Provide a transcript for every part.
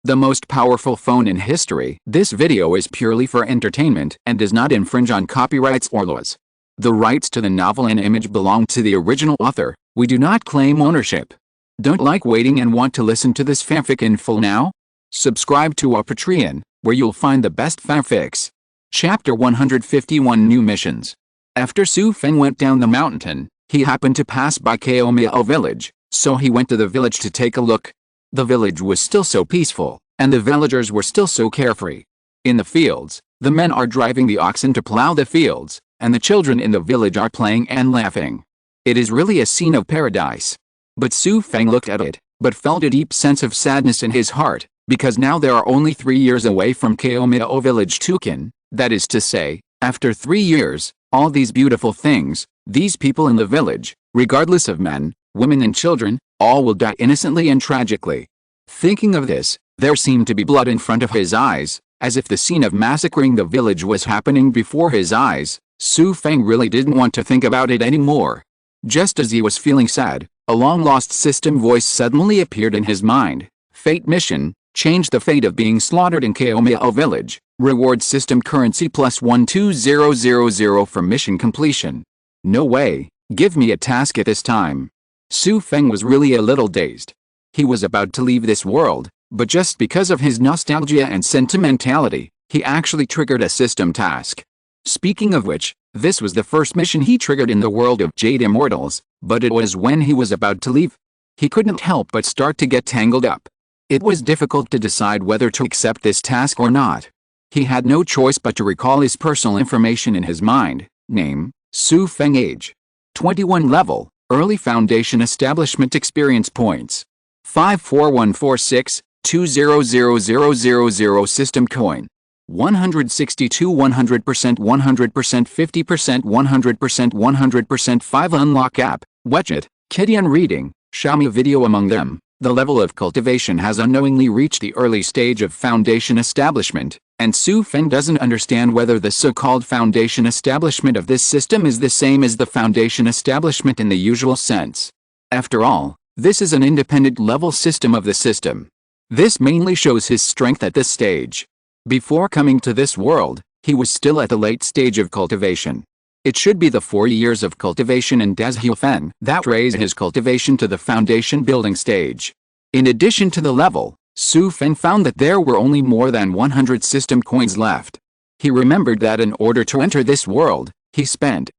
the most powerful phone in history. This video is purely for entertainment and does not infringe on copyrights or laws. The rights to the novel and image belong to the original author. We do not claim ownership. Don't like waiting and want to listen to this fanfic in full now? Subscribe to our Patreon, where you'll find the best fanfics. Chapter 151 New Missions. After Xu Feng went down the mountain, he happened to pass by Miao village, so he went to the village to take a look. The village was still so peaceful, and the villagers were still so carefree. In the fields, the men are driving the oxen to plow the fields, and the children in the village are playing and laughing. It is really a scene of paradise. But Xu Feng looked at it, but felt a deep sense of sadness in his heart, because now they are only 3 years away from Miao village Tukin. That is to say, after 3 years, all these beautiful things, these people in the village, regardless of men, women and children, all will die innocently and tragically. Thinking of this, there seemed to be blood in front of his eyes, as if the scene of massacring the village was happening before his eyes. Xu Feng really didn't want to think about it anymore. Just as he was feeling sad, a long-lost system voice suddenly appeared in his mind. Fate mission, change the fate of being slaughtered in Miao village. Reward system currency plus 12000 for mission completion. No way, give me a task at this time. Xu Feng was really a little dazed. He was about to leave this world, but just because of his nostalgia and sentimentality, he actually triggered a system task. Speaking of which, this was the first mission he triggered in the world of Jade Immortals, but it was when he was about to leave. He couldn't help but start to get tangled up. It was difficult to decide whether to accept this task or not. He had no choice but to recall his personal information in his mind. Name, Xu Feng. Age, 21. Level, Early Foundation Establishment Experience Points, 54146, 200000. System Coin, 162. 100%, 100%, 50%, 100%, 100%. 5 Unlock App, WeChat, Kidian Reading, Xiaomi Video. Among them, the level of cultivation has unknowingly reached the early stage of foundation establishment, and Xu Feng doesn't understand whether the so-called foundation establishment of this system is the same as the foundation establishment in the usual sense. After all, this is an independent level system of the system. This mainly shows his strength at this stage. Before coming to this world, he was still at the late stage of cultivation. It should be the 4 years of cultivation in Xu Feng that raised his cultivation to the foundation building stage. In addition to the level, Xu Feng found that there were only more than 100 system coins left. He remembered that in order to enter this world, he spent,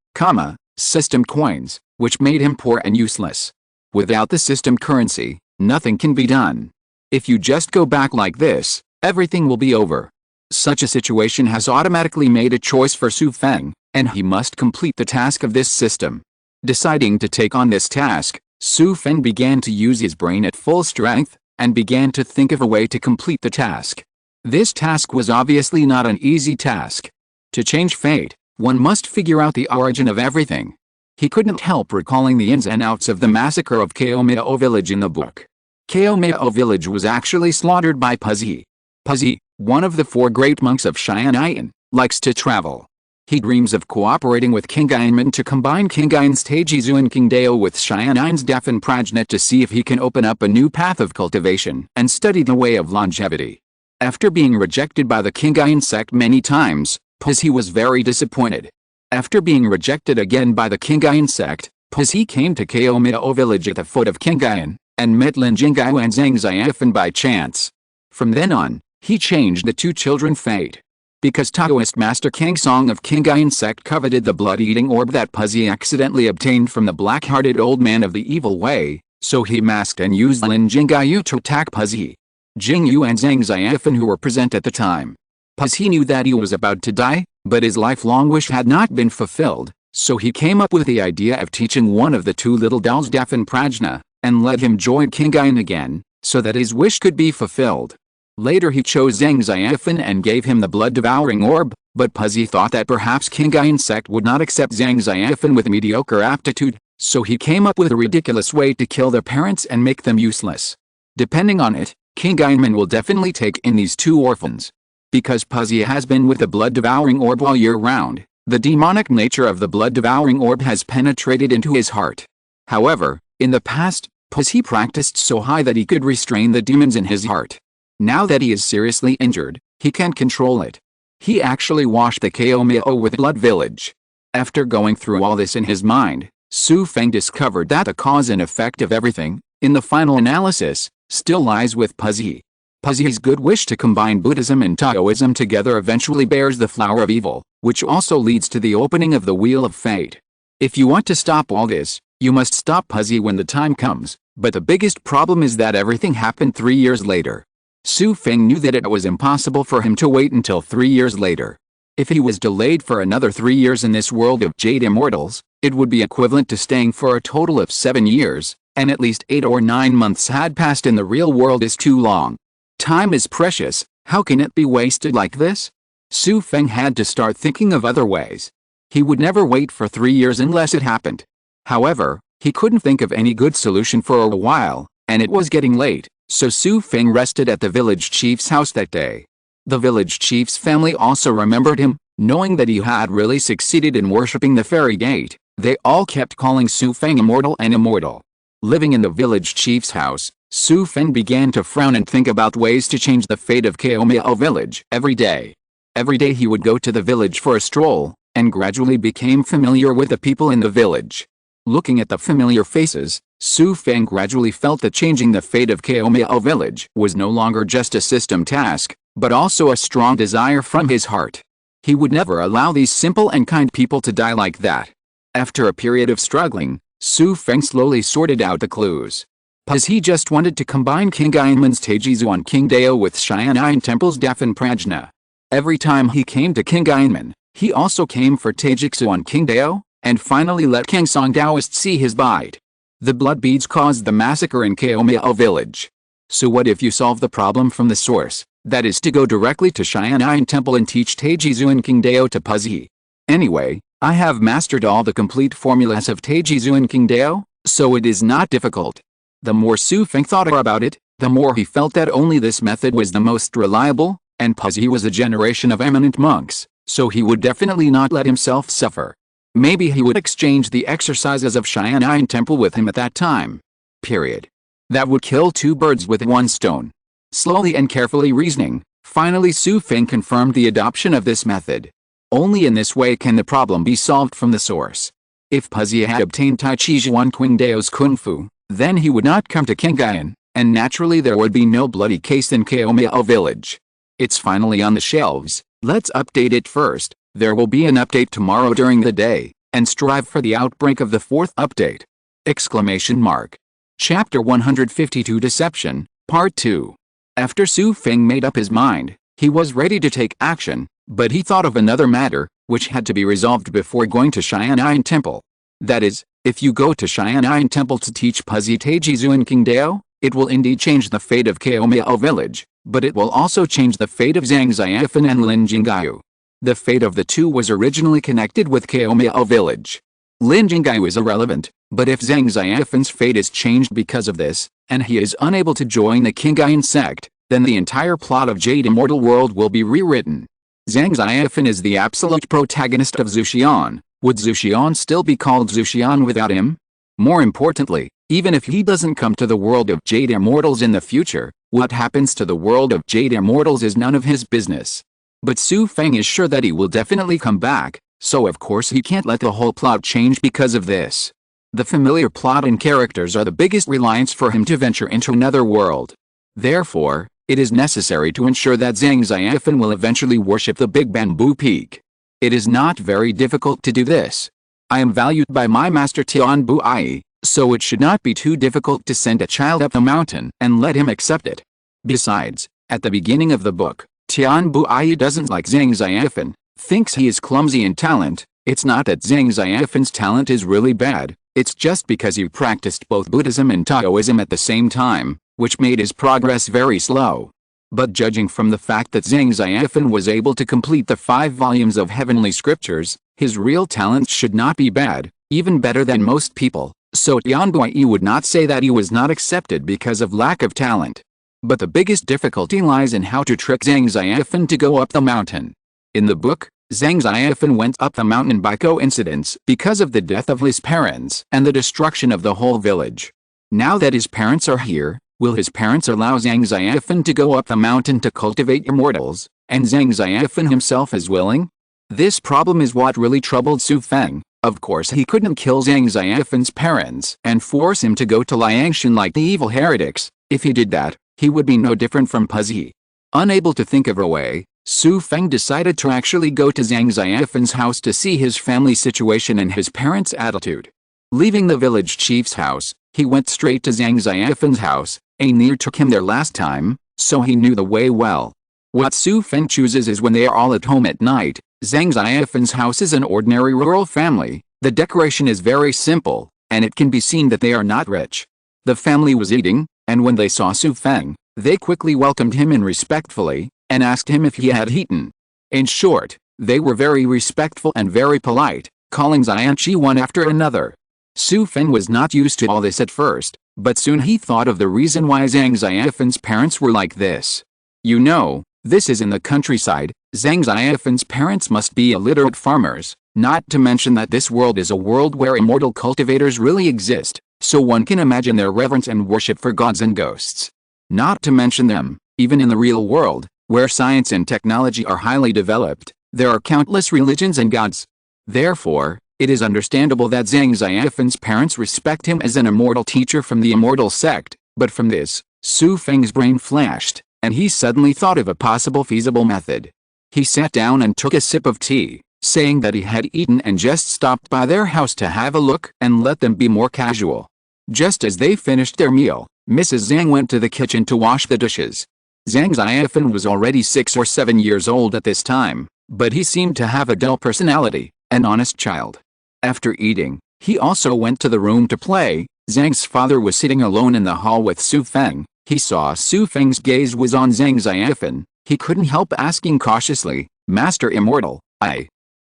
system coins, which made him poor and useless. Without the system currency, nothing can be done. If you just go back like this, everything will be over. Such a situation has automatically made a choice for Xu Feng, and he must complete the task of this system. Deciding to take on this task, Xu Feng began to use his brain at full strength, and began to think of a way to complete the task. This task was obviously not an easy task. To change fate, one must figure out the origin of everything. He couldn't help recalling the ins and outs of the massacre of Miao village in the book. Miao village was actually slaughtered by Puzi. Puzi, one of the 4 great monks of Xian'an, likes to travel. He dreams of cooperating with King Ainman to combine King Ain's Taijizu and King Dao with Xian'an's Dafan Prajna to see if he can open up a new path of cultivation and study the way of longevity. After being rejected by the King Ain sect many times, Puzi was very disappointed. After being rejected again by the King Ain sect, Puzi came to Miao village at the foot of King Ain, and met Lin Jinggao and Zhang Xiafan by chance. From then on, he changed the 2 children's fate. Because Taoist Master King Song of King Ain sect coveted the blood-eating orb that Puzi accidentally obtained from the black-hearted old man of the evil way, so he masked and used Lin Jinggao to attack Puzi, Jingyu and Zhang Xiafan, who were present at the time. Puzi knew that he was about to die, but his lifelong wish had not been fulfilled, so he came up with the idea of teaching one of the 2 little dolls Dafan Prajna, and let him join King Ain again, so that his wish could be fulfilled. Later he chose Zhang Xiafan and gave him the blood-devouring orb, but Puzi thought that perhaps King Ain sect would not accept Zhang Xiafan with mediocre aptitude, so he came up with a ridiculous way to kill their parents and make them useless. Depending on it, King Ainman will definitely take in these 2 orphans. Because Puzi has been with the blood-devouring orb all year round, the demonic nature of the blood-devouring orb has penetrated into his heart. However, in the past, Puzi practiced so high that he could restrain the demons in his heart. Now that he is seriously injured, he can't control it. He actually washed the Kaomio with blood village. After going through all this in his mind, Xu Feng discovered that the cause and effect of everything, in the final analysis, still lies with Puzi. Puzi's good wish to combine Buddhism and Taoism together eventually bears the flower of evil, which also leads to the opening of the Wheel of Fate. If you want to stop all this, you must stop Puzi when the time comes, but the biggest problem is that everything happened 3 years later. Xu Feng knew that it was impossible for him to wait until 3 years later. If he was delayed for another 3 years in this world of Jade Immortals, it would be equivalent to staying for a total of 7 years, and at least 8 or 9 months had passed in the real world is too long. Time is precious, how can it be wasted like this? Xu Feng had to start thinking of other ways. He would never wait for 3 years unless it happened. However, he couldn't think of any good solution for a while, and it was getting late, so Xu Feng rested at the village chief's house that day. The village chief's family also remembered him, knowing that he had really succeeded in worshipping the fairy gate. They all kept calling Xu Feng immortal and immortal. Living in the village chief's house, Xu Feng began to frown and think about ways to change the fate of Kaomio village every day. Every day he would go to the village for a stroll, and gradually became familiar with the people in the village. Looking at the familiar faces, Xu Feng gradually felt that changing the fate of Kaomio village was no longer just a system task, but also a strong desire from his heart. He would never allow these simple and kind people to die like that. After a period of struggling, Xu Feng slowly sorted out the clues. Because he just wanted to combine King Ainman's Taijizuan Qingdao with Xian'an Temple's Dafan Prajna. Every time he came to King Ainman, he also came for Taijixuan Qingdao, and finally let King Song Taoist see his bite. The blood beads caused the massacre in Kaomio village. So what if you solve the problem from the source, that is to go directly to Xian'an Temple and teach Taijizuan Qingdao to Puzi? Anyway, I have mastered all the complete formulas of Taijizuan Qingdao, so it is not difficult. The more Xu Feng thought about it, the more he felt that only this method was the most reliable, and Puzi was a generation of eminent monks, so he would definitely not let himself suffer. Maybe he would exchange the exercises of Xian'an Temple with him at that time. Period. That would kill 2 birds with 1 stone. Slowly and carefully reasoning, finally Xu Feng confirmed the adoption of this method. Only in this way can the problem be solved from the source. If Puzi had obtained Taijizuan Qingdao's Kung Fu, then he would not come to Qingyan, and naturally there would be no bloody case in Kaomio village. It's finally on the shelves, let's update it first. There will be an update tomorrow during the day, and strive for the outbreak of the 4th update! Exclamation mark. Chapter 152 Deception, Part 2. After Xu Feng made up his mind, he was ready to take action, but he thought of another matter, which had to be resolved before going to Xian'an Temple. That is, if you go to Xian'an Temple to teach Puzi Taijizuan Qingdao, it will indeed change the fate of Kaomio village, but it will also change the fate of Zhang Xiaofan and Lin Jingyu. The fate of the two was originally connected with Kaomio village. Lin Jingyu is irrelevant, but if Zhang Xiaofan's fate is changed because of this, and he is unable to join the Qingyan sect, then the entire plot of Jade Immortal World will be rewritten. Zhang Xiaofan is the absolute protagonist of Zuxian. Would Zuxian still be called Zuxian without him? More importantly, even if he doesn't come to the world of Jade Immortals in the future, what happens to the world of Jade Immortals is none of his business. But Xu Feng is sure that he will definitely come back, so of course he can't let the whole plot change because of this. The familiar plot and characters are the biggest reliance for him to venture into another world. Therefore, it is necessary to ensure that Zhang Xiaofan will eventually worship the Big Bamboo Peak. It is not very difficult to do this. I am valued by my master Tian Buai, so it should not be too difficult to send a child up the mountain and let him accept it. Besides, at the beginning of the book, Tian Buai doesn't like Zhang Xiaofan, thinks he is clumsy in talent. It's not that Zhang Xiaofan's talent is really bad, it's just because he practiced both Buddhism and Taoism at the same time, which made his progress very slow. But judging from the fact that Zhang Xiaofan was able to complete the 5 volumes of heavenly scriptures, his real talent should not be bad, even better than most people, so Tianbui would not say that he was not accepted because of lack of talent. But the biggest difficulty lies in how to trick Zhang Xiaofan to go up the mountain. In the book, Zhang Xiaofan went up the mountain by coincidence because of the death of his parents and the destruction of the whole village. Now that his parents are here, Will his parents allow Zhang Xiaofan to go up the mountain to cultivate immortals, and Zhang Xiaofan himself is willing? This problem is what really troubled Xu Feng. Of course he couldn't kill Zhang Xiaofan's parents and force him to go to Liangshan like the evil heretics. If he did that, he would be no different from Puzi. Unable to think of a way, Xu Feng decided to actually go to Zhang Xiaofan's house to see his family situation and his parents' attitude. Leaving the village chief's house, he went straight to Zhang Xiaofan's house. Xiner took him there last time, so he knew the way well. What Xu Feng chooses is when they are all at home at night. Zhang Xiaofan's house is an ordinary rural family. The decoration is very simple, and it can be seen that they are not rich. The family was eating, and when they saw Xu Feng, they quickly welcomed him in respectfully, and asked him if he had eaten. In short, they were very respectful and very polite, calling Xianqi one after another. Xu Feng was not used to all this at first, but soon he thought of the reason why Zhang Xiaofan's parents were like this. You know, this is in the countryside. Zhang Xiaofan's parents must be illiterate farmers, not to mention that this world is a world where immortal cultivators really exist, so one can imagine their reverence and worship for gods and ghosts. Not to mention them, even in the real world, where science and technology are highly developed, there are countless religions and gods. Therefore, it is understandable that Zhang Xiaofan's parents respect him as an immortal teacher from the immortal sect, but from this, Xu Feng's brain flashed, and he suddenly thought of a possible feasible method. He sat down and took a sip of tea, saying that he had eaten and just stopped by their house to have a look and let them be more casual. Just as they finished their meal, Mrs. Zhang went to the kitchen to wash the dishes. Zhang Xiaofan was already 6 or 7 years old at this time, but he seemed to have a dull personality, an honest child. After eating, he also went to the room to play. Zhang's father was sitting alone in the hall with Xu Feng. He saw Xu Feng's gaze was on Zhang Xiaofan. He couldn't help asking cautiously, Master Immortal,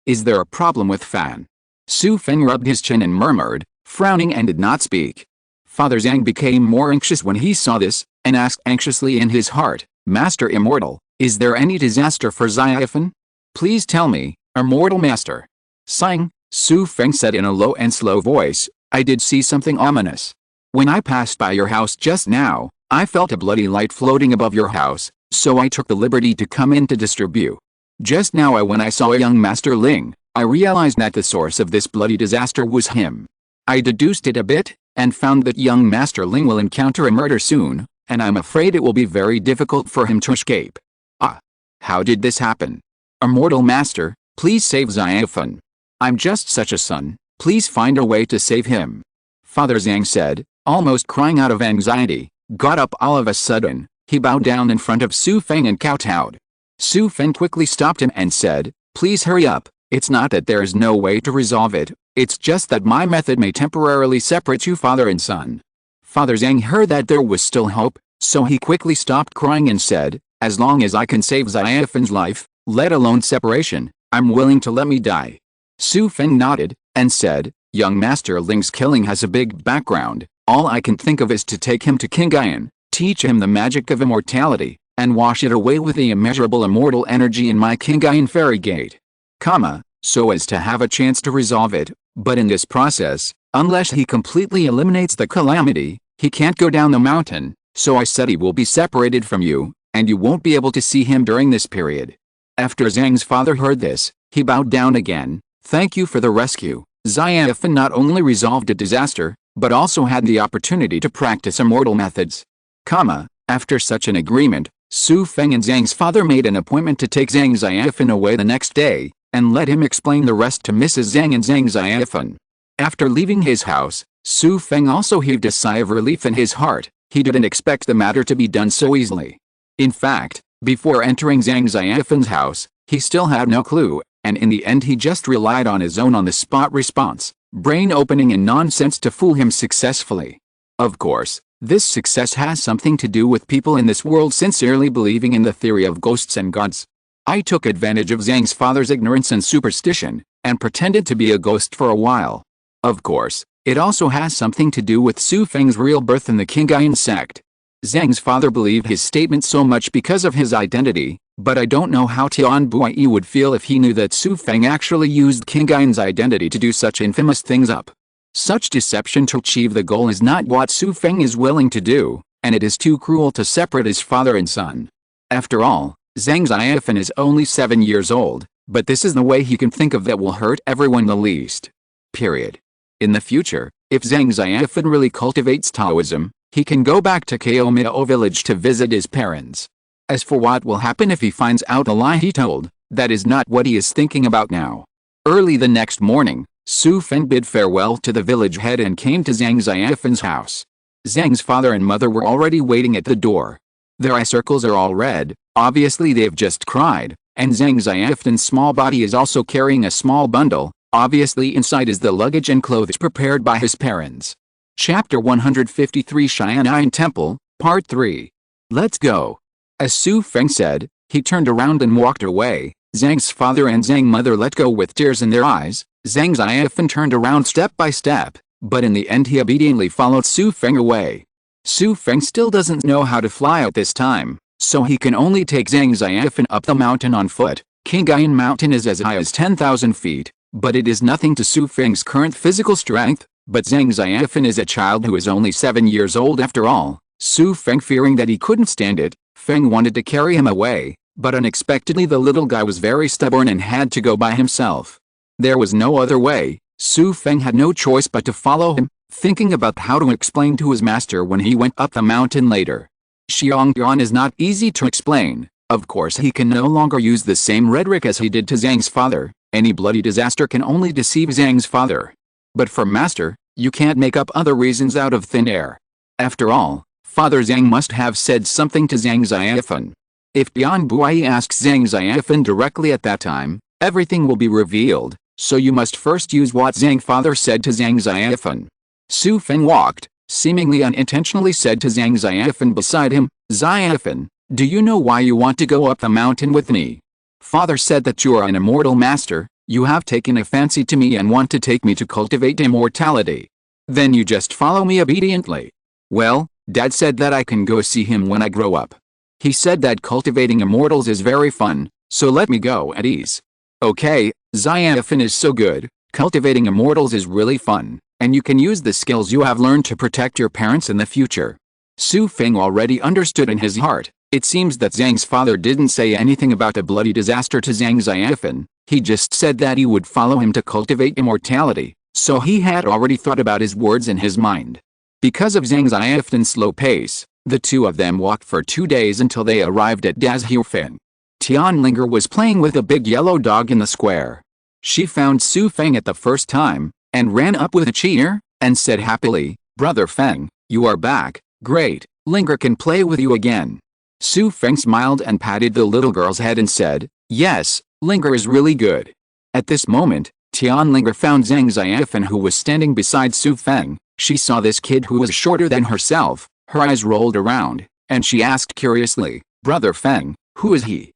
is there a problem with Fan? Xu Feng rubbed his chin and murmured, frowning and did not speak. Father Zhang became more anxious when he saw this, and asked anxiously in his heart, Master Immortal, is there any disaster for Xiaofan? Please tell me, Immortal Master. Sighing, Xu Feng said in a low and slow voice, I did see something ominous. When I passed by your house just now, I felt a bloody light floating above your house, so I took the liberty to come in to distribute. Just now when I saw a young Master Ling, I realized that the source of this bloody disaster was him. I deduced it a bit, and found that young Master Ling will encounter a murder soon, and I'm afraid it will be very difficult for him to escape. How did this happen? Immortal Master, please save Xiaofan. I'm just such a son, please find a way to save him. Father Zhang said, almost crying out of anxiety, got up all of a sudden. He bowed down in front of Xu Feng and kowtowed. Xu Feng quickly stopped him and said, please hurry up, it's not that there is no way to resolve it, it's just that my method may temporarily separate you father and son. Father Zhang heard that there was still hope, so he quickly stopped crying and said, as long as I can save Xiaofan's life, let alone separation, I'm willing to let me die. Xu Feng nodded, and said, young Master Ling's killing has a big background, all I can think of is to take him to Qingyuan, teach him the magic of immortality, and wash it away with the immeasurable immortal energy in my Qingyuan fairy gate. So as to have a chance to resolve it, but in this process, unless he completely eliminates the calamity, he can't go down the mountain, so I said he will be separated from you, and you won't be able to see him during this period. After Zhang's father heard this, he bowed down again, thank you for the rescue. Xiaofan not only resolved a disaster, but also had the opportunity to practice immortal methods. After such an agreement, Xu Feng and Zhang's father made an appointment to take Zhang Xiaofan away the next day, and let him explain the rest to Mrs. Zhang and Zhang Xiaofan. After leaving his house, Xu Feng also heaved a sigh of relief in his heart. He didn't expect the matter to be done so easily. In fact, before entering Zhang Xiaofan's house, he still had no clue, and in the end he just relied on his own on-the-spot response, brain-opening and nonsense to fool him successfully. Of course, this success has something to do with people in this world sincerely believing in the theory of ghosts and gods. I took advantage of Zhang's father's ignorance and superstition, and pretended to be a ghost for a while. Of course, it also has something to do with Xu Feng's real birth in the Qingyuan sect. Zhang's father believed his statement so much because of his identity, but I don't know how Tian Buyi would feel if he knew that Xu Feng actually used Qingyuan's identity to do such infamous things up. Such deception to achieve the goal is not what Xu Feng is willing to do, and it is too cruel to separate his father and son. After all, Zhang Xiaofan is only 7 years old, but this is the way he can think of that will hurt everyone the least. Period. In the future, if Zhang Xiaofan really cultivates Taoism, he can go back to Kaomidao village to visit his parents. As for what will happen if he finds out the lie he told, that is not what he is thinking about now. Early the next morning, Xu Feng bid farewell to the village head and came to Zhang Xiaofan's house. Zhang's father and mother were already waiting at the door. Their eye circles are all red, obviously they've just cried, and Zhang Xiaofan's small body is also carrying a small bundle, obviously inside is the luggage and clothes prepared by his parents. Chapter 153 Xian'an Temple, Part 3. Let's go. As Xu Feng said, he turned around and walked away. Zhang's father and Zhang mother let go with tears in their eyes. Zhang Xiaofan turned around step by step, but in the end he obediently followed Xu Feng away. Xu Feng still doesn't know how to fly at this time, so he can only take Zhang Xiaofan up the mountain on foot. Qingyuan Mountain is as high as 10,000 feet, but it is nothing to Xu Feng's current physical strength. But Zhang Xiaofan is a child who is only 7 years old after all. Xu Feng, fearing that he couldn't stand it, Feng wanted to carry him away, but unexpectedly the little guy was very stubborn and had to go by himself. There was no other way. Xu Feng had no choice but to follow him, thinking about how to explain to his master when he went up the mountain later. Xiangyuan is not easy to explain. Of course he can no longer use the same rhetoric as he did to Zhang's father. Any bloody disaster can only deceive Zhang's father. But for master, you can't make up other reasons out of thin air. After all, Father Zhang must have said something to Zhang Xiaofan. If Tian Buai asks Zhang Xiaofan directly at that time, everything will be revealed, so you must first use what Zhang father said to Zhang Xiaofan. Xu Feng walked, seemingly unintentionally said to Zhang Xiaofan beside him, Xiaofan, do you know why you want to go up the mountain with me? Father said that you are an immortal master. You have taken a fancy to me and want to take me to cultivate immortality. Then you just follow me obediently. Well, Dad said that I can go see him when I grow up. He said that cultivating immortals is very fun, so let me go at ease. Okay, Xiaofan is so good. Cultivating immortals is really fun, and you can use the skills you have learned to protect your parents in the future. Xu Feng already understood in his heart. It seems that Zhang's father didn't say anything about a bloody disaster to Zhang Xiaofan. He just said that he would follow him to cultivate immortality, so he had already thought about his words in his mind. Because of Zhang Xiaofan's slow pace, the two of them walked for 2 days until they arrived at Dazhufeng. Tianlinger was playing with a big yellow dog in the square. She found Xu Feng at the first time, and ran up with a cheer, and said happily, Brother Feng, you are back, great, Linger can play with you again. Xu Feng smiled and patted the little girl's head and said, yes, Linger is really good. At this moment, Tianlinger found Zhang Xiaofan who was standing beside Xu Feng. She saw this kid who was shorter than herself, her eyes rolled around, and she asked curiously, Brother Feng, who is he?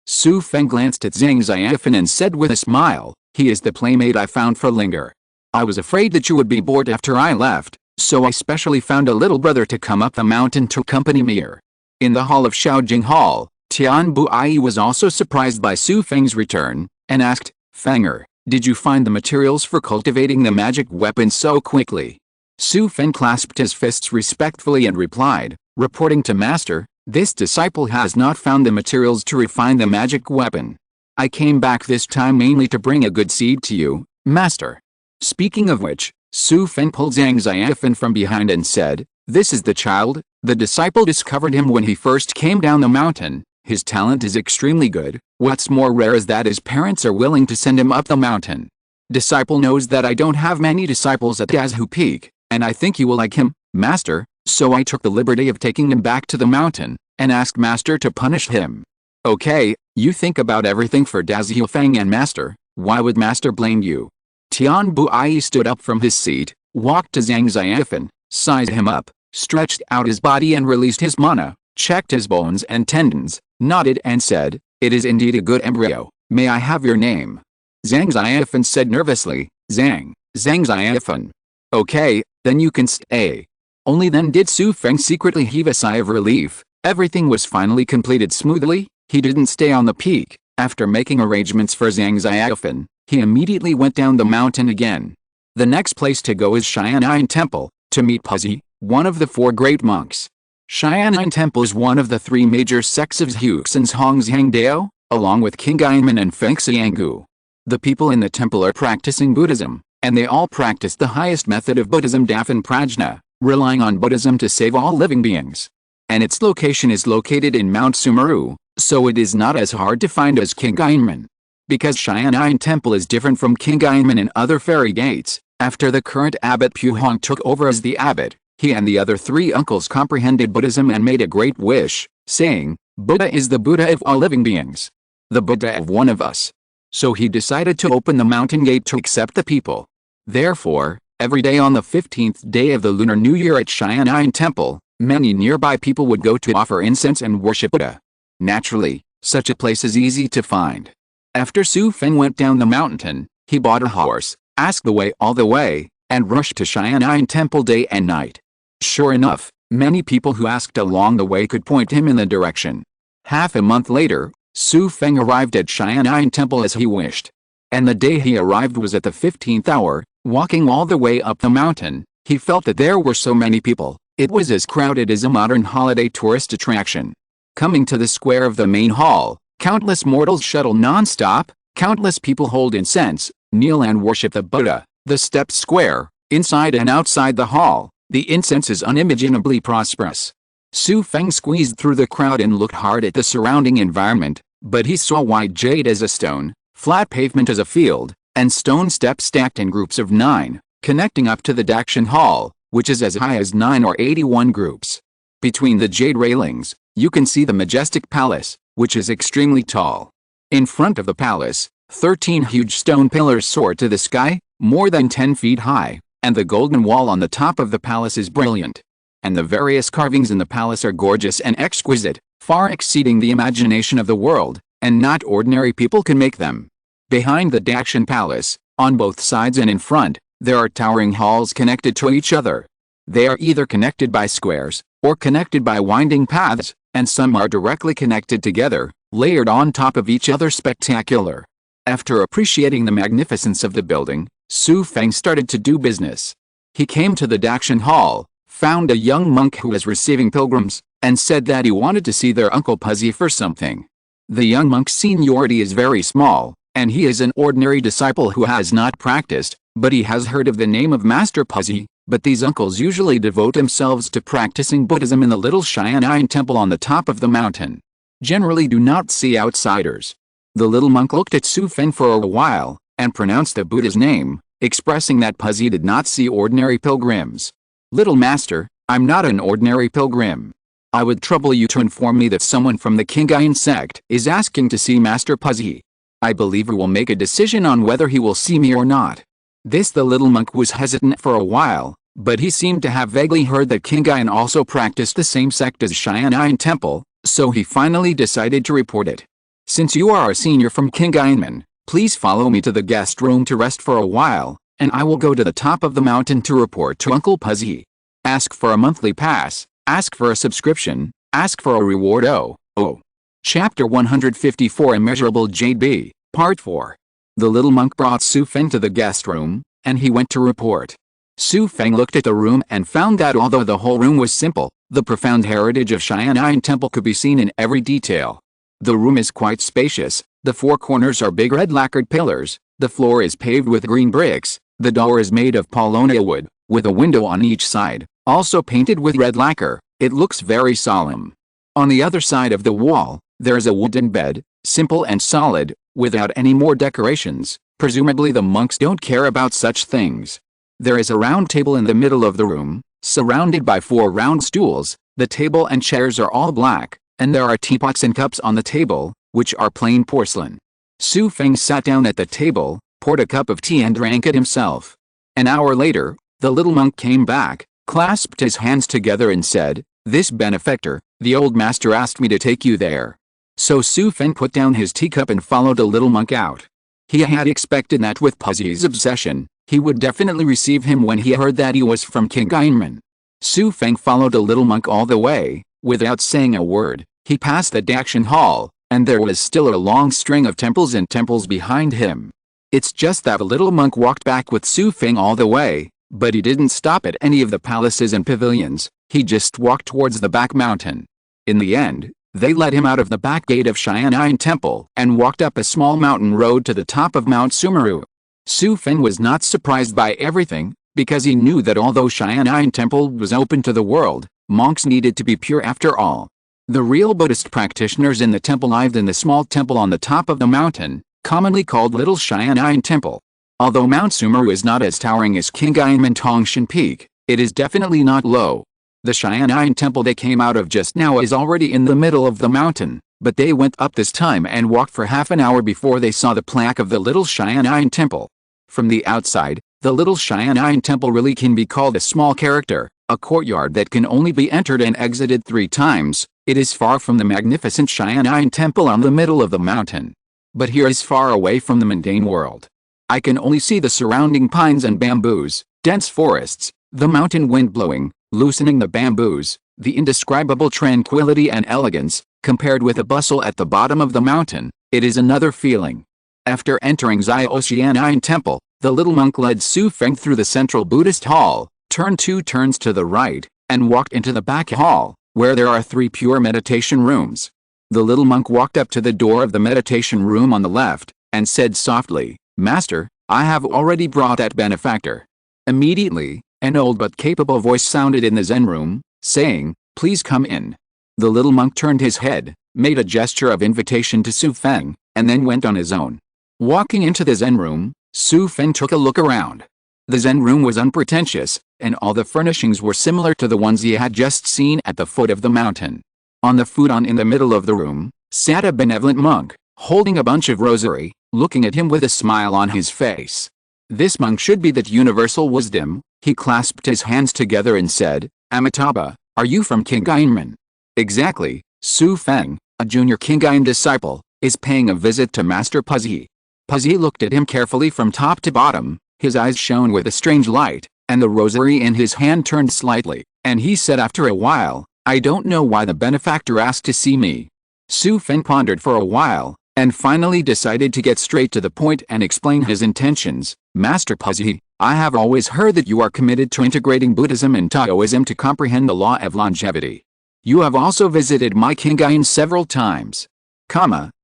Xu Feng glanced at Zhang Xiaofan and said with a smile, he is the playmate I found for Linger. I was afraid that you would be bored after I left, so I specially found a little brother to come up the mountain to accompany me here. In the hall of Shaojing Hall, Tian Buai was also surprised by Xu Feng's return, and asked, Fenger, did you find the materials for cultivating the magic weapon so quickly? Xu Feng clasped his fists respectfully and replied, reporting to Master, this disciple has not found the materials to refine the magic weapon. I came back this time mainly to bring a good seed to you, Master. Speaking of which, Xu Feng pulled Zhang Xiaofan from behind and said, this is the child. The disciple discovered him when he first came down the mountain. His talent is extremely good. What's more rare is that his parents are willing to send him up the mountain. Disciple knows that I don't have many disciples at Dazhu Peak, and I think you will like him, Master, so I took the liberty of taking him back to the mountain, and asked Master to punish him. Okay, you think about everything for Dazhufeng and Master, why would Master blame you? Tian Buai stood up from his seat, walked to Zhang Xiaofan, sized him up, stretched out his body and released his mana, checked his bones and tendons, nodded and said, it is indeed a good embryo, may I have your name? Zhang Xiaofan said nervously, Zhang Xiaofan. Okay, then you can stay. Only then did Xu Feng secretly heave a sigh of relief. Everything was finally completed smoothly. He didn't stay on the peak. After making arrangements for Zhang Xiaofan, he immediately went down the mountain again. The next place to go is Xian'an Temple, to meet Puzi, one of the 4 great monks. Xian'an Temple is one of the three major sects of Xuxin's Hongxiangdao, along with Qinghaimen and Fengxianggu. The people in the temple are practicing Buddhism, and they all practice the highest method of Buddhism, Dafen Prajna, relying on Buddhism to save all living beings. And its location is located in Mount Sumeru, so it is not as hard to find as Qinghaimen. Because Xian'an Temple is different from Qinghaimen and other fairy gates, after the current abbot Puhong took over as the abbot, he and the other three uncles comprehended Buddhism and made a great wish, saying, "Buddha is the Buddha of all living beings, the Buddha of one of us." So he decided to open the mountain gate to accept the people. Therefore, every day on the 15th day of the Lunar New Year at Xian'an Temple, many nearby people would go to offer incense and worship Buddha. Naturally, such a place is easy to find. After Xu Feng went down the mountain, he bought a horse, asked the way all the way, and rushed to Xian'an Temple day and night. Sure enough, many people who asked along the way could point him in the direction. Half a month later, Xu Feng arrived at Xian'an Temple as he wished. And the day he arrived was at the 15th hour. Walking all the way up the mountain, he felt that there were so many people, it was as crowded as a modern holiday tourist attraction. Coming to the square of the main hall, countless mortals shuttle non-stop, countless people hold incense, kneel and worship the Buddha. The stepped square, inside and outside the hall, the incense is unimaginably prosperous. Xu Feng squeezed through the crowd and looked hard at the surrounding environment, but he saw white jade as a stone, flat pavement as a field, and stone steps stacked in groups of 9, connecting up to the Dakshin Hall, which is as high as 9 or 81 groups. Between the jade railings, you can see the majestic palace, which is extremely tall. In front of the palace, 13 huge stone pillars soar to the sky, more than 10 feet high, and the golden wall on the top of the palace is brilliant. And the various carvings in the palace are gorgeous and exquisite, far exceeding the imagination of the world, and not ordinary people can make them. Behind the Dakshin Palace, on both sides and in front, there are towering halls connected to each other. They are either connected by squares, or connected by winding paths, and some are directly connected together, layered on top of each other. Spectacular. After appreciating the magnificence of the building, Xu Feng started to do business. He came to the Dakshin Hall, found a young monk who was receiving pilgrims, and said that he wanted to see their Uncle Puzzy for something. The young monk's seniority is very small, and he is an ordinary disciple who has not practiced, but he has heard of the name of Master Puzzy. But these uncles usually devote themselves to practicing Buddhism in the little Xian'an Temple on the top of the mountain. Generally do not see outsiders. The little monk looked at Xu Feng for a while, and pronounced the Buddha's name, expressing that Puzzy did not see ordinary pilgrims. "Little master, I'm not an ordinary pilgrim. I would trouble you to inform me that someone from the Qinghaimen sect is asking to see Master Puzzy. I believe he will make a decision on whether he will see me or not." This the little monk was hesitant for a while, but he seemed to have vaguely heard that Qinghaimen also practiced the same sect as Xian'an Temple, so he finally decided to report it. "Since you are a senior from Qinghaimen, please follow me to the guest room to rest for a while, and I will go to the top of the mountain to report to Uncle Puzzy. Ask for a monthly pass, ask for a subscription, ask for a reward. Oh. Chapter 154 Immeasurable Jade B, Part 4. The little monk brought Xu Feng to the guest room, and he went to report. Xu Feng looked at the room and found that although the whole room was simple, the profound heritage of Xian'an Temple could be seen in every detail. The room is quite spacious, the four corners are big red lacquered pillars, the floor is paved with green bricks, the door is made of paulownia wood, with a window on each side, also painted with red lacquer. It looks very solemn. On the other side of the wall, there is a wooden bed, simple and solid, without any more decorations. Presumably the monks don't care about such things. There is a round table in the middle of the room, surrounded by 4 round stools. The table and chairs are all black, and there are teapots and cups on the table, which are plain porcelain. Xu Feng sat down at the table, poured a cup of tea and drank it himself. An hour later, the little monk came back, clasped his hands together and said, "This benefactor, the old master asked me to take you there." So Xu Feng put down his teacup and followed the little monk out. He had expected that with Puzzy's obsession, he would definitely receive him when he heard that he was from Qinghaimen. Xu Feng followed the little monk all the way, without saying a word. He passed the Dakshin Hall, and there was still a long string of temples and temples behind him. It's just that the little monk walked back with Xu Feng all the way, but he didn't stop at any of the palaces and pavilions. He just walked towards the back mountain. In the end, they let him out of the back gate of Xu Temple and walked up a small mountain road to the top of Mount Sumeru. Xu Feng was not surprised by everything, because he knew that although Xu Temple was open to the world, monks needed to be pure after all. The real Buddhist practitioners in the temple lived in the small temple on the top of the mountain, commonly called Little Xu Temple. Although Mount Sumeru is not as towering as Qinghai Tongshan Peak, it is definitely not low. The Xu Temple they came out of just now is already in the middle of the mountain, but they went up this time and walked for half an hour before they saw the plaque of the Little Xu Temple. From the outside, the Little Xu Temple really can be called a small character, a courtyard that can only be entered and exited 3 times. It is far from the magnificent Xu Temple on the middle of the mountain. But here is far away from the mundane world. I can only see the surrounding pines and bamboos, dense forests, the mountain wind blowing, loosening the bamboos, the indescribable tranquility and elegance, compared with the bustle at the bottom of the mountain. It is another feeling. After entering Xu Temple, the little monk led Xu Feng through the central Buddhist hall, turned 2 turns to the right, and walked into the back hall, where there are 3 pure meditation rooms. The little monk walked up to the door of the meditation room on the left, and said softly, "Master, I have already brought that benefactor." Immediately, an old but capable voice sounded in the Zen room, saying, "Please come in." The little monk turned his head, made a gesture of invitation to Xu Feng, and then went on his own. Walking into the Zen room, Xu Feng took a look around. The Zen room was unpretentious, and all the furnishings were similar to the ones he had just seen at the foot of the mountain. On the futon in the middle of the room, sat a benevolent monk, holding a bunch of rosary, looking at him with a smile on his face. This monk should be that universal wisdom. He clasped his hands together and said, "Amitabha, are you from Qinghai?" Exactly. Xu Feng, a junior Qinghai disciple, is paying a visit to Master Puzi. Puzi looked at him carefully from top to bottom. His eyes shone with a strange light, and the rosary in his hand turned slightly, and he said after a while, "I don't know why the benefactor asked to see me." Xu Feng pondered for a while, and finally decided to get straight to the point and explain his intentions. "Master Puzi, I have always heard that you are committed to integrating Buddhism and Taoism to comprehend the law of longevity. You have also visited my Qinghai several times.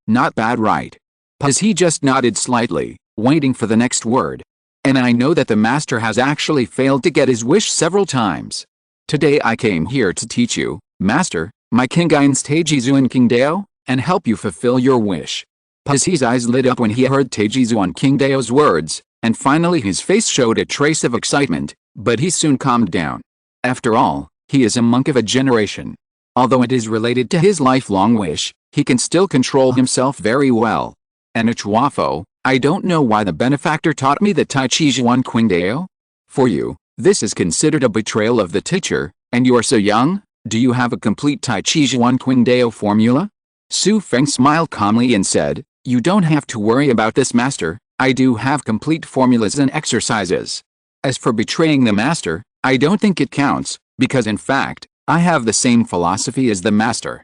Not bad, right?" Puzi just nodded slightly, waiting for the next word. "And I know that the master has actually failed to get his wish several times. Today I came here to teach you, Master, my Qinghai's Taijizuan Qingdao, and help you fulfill your wish." Puzi's eyes lit up when he heard Taijizuan Qingdao's words, and finally his face showed a trace of excitement, but he soon calmed down. After all, he is a monk of a generation. Although it is related to his lifelong wish, he can still control himself very well. "And Chuafo, I don't know why the benefactor taught me the Tai Chi Zhuan Qingdao. For you, this is considered a betrayal of the teacher, and you are so young. Do you have a complete Tai Chi Zhuan Qingdao formula?" Xu Feng smiled calmly and said, "You don't have to worry about this, Master. I do have complete formulas and exercises. As for betraying the Master, I don't think it counts, because in fact, I have the same philosophy as the Master.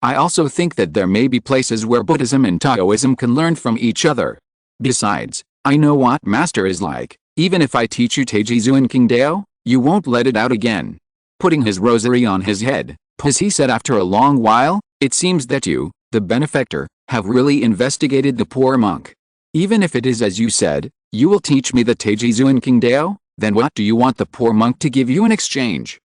I also think that there may be places where Buddhism and Taoism can learn from each other. Besides, I know what Master is like. Even if I teach you Taijizuan Qingdao, you won't let it out again." Putting his rosary on his head, Puzi said after a long while, "It seems that you, the benefactor, have really investigated the poor monk. Even if it is as you said, you will teach me the Taijizuan Qingdao, then what do you want the poor monk to give you in exchange?"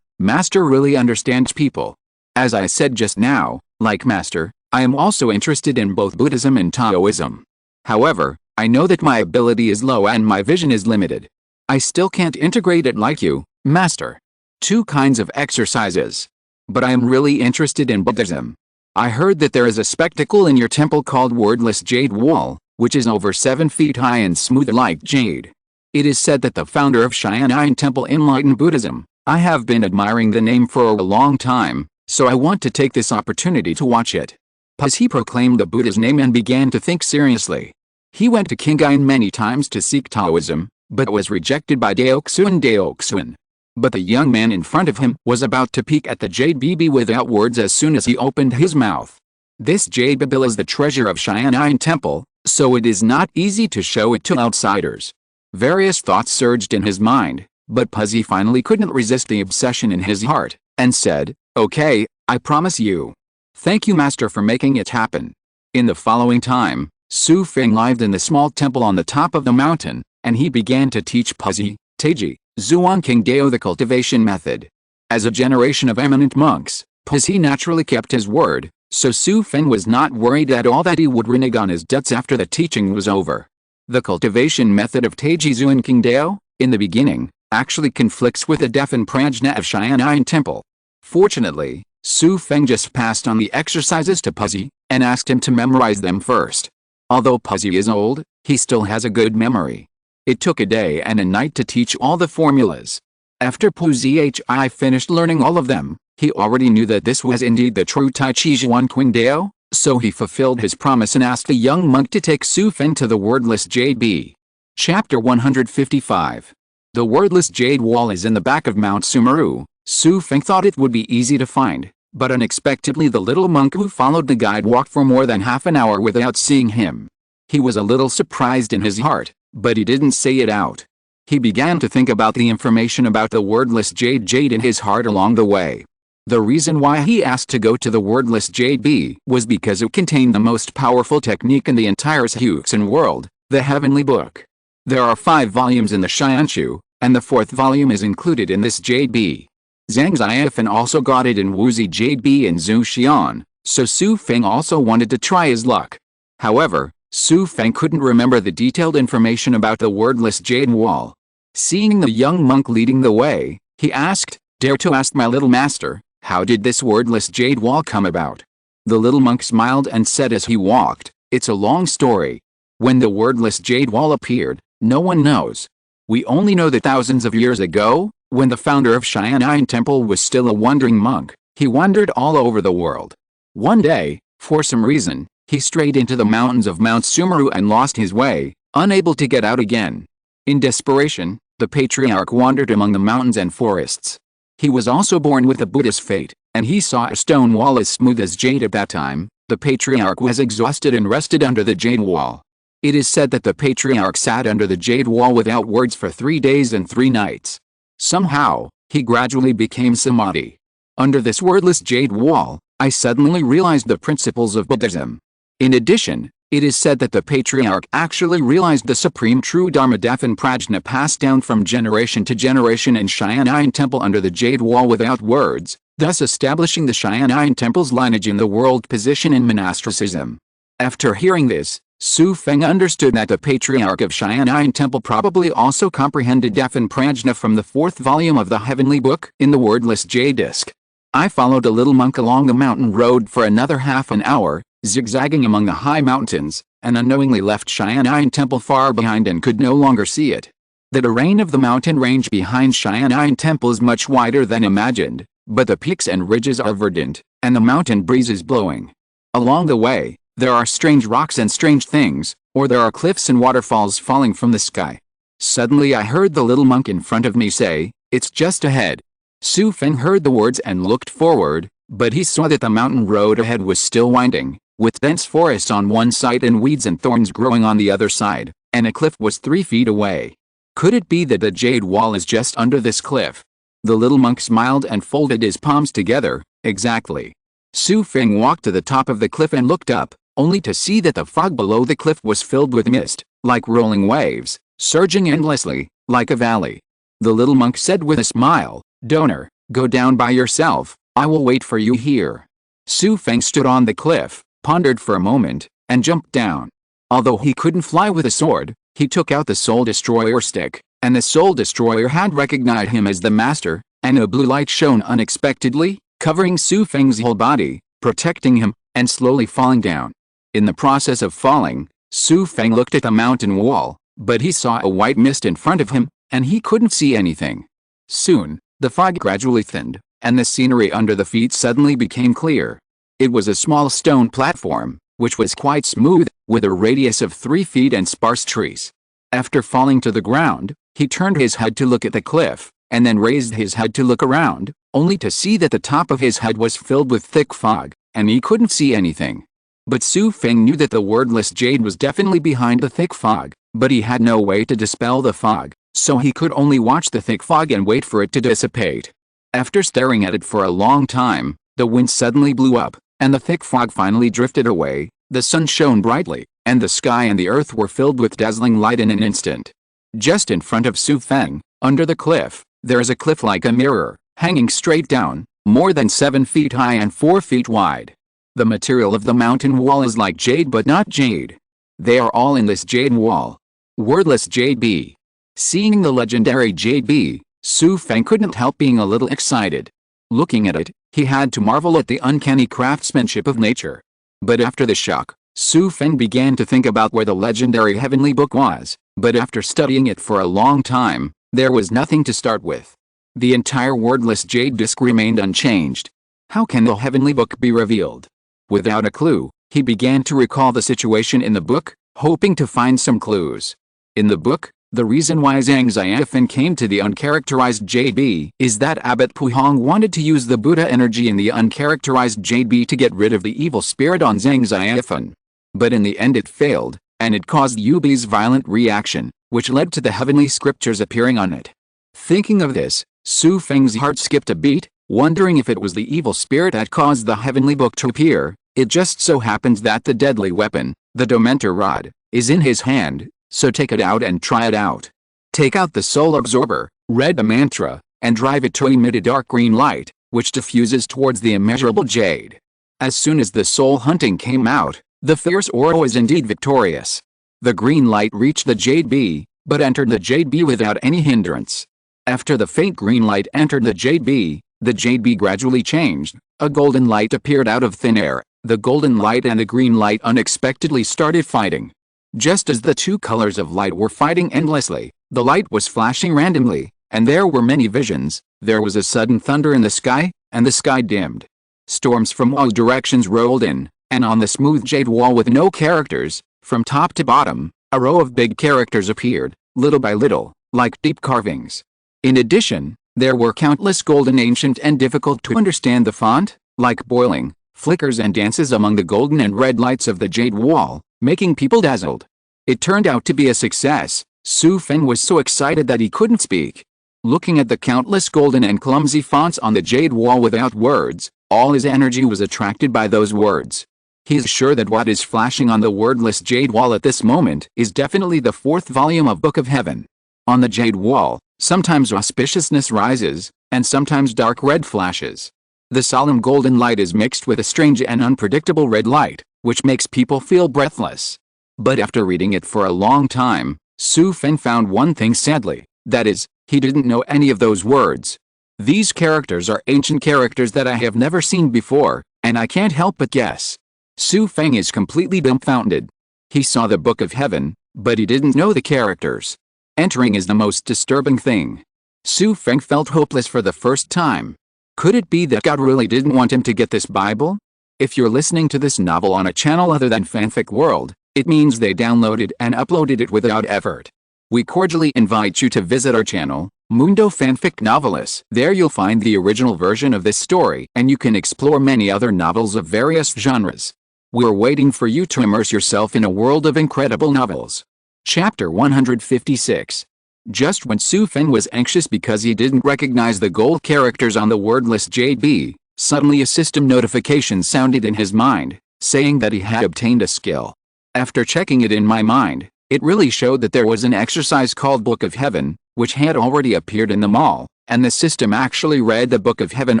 Master really understands people. As I said just now, like Master, I am also interested in both Buddhism and Taoism. However, I know that my ability is low and my vision is limited. I still can't integrate it like you, Master. 2 kinds of exercises. But I am really interested in Buddhism. I heard that there is a spectacle in your temple called Wordless Jade Wall, which is over 7 feet high and smooth like jade. It is said that the founder of Xu Temple enlightened Buddhism. I have been admiring the name for a long time, so I want to take this opportunity to watch it. Puzi proclaimed the Buddha's name and began to think seriously. He went to Qinghai many times to seek Taoism, but was rejected by Daoxuan. But the young man in front of him was about to peek at the jade bibi without words as soon as he opened his mouth. This jade bibi is the treasure of Xu Temple, so it is not easy to show it to outsiders. Various thoughts surged in his mind, But Pussy finally couldn't resist the obsession in his heart, and said, "Okay, I promise you. Thank you, master, for making it happen." In the following time, Xu Feng lived in the small temple on the top of the mountain, and he began to teach Pussy, Taiji, Zhuang Qingdao the cultivation method. As a generation of eminent monks, Pussy naturally kept his word, so Xu Feng was not worried at all that he would renege on his debts after the teaching was over. The cultivation method of Taiji Zhuang Qingdao, in the beginning, actually conflicts with the deaf and prajna of Xian'an Temple. Fortunately, Xu Feng just passed on the exercises to Pussy, and asked him to memorize them first. Although Pussy is old, he still has a good memory. It took a day and a night to teach all the formulas. After Pussy finished learning all of them, he already knew that this was indeed the true Tai Chi Zhuan Qingdao, so he fulfilled his promise and asked the young monk to take Xu Feng to the wordless jade bee. Chapter 155. The wordless jade wall is in the back of Mount Sumeru. Xu Feng thought it would be easy to find, but unexpectedly the little monk who followed the guide walked for more than half an hour without seeing him. He was a little surprised in his heart, but he didn't say it out. He began to think about the information about the wordless jade in his heart along the way. The reason why he asked to go to the wordless jade bee was because it contained the most powerful technique in the entire Xu Feng world, the Heavenly Book. There are 5 volumes in the Xianshu, and the 4th volume is included in this jade bee. Zhang Xiaofan also got it in Wuzi jade bee and Zhu Xian, so Xu Feng also wanted to try his luck. However, Xu Feng couldn't remember the detailed information about the wordless jade wall. Seeing the young monk leading the way, he asked, "Dare to ask my little master, how did this wordless jade wall come about?" The little monk smiled and said as he walked, "It's a long story. When the wordless jade wall appeared, no one knows. We only know that thousands of years ago, when the founder of Xian'an Temple was still a wandering monk, he wandered all over the world. One day, for some reason, he strayed into the mountains of Mount Sumeru and lost his way, unable to get out again. In desperation, the patriarch wandered among the mountains and forests. He was also born with a Buddhist fate, and he saw a stone wall as smooth as jade at that time. The patriarch was exhausted and rested under the jade wall. It is said that the patriarch sat under the jade wall without words for 3 days and 3 nights. Somehow, he gradually became samadhi. Under this wordless jade wall, I suddenly realized the principles of Buddhism. In addition, it is said that the patriarch actually realized the supreme true Dharma Def and Prajna passed down from generation to generation in Xian'an Temple under the jade wall without words, thus establishing the Xian'an Temple's lineage in the world position in monasticism. After hearing this, Xu Feng understood that the patriarch of Xian'an Temple probably also comprehended Def and Prajna from the 4th volume of the Heavenly Book in the wordless jade disc. I followed a little monk along the mountain road for another half an hour, zigzagging among the high mountains, and unknowingly left Xian'an Temple far behind and could no longer see it. The terrain of the mountain range behind Xian'an Temple is much wider than imagined, but the peaks and ridges are verdant, and the mountain breeze is blowing. Along the way, there are strange rocks and strange things, or there are cliffs and waterfalls falling from the sky. Suddenly I heard the little monk in front of me say, "It's just ahead." Xu Feng heard the words and looked forward, but he saw that the mountain road ahead was still winding, with dense forests on one side and weeds and thorns growing on the other side, and a cliff was 3 feet away. Could it be that the jade wall is just under this cliff? The little monk smiled and folded his palms together. Exactly. Xu Feng walked to the top of the cliff and looked up, only to see that the fog below the cliff was filled with mist, like rolling waves, surging endlessly, like a valley. The little monk said with a smile, "Donor, go down by yourself, I will wait for you here." Xu Feng stood on the cliff, pondered for a moment, and jumped down. Although he couldn't fly with a sword, he took out the Soul Destroyer stick, and the Soul Destroyer had recognized him as the master, and a blue light shone unexpectedly, covering Xu Feng's whole body, protecting him, and slowly falling down. In the process of falling, Xu Feng looked at the mountain wall, but he saw a white mist in front of him, and he couldn't see anything. Soon, the fog gradually thinned, and the scenery under the feet suddenly became clear. It was a small stone platform, which was quite smooth, with a radius of 3 feet and sparse trees. After falling to the ground, he turned his head to look at the cliff, and then raised his head to look around, only to see that the top of his head was filled with thick fog, and he couldn't see anything. But Xu Feng knew that the wordless jade was definitely behind the thick fog, but he had no way to dispel the fog, so he could only watch the thick fog and wait for it to dissipate. After staring at it for a long time, the wind suddenly blew up, and the thick fog finally drifted away. The sun shone brightly, and the sky and the earth were filled with dazzling light in an instant. Just in front of Xu Feng, under the cliff, there is a cliff like a mirror, hanging straight down, more than 7 feet high and 4 feet wide. The material of the mountain wall is like jade but not jade. They are all in this jade wall. Wordless Jade B. Seeing the legendary Jade B, Xu Feng couldn't help being a little excited. Looking at it, he had to marvel at the uncanny craftsmanship of nature. But after the shock, Xu Feng began to think about where the legendary heavenly book was, but after studying it for a long time, there was nothing to start with. The entire wordless jade disk remained unchanged. How can the heavenly book be revealed? Without a clue, he began to recall the situation in the book, hoping to find some clues. In the book, the reason why Ye Xiner came to the uncharacterized Jade B is that Abbot Puhong wanted to use the Buddha energy in the uncharacterized Jade B to get rid of the evil spirit on Ye Xiner. But in the end it failed, and it caused Yu B's violent reaction, which led to the heavenly scriptures appearing on it. Thinking of this, Xu Feng's heart skipped a beat, wondering if it was the evil spirit that caused the heavenly book to appear. It just so happens that the deadly weapon, the Dementor rod, is in his hand, so take it out and try it out. Take out the soul absorber, read the mantra, and drive it to emit a dark green light, which diffuses towards the immeasurable jade. As soon as the soul hunting came out, the fierce aura was indeed victorious. The green light reached the Jade B, but entered the Jade B without any hindrance. After the faint green light entered the Jade B gradually changed. A golden light appeared out of thin air. The golden light and the green light unexpectedly started fighting. Just as the two colors of light were fighting endlessly, the light was flashing randomly, and there were many visions. There was a sudden thunder in the sky, and the sky dimmed. Storms from all directions rolled in, and on the smooth jade wall with no characters, from top to bottom, a row of big characters appeared, little by little, like deep carvings. In addition, there were countless golden ancient and difficult to understand the font, like boiling, flickers and dances among the golden and red lights of the jade wall, making people dazzled. It turned out to be a success. Xu Feng was so excited that he couldn't speak. Looking at the countless golden and clumsy fonts on the jade wall without words, all his energy was attracted by those words. He is sure that what is flashing on the wordless jade wall at this moment is definitely the 4th volume of Book of Heaven. On the jade wall, sometimes auspiciousness rises, and sometimes dark red flashes. The solemn golden light is mixed with a strange and unpredictable red light, which makes people feel breathless. But after reading it for a long time, Xu Feng found one thing sadly, that is, he didn't know any of those words. These characters are ancient characters that I have never seen before, and I can't help but guess. Xu Feng is completely dumbfounded. He saw the Book of Heaven, but he didn't know the characters. Entering is the most disturbing thing. Xu Feng felt hopeless for the first time. Could it be that God really didn't want him to get this Bible? If you're listening to this novel on a channel other than Fanfic World, it means they downloaded and uploaded it without effort. We cordially invite you to visit our channel, Mundo Fanfic Novelist. There you'll find the original version of this story, and you can explore many other novels of various genres. We're waiting for you to immerse yourself in a world of incredible novels. Chapter 156. Just when Xu Feng was anxious because he didn't recognize the gold characters on the wordless Jade B, suddenly a system notification sounded in his mind, saying that he had obtained a skill. After checking it in my mind, it really showed that there was an exercise called Book of Heaven, which had already appeared in the mall, and the system actually read the Book of Heaven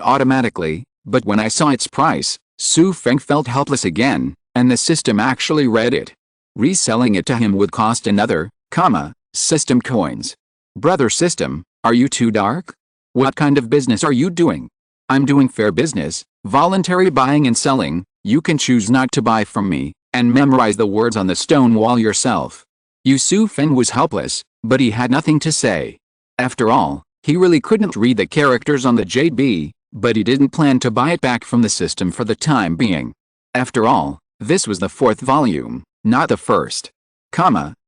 automatically, but when I saw its price, Xu Feng felt helpless again, and the system actually read it. Reselling it to him would cost another, system coins. Brother system, are you too dark? What kind of business are you doing? I'm doing fair business, voluntary buying and selling. You can choose not to buy from me, and memorize the words on the stone wall yourself. Xu Feng was helpless, but he had nothing to say. After all, he really couldn't read the characters on the Jade B, but he didn't plan to buy it back from the system for the time being. After all, this was the 4th volume, not the 1st.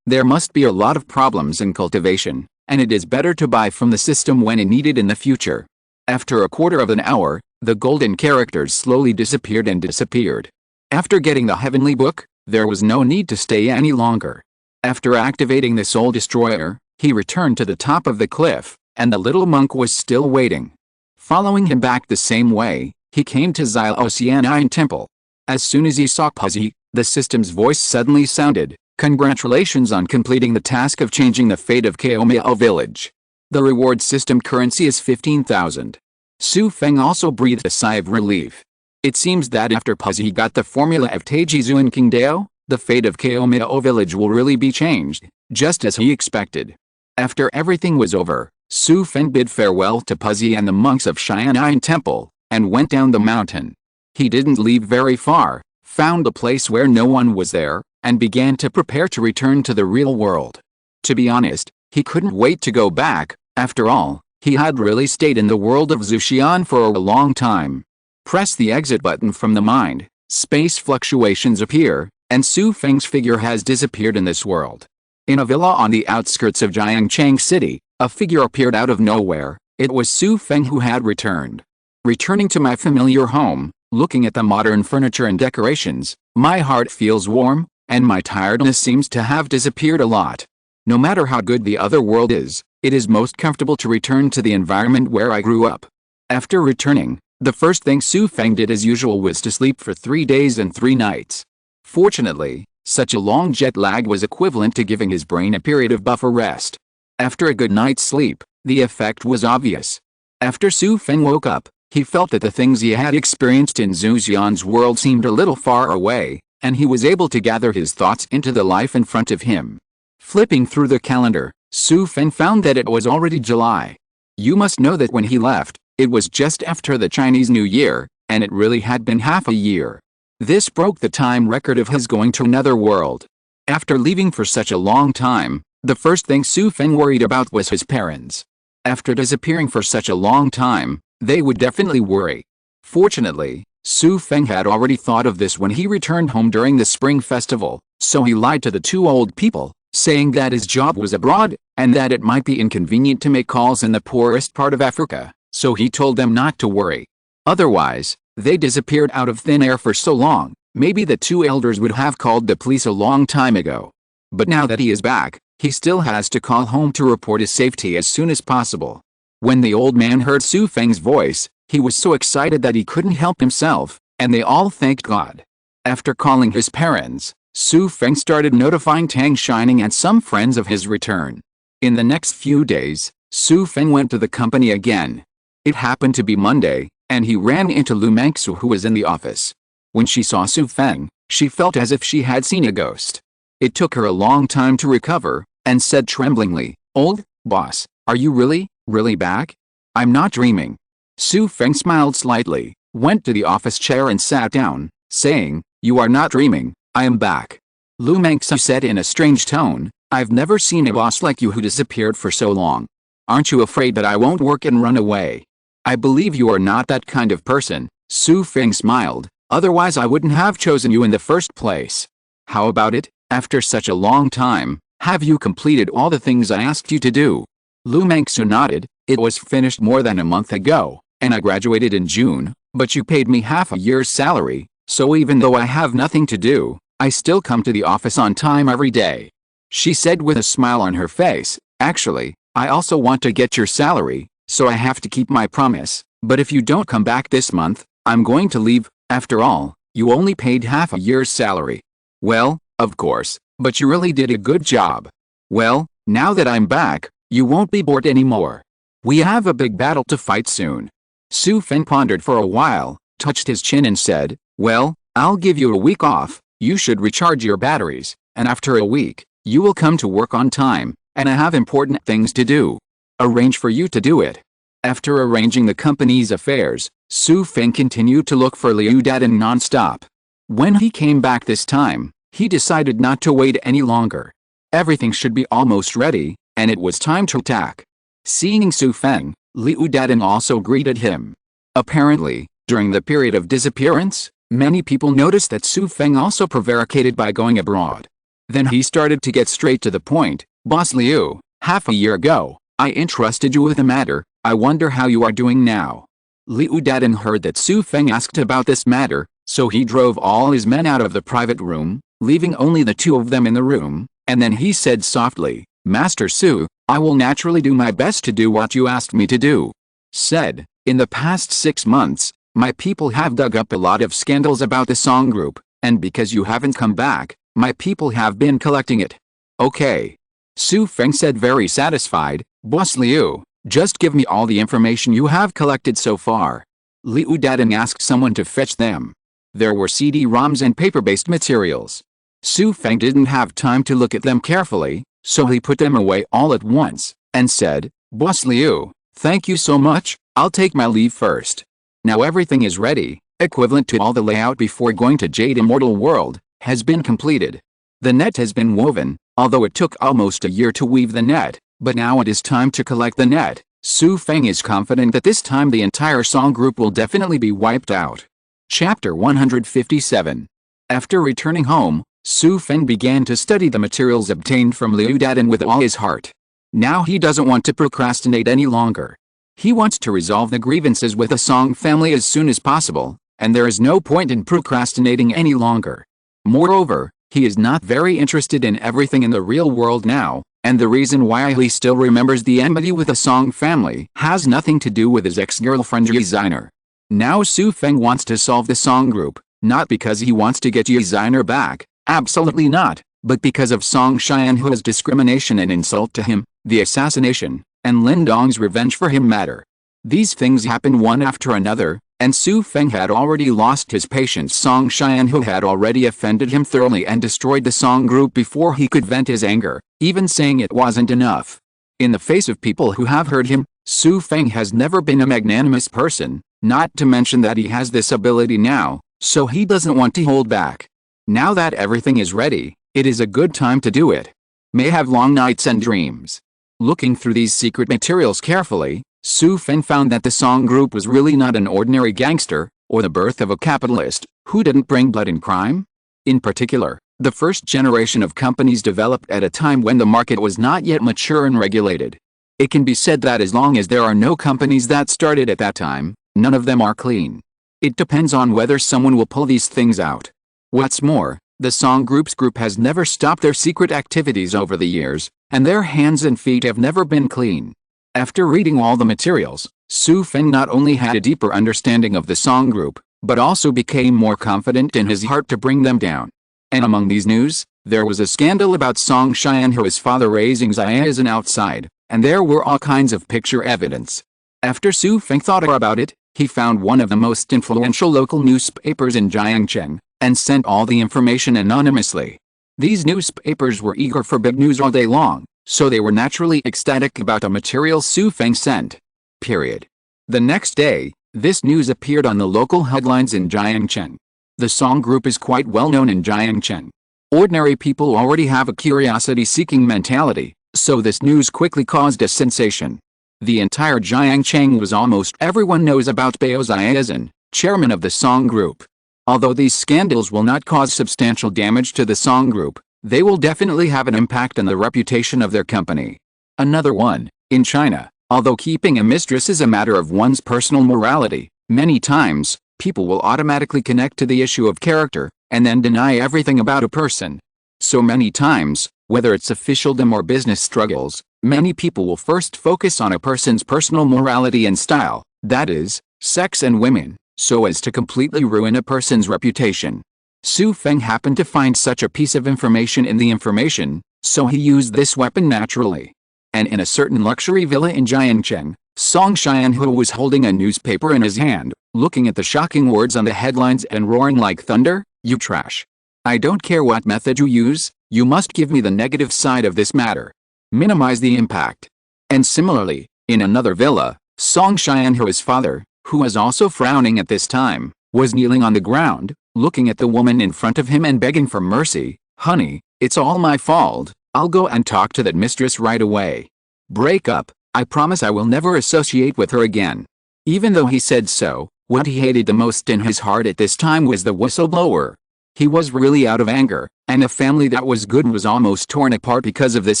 There must be a lot of problems in cultivation, and it is better to buy from the system when needed in the future. After a quarter of an hour, the golden characters slowly disappeared and disappeared. After getting the heavenly book, there was no need to stay any longer. After activating the Soul Destroyer, He returned to the top of the cliff, and the little monk was still waiting. Following him back the same way, he came to Ye temple. As soon as he saw Puzi, the system's voice suddenly sounded, "Congratulations on completing the task of changing the fate of Kaomeo village. The reward system currency is 15,000. Xu Feng also breathed a sigh of relief. It seems that after Puzi got the formula of Taijizu and Qingdao, the fate of Kaomeo village will really be changed, just as he expected. After everything was over, Xu Feng bid farewell to Puzi and the monks of Xian'an temple, and went down the mountain. He didn't leave very far, found a place where no one was there, and began to prepare to return to the real world. To be honest, he couldn't wait to go back. After all, he had really stayed in the world of Zuxian for a long time. Press the exit button from the mind, space fluctuations appear, and Xu Feng's figure has disappeared in this world. In a villa on the outskirts of Jiangchang City, a figure appeared out of nowhere. It was Xu Feng who had returned. Returning to my familiar home, looking at the modern furniture and decorations, my heart feels warm, and my tiredness seems to have disappeared a lot. No matter how good the other world is, it is most comfortable to return to the environment where I grew up. After returning, the first thing Xu Feng did as usual was to sleep for 3 days and 3 nights. Fortunately, such a long jet lag was equivalent to giving his brain a period of buffer rest. After a good night's sleep, the effect was obvious. After Xu Feng woke up, he felt that the things he had experienced in Zuxian's world seemed a little far away, and he was able to gather his thoughts into the life in front of him. Flipping through the calendar, Xu Feng found that it was already July. You must know that when he left, it was just after the Chinese New Year, and it really had been half a year. This broke the time record of his going to another world. After leaving for such a long time, the first thing Xu Feng worried about was his parents. After disappearing for such a long time, they would definitely worry. Fortunately, Xu Feng had already thought of this when he returned home during the spring festival, so he lied to the 2 old people, saying that his job was abroad, and that it might be inconvenient to make calls in the poorest part of Africa, so he told them not to worry. Otherwise, they disappeared out of thin air for so long, maybe the 2 elders would have called the police a long time ago. But now that he is back, he still has to call home to report his safety as soon as possible. When the old man heard Xu Feng's voice, he was so excited that he couldn't help himself, and they all thanked God. After calling his parents, Xu Feng started notifying Tang Shining and some friends of his return. In the next few days, Xu Feng went to the company again. It happened to be Monday, and he ran into Lu Mengsu, who was in the office. When she saw Xu Feng, she felt as if she had seen a ghost. It took her a long time to recover, and said tremblingly, "Old boss, are you really back? I'm not dreaming." Xu Feng smiled slightly, went to the office chair and sat down, saying, "You are not dreaming, I am back." Lu Mengsu said in a strange tone, "I've never seen a boss like you who disappeared for so long. Aren't you afraid that I won't work and run away?" "I believe you are not that kind of person," Xu Feng smiled, "otherwise I wouldn't have chosen you in the first place. How about it, after such a long time, have you completed all the things I asked you to do?" Lu Mengsu nodded. "It was finished more than a month ago, and I graduated in June, but you paid me half a year's salary, so even though I have nothing to do, I still come to the office on time every day." She said with a smile on her face, "Actually, I also want to get your salary, so I have to keep my promise, but if you don't come back this month, I'm going to leave. After all, you only paid half a year's salary." "Well, of course, but you really did a good job. Well, now that I'm back, you won't be bored anymore. We have a big battle to fight soon." Xu Feng pondered for a while, touched his chin and said, "Well, I'll give you a week off. You should recharge your batteries, and after a week, you will come to work on time, and I have important things to do. Arrange for you to do it." After arranging the company's affairs, Xu Feng continued to look for Liu Dadan non-stop. When he came back this time, he decided not to wait any longer. Everything should be almost ready, and it was time to attack. Seeing Xu Feng, Liu Dadan also greeted him. Apparently, during the period of disappearance, many people noticed that Xu Feng also prevaricated by going abroad. Then he started to get straight to the point. "Boss Liu, half a year ago, I entrusted you with a matter. I wonder how you are doing now." Liu Dadan heard that Xu Feng asked about this matter, so he drove all his men out of the private room, leaving only the 2 of them in the room, and then he said softly, Master Su, I will naturally do my best to do what you asked me to do. Said, in the past 6 months, my people have dug up a lot of scandals about the song group, and because you haven't come back, my people have been collecting it. Okay. Xu Feng said, very satisfied. Boss Liu, just give me all the information you have collected so far. Liu Dadin asked someone to fetch them. There were CD-ROMs and paper-based materials. Xu Feng didn't have time to look at them carefully, so he put them away all at once, and said, Boss Liu, thank you so much, I'll take my leave first. Now everything is ready, equivalent to all the layout before going to Jade Immortal World, has been completed. The net has been woven, although it took almost a year to weave the net, but now it is time to collect the net. Xu Feng is confident that this time the entire song group will definitely be wiped out. Chapter 157. After returning home, Xu Feng began to study the materials obtained from Liu Dadin with all his heart. Now he doesn't want to procrastinate any longer. He wants to resolve the grievances with the Song family as soon as possible, and there is no point in procrastinating any longer. Moreover, he is not very interested in everything in the real world now, and the reason why he still remembers the enmity with the Song family has nothing to do with his ex-girlfriend Ye Xiner. Now Xu Feng wants to solve the Song group, not because he wants to get Ye Xiner back, absolutely not, but because of Song Xianhua's discrimination and insult to him, the assassination, and Lin Dong's revenge for him matter. These things happen one after another, and Xu Feng had already lost his patience. Song Xianhua had already offended him thoroughly and destroyed the Song group before he could vent his anger, even saying it wasn't enough. In the face of people who have heard him, Xu Feng has never been a magnanimous person, not to mention that he has this ability now, so he doesn't want to hold back. Now that everything is ready, it is a good time to do it. May have long nights and dreams. Looking through these secret materials carefully, Xu Feng found that the Song group was really not an ordinary gangster, or the birth of a capitalist, who didn't bring blood and crime. In particular, the first generation of companies developed at a time when the market was not yet mature and regulated. It can be said that as long as there are no companies that started at that time, none of them are clean. It depends on whether someone will pull these things out. What's more, the Song group's group has never stopped their secret activities over the years, and their hands and feet have never been clean. After reading all the materials, Xu Feng not only had a deeper understanding of the Song group, but also became more confident in his heart to bring them down. And among these news, there was a scandal about Song Xianhua's father raising Xiazan outside, and there were all kinds of picture evidence. After Xu Feng thought about it, he found one of the most influential local newspapers in Jiangcheng, and sent all the information anonymously. These newspapers were eager for big news all day long, so they were naturally ecstatic about the material Xu Feng sent. Period. The next day, this news appeared on the local headlines in Jiangcheng. The Song group is quite well known in Jiangcheng. Ordinary people already have a curiosity-seeking mentality, so this news quickly caused a sensation. The entire Jiangcheng was almost everyone knows about Bao Xiazan, chairman of the Song group. Although these scandals will not cause substantial damage to the Song group, they will definitely have an impact on the reputation of their company. Another one, in China, although keeping a mistress is a matter of one's personal morality, many times, people will automatically connect to the issue of character, and then deny everything about a person. So many times, whether it's officialdom or business struggles, many people will first focus on a person's personal morality and style, that is, sex and women, so as to completely ruin a person's reputation. Xu Feng happened to find such a piece of information in the information, so he used this weapon naturally. And in a certain luxury villa in Jiangcheng, Song Xianhua was holding a newspaper in his hand, looking at the shocking words on the headlines and roaring like thunder, "You trash! I don't care what method you use, you must give me the negative side of this matter. Minimize the impact." And similarly, in another villa, Song Xianhua's father, who was also frowning at this time, was kneeling on the ground, looking at the woman in front of him and begging for mercy. "Honey, it's all my fault, I'll go and talk to that mistress right away. Break up, I promise I will never associate with her again." Even though he said so, what he hated the most in his heart at this time was the whistleblower. He was really out of anger, and a family that was good was almost torn apart because of this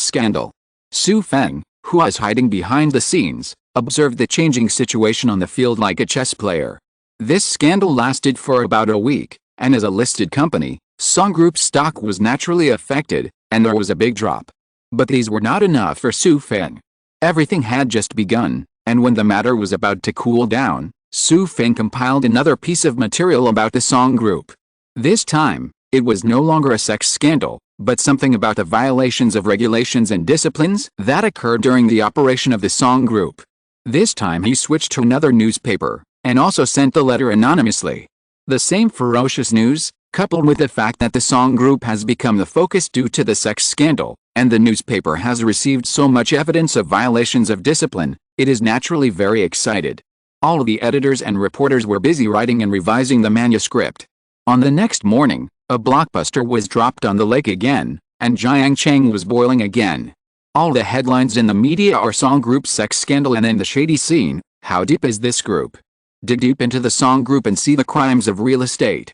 scandal. Xu Feng, who was hiding behind the scenes, observed the changing situation on the field like a chess player. This scandal lasted for about a week, and as a listed company, Song Group's stock was naturally affected, and there was a big drop. But these were not enough for Xu Feng. Everything had just begun, and when the matter was about to cool down, Xu Feng compiled another piece of material about the Song Group. This time, it was no longer a sex scandal, but something about the violations of regulations and disciplines that occurred during the operation of the Song Group. This time he switched to another newspaper, and also sent the letter anonymously. The same ferocious news, coupled with the fact that the Song Group has become the focus due to the sex scandal, and the newspaper has received so much evidence of violations of discipline, it is naturally very excited. All of the editors and reporters were busy writing and revising the manuscript. On the next morning, a blockbuster was dropped on the lake again, and Jiangcheng was boiling again. All the headlines in the media are Song Group sex scandal and then the shady scene. How deep is this group? Dig deep into the Song Group and see the crimes of real estate,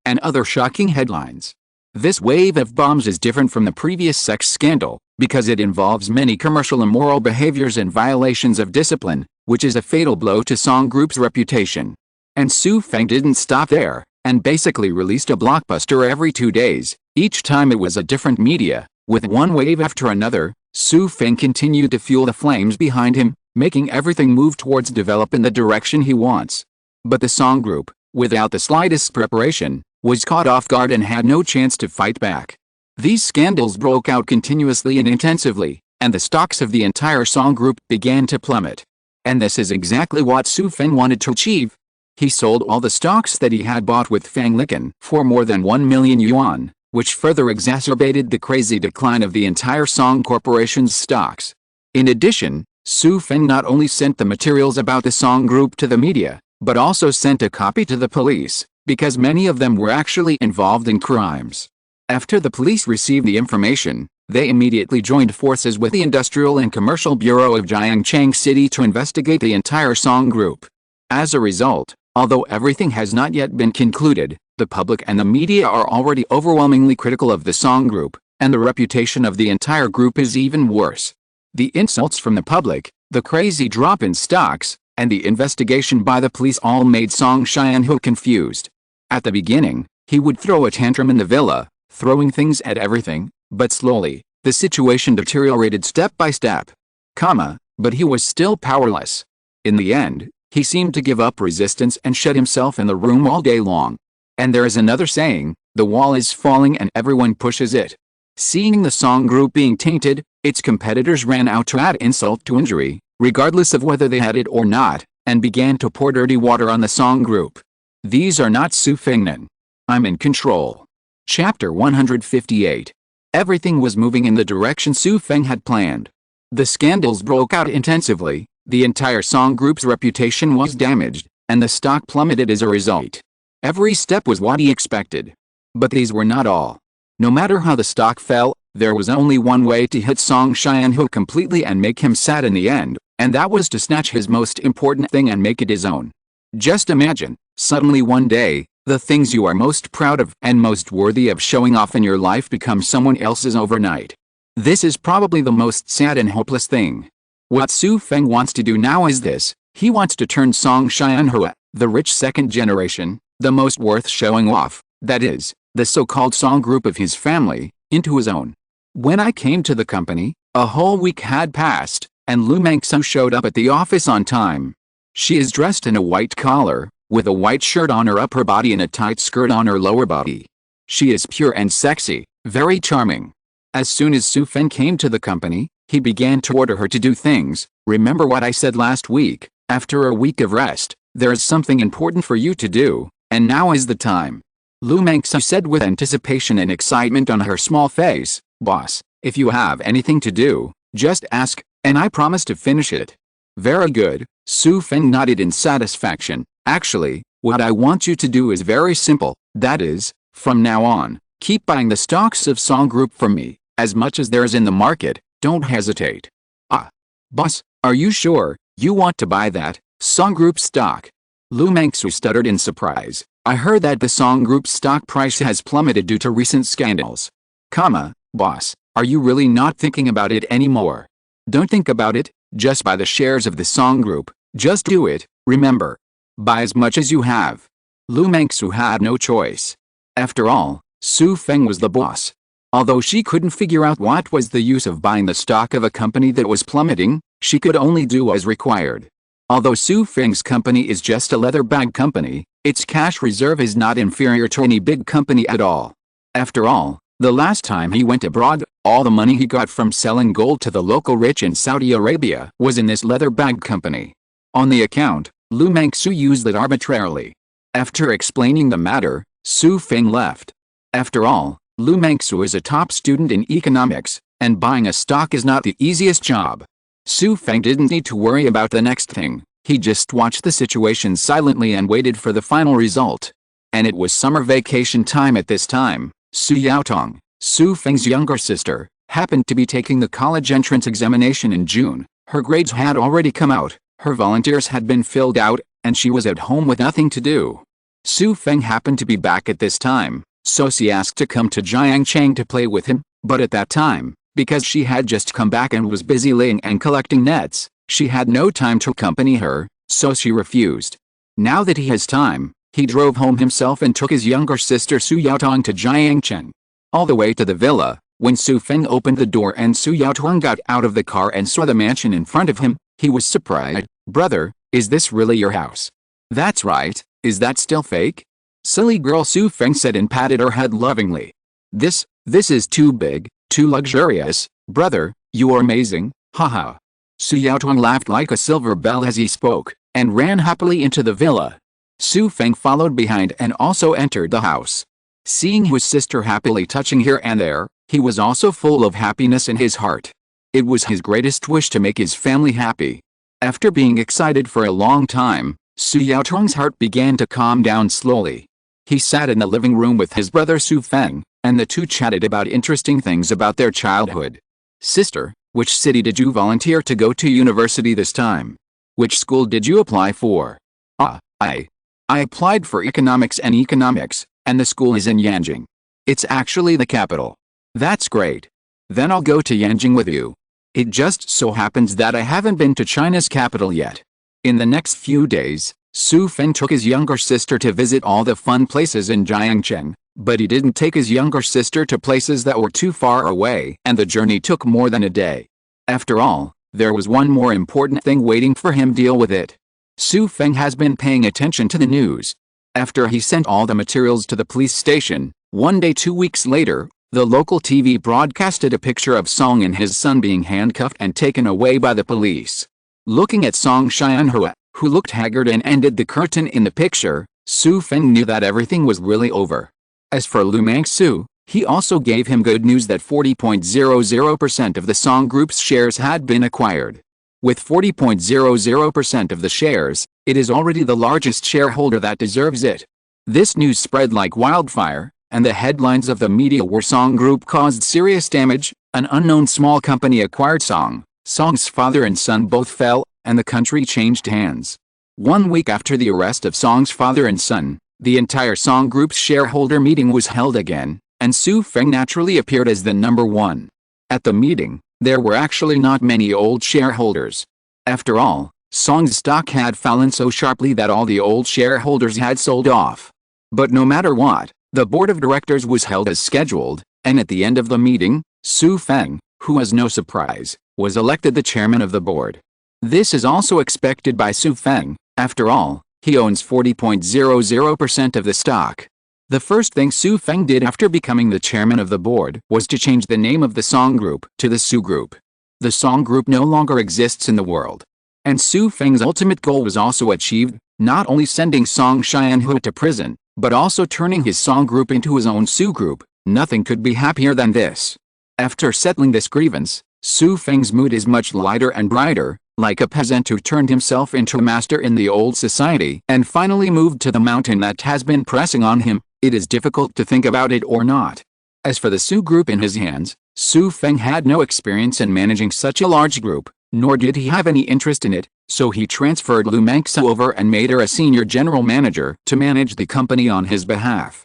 and other shocking headlines. This wave of bombs is different from the previous sex scandal, because it involves many commercial immoral behaviors and violations of discipline, which is a fatal blow to Song Group's reputation. And Xu Feng didn't stop there, and basically released a blockbuster every 2 days. Each time it was a different media. With one wave after another, Xu Feng continued to fuel the flames behind him, making everything move towards develop in the direction he wants. But the Song Group, without the slightest preparation, was caught off guard and had no chance to fight back. These scandals broke out continuously and intensively, and the stocks of the entire Song Group began to plummet. And this is exactly what Xu Feng wanted to achieve. He sold all the stocks that he had bought with Fang Licken for more than 1 million yuan, which further exacerbated the crazy decline of the entire Song Corporation's stocks. In addition, Xu Feng not only sent the materials about the Song Group to the media, but also sent a copy to the police, because many of them were actually involved in crimes. After the police received the information, they immediately joined forces with the Industrial and Commercial Bureau of Jiangcheng City to investigate the entire Song Group. As a result, although everything has not yet been concluded, the public and the media are already overwhelmingly critical of the Song Group, and the reputation of the entire group is even worse. The insults from the public, the crazy drop in stocks, and the investigation by the police all made Song Xianhu confused. At the beginning, he would throw a tantrum in the villa, throwing things at everything, but slowly, the situation deteriorated step by step. But he was still powerless. In the end, he seemed to give up resistance and shut himself in the room all day long. And there is another saying, the wall is falling and everyone pushes it. Seeing the Song Group being tainted, its competitors ran out to add insult to injury, regardless of whether they had it or not, and began to pour dirty water on the Song Group. These are not Xu Fengnen. I'm in control. Chapter 158. Everything was moving in the direction Xu Feng had planned. The scandals broke out intensively, the entire Song Group's reputation was damaged, and the stock plummeted as a result. Every step was what he expected. But these were not all. No matter how the stock fell, there was only one way to hit Song Xianhu completely and make him sad in the end, and that was to snatch his most important thing and make it his own. Just imagine, suddenly one day, the things you are most proud of and most worthy of showing off in your life become someone else's overnight. This is probably the most sad and hopeless thing. What Xu Feng wants to do now is this: he wants to turn Song Xianhu, the rich second generation, the most worth showing off, that is, the so-called Song Group of his family, into his own. When I came to the company, a whole week had passed, and Lu Mengsu showed up at the office on time. She is dressed in a white collar, with a white shirt on her upper body and a tight skirt on her lower body. She is pure and sexy, very charming. As soon as Xu Feng came to the company, he began to order her to do things. Remember what I said last week: after a week of rest, there is something important for you to do, and now is the time. Lu Mengsu said with anticipation and excitement on her small face. Boss, if you have anything to do, just ask, and I promise to finish it. Very good, Xu Feng nodded in satisfaction. Actually, what I want you to do is very simple, that is, from now on, keep buying the stocks of Song Group from me, as much as there is in the market, don't hesitate. Ah, boss, are you sure you want to buy that Song Group stock? Lu Mengsu stuttered in surprise. I heard that the Song Group stock price has plummeted due to recent scandals. Boss, are you really not thinking about it anymore? Don't think about it, just buy the shares of the Song Group, just do it, remember. Buy as much as you have. Lu Mengsu had no choice. After all, Xu Feng was the boss. Although she couldn't figure out what was the use of buying the stock of a company that was plummeting, she could only do as required. Although Xu Feng's company is just a leather bag company, its cash reserve is not inferior to any big company at all. After all, the last time he went abroad, all the money he got from selling gold to the local rich in Saudi Arabia was in this leather bag company. On the account, Lu Mengsu used it arbitrarily. After explaining the matter, Xu Feng left. After all, Lu Mengsu is a top student in economics, and buying a stock is not the easiest job. Xu Feng didn't need to worry about the next thing. He just watched the situation silently and waited for the final result. And it was summer vacation time at this time. Su Yaotong, Xu Feng's younger sister, happened to be taking the college entrance examination in June. Her grades had already come out, her volunteers had been filled out, and she was at home with nothing to do. Xu Feng happened to be back at this time, so she asked to come to Jiangcheng to play with him, but at that time, because she had just come back and was busy laying and collecting nets, she had no time to accompany her, so she refused. Now that he has time, he drove home himself and took his younger sister Su Yaotong to Jiangcheng. All the way to the villa, when Xu Feng opened the door and Su Yaotong got out of the car and saw the mansion in front of him, he was surprised. "Brother, is this really your house?" "That's right, is that still fake?" "Silly girl," Xu Feng said and patted her head lovingly. This is too big, too luxurious, brother, you are amazing, haha." Su Yaotong laughed like a silver bell as he spoke, and ran happily into the villa. Xu Feng followed behind and also entered the house. Seeing his sister happily touching here and there, he was also full of happiness in his heart. It was his greatest wish to make his family happy. After being excited for a long time, Su Yaotong's heart began to calm down slowly. He sat in the living room with his brother Xu Feng, and the two chatted about interesting things about their childhood. "Sister, which city did you volunteer to go to university this time? Which school did you apply for?" I applied for economics, and the school is in Yanjing. It's actually the capital." "That's great. Then I'll go to Yanjing with you. It just so happens that I haven't been to China's capital yet." In the next few days, Xu Feng took his younger sister to visit all the fun places in Jiangcheng, but he didn't take his younger sister to places that were too far away, and the journey took more than a day. After all, there was one more important thing waiting for him. Deal with it. Xu Feng has been paying attention to the news. After he sent all the materials to the police station, one day 2 weeks later, the local TV broadcasted a picture of Song and his son being handcuffed and taken away by the police. Looking at Song Xianhua, who looked haggard and ended the curtain in the picture, Xu Feng knew that everything was really over. As for Lu Mengsu, he also gave him good news that 40.00% of the Song Group's shares had been acquired. With 40.00% of the shares, it is already the largest shareholder that deserves it. This news spread like wildfire, and the headlines of the media were Song Group caused serious damage, an unknown small company acquired Song, Song's father and son both fell, and the country changed hands. 1 week after the arrest of Song's father and son, the entire Song Group's shareholder meeting was held again, and Xu Feng naturally appeared as the number one. At the meeting, there were actually not many old shareholders. After all, Song's stock had fallen so sharply that all the old shareholders had sold off. But no matter what, the board of directors was held as scheduled, and at the end of the meeting, Xu Feng, who was no surprise, was elected the chairman of the board. This is also expected by Xu Feng. After all, he owns 40.00% of the stock. The first thing Xu Feng did after becoming the chairman of the board was to change the name of the Song Group to the Xu Group. The Song Group no longer exists in the world. And Xu Feng's ultimate goal was also achieved, not only sending Song Xianhua to prison, but also turning his Song Group into his own Xu Group. Nothing could be happier than this. After settling this grievance, Xu Feng's mood is much lighter and brighter, like a peasant who turned himself into a master in the old society and finally moved to the mountain that has been pressing on him. It is difficult to think about it or not. As for the Xu Group in his hands, Xu Feng had no experience in managing such a large group, nor did he have any interest in it, so he transferred Lu Mengsu over and made her a senior general manager to manage the company on his behalf.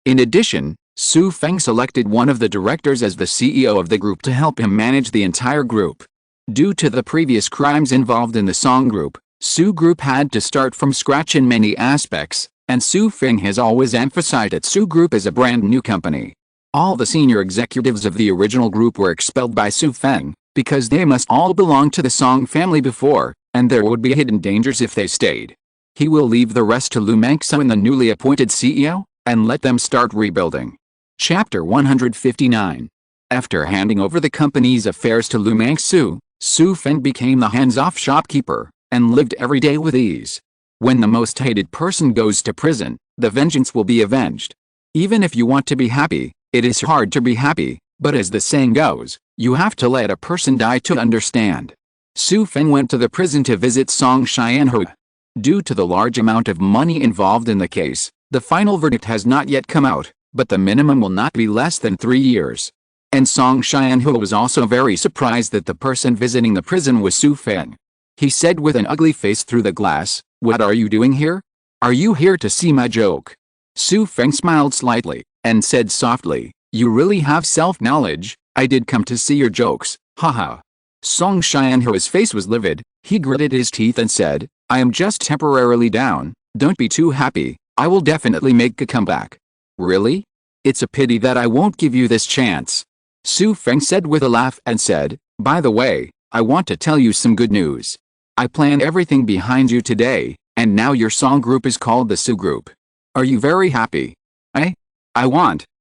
In addition, Xu Feng selected one of the directors as the CEO of the group to help him manage the entire group. Due to the previous crimes involved in the Song Group, Xu Group had to start from scratch in many aspects, and Xu Feng has always emphasized that Xu Group is a brand new company. All the senior executives of the original group were expelled by Xu Feng, because they must all belong to the Song family before, and there would be hidden dangers if they stayed. He will leave the rest to Lu Mengxiao and the newly appointed CEO, and let them start rebuilding. Chapter 159. After handing over the company's affairs to Lu Mengxiao, Xu Feng became the hands-off shopkeeper, and lived every day with ease. When the most hated person goes to prison, the vengeance will be avenged. Even if you want to be happy, it is hard to be happy, but as the saying goes, you have to let a person die to understand. Xu Feng went to the prison to visit Song Xianhe. Due to the large amount of money involved in the case, the final verdict has not yet come out, but the minimum will not be less than 3 years. And Song Xianhe was also very surprised that the person visiting the prison was Xu Feng. He said with an ugly face through the glass, "What are you doing here? Are you here to see my joke?" Xu Feng smiled slightly, and said softly, "You really have self-knowledge. I did come to see your jokes, haha." Song Xianhe's face was livid. He gritted his teeth and said, "I am just temporarily down, don't be too happy, I will definitely make a comeback." "Really? It's a pity that I won't give you this chance." Xu Feng said with a laugh and said, "By the way, I want to tell you some good news. I planned everything behind you today, and now your song group is called the Xu Group. Are you very happy?"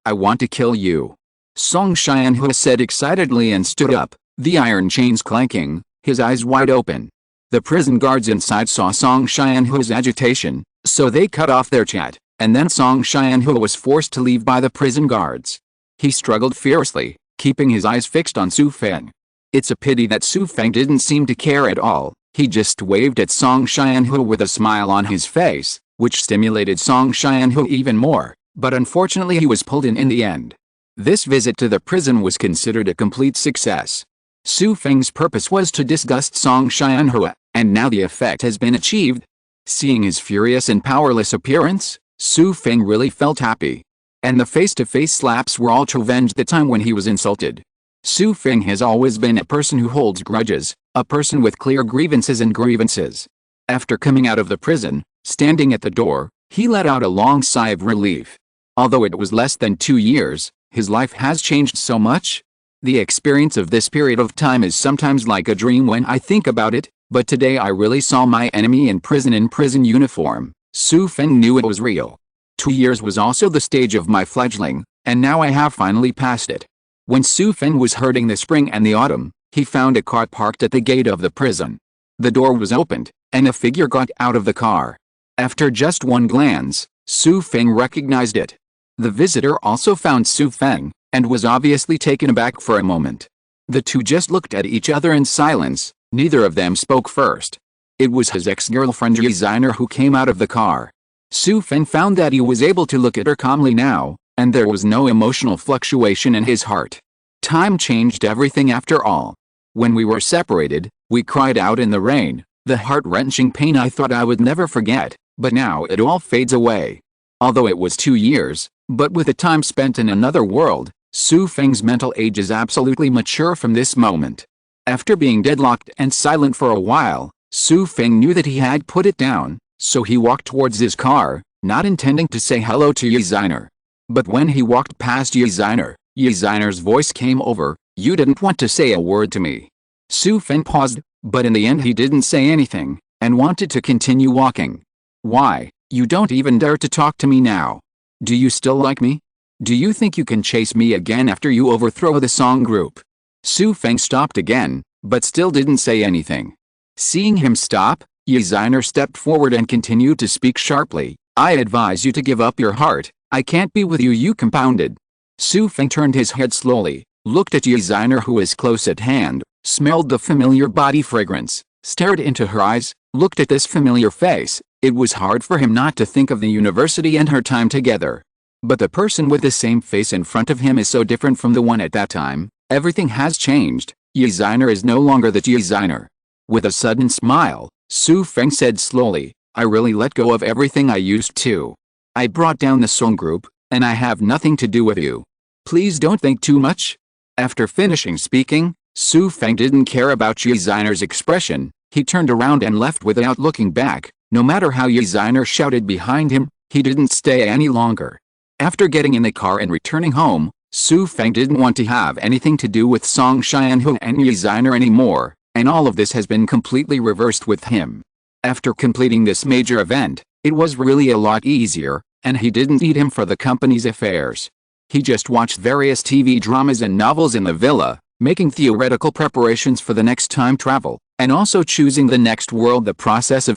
I want to kill you," Song Xianhe said excitedly and stood up, the iron chains clanking, his eyes wide open. The prison guards inside saw Song Xianhe's agitation, so they cut off their chat, and then Song Xianhe was forced to leave by the prison guards. He struggled fiercely, keeping his eyes fixed on Xu Feng. It's a pity that Xu Feng didn't seem to care at all. He just waved at Song Xianhe with a smile on his face, which stimulated Song Xianhe even more, but unfortunately he was pulled in the end. This visit to the prison was considered a complete success. Xu Feng's purpose was to disgust Song Xianhe, and now the effect has been achieved. Seeing his furious and powerless appearance, Xu Feng really felt happy. And the face-to-face slaps were all to avenge the time when he was insulted. Xu Feng has always been a person who holds grudges, a person with clear grievances. After coming out of the prison, standing at the door, he let out a long sigh of relief. Although it was less than 2 years, his life has changed so much. The experience of this period of time is sometimes like a dream when I think about it, but today I really saw my enemy in prison uniform. Xu Feng knew it was real. 2 years was also the stage of my fledgling, and now I have finally passed it. When Xu Feng was herding the spring and the autumn, he found a car parked at the gate of the prison. The door was opened, and a figure got out of the car. After just one glance, Xu Feng recognized it. The visitor also found Xu Feng, and was obviously taken aback for a moment. The two just looked at each other in silence, neither of them spoke first. It was his ex-girlfriend Ye Xiner who came out of the car. Xu Feng found that he was able to look at her calmly now, and there was no emotional fluctuation in his heart. Time changed everything after all. When we were separated, we cried out in the rain, the heart-wrenching pain I thought I would never forget, but now it all fades away. Although it was 2 years, but with the time spent in another world, Xu Feng's mental age is absolutely mature from this moment. After being deadlocked and silent for a while, Xu Feng knew that he had put it down, so he walked towards his car, not intending to say hello to Ye Xiner. But when he walked past Ye Xiner's voice came over, "You didn't want to say a word to me." Xu Feng paused, but in the end he didn't say anything, and wanted to continue walking. "Why, you don't even dare to talk to me now? Do you still like me? Do you think you can chase me again after you overthrow the Song group?" Xu Feng stopped again, but still didn't say anything. Seeing him stop, Ye Xiner stepped forward and continued to speak sharply, "I advise you to give up your heart. I can't be with you, you compounded." Xu Feng turned his head slowly, looked at Ye Xiner who was close at hand, smelled the familiar body fragrance, stared into her eyes, looked at this familiar face. It was hard for him not to think of the university and her time together. But the person with the same face in front of him is so different from the one at that time. Everything has changed. Ye Xiner is no longer that Ye Xiner. With a sudden smile, Xu Feng said slowly, "I really let go of everything I used to. I brought down the Song group, and I have nothing to do with you. Please don't think too much." After finishing speaking, Xu Feng didn't care about Ye Xiner's expression. He turned around and left without looking back. No matter how Ye Xiner shouted behind him, he didn't stay any longer. After getting in the car and returning home, Xu Feng didn't want to have anything to do with Song Xianhu and Ye Xiner anymore, and all of this has been completely reversed with him. After completing this major event, it was really a lot easier, and he didn't need him for the company's affairs. He just watched various TV dramas and novels in the villa, making theoretical preparations for the next time travel, and also choosing the next world. The process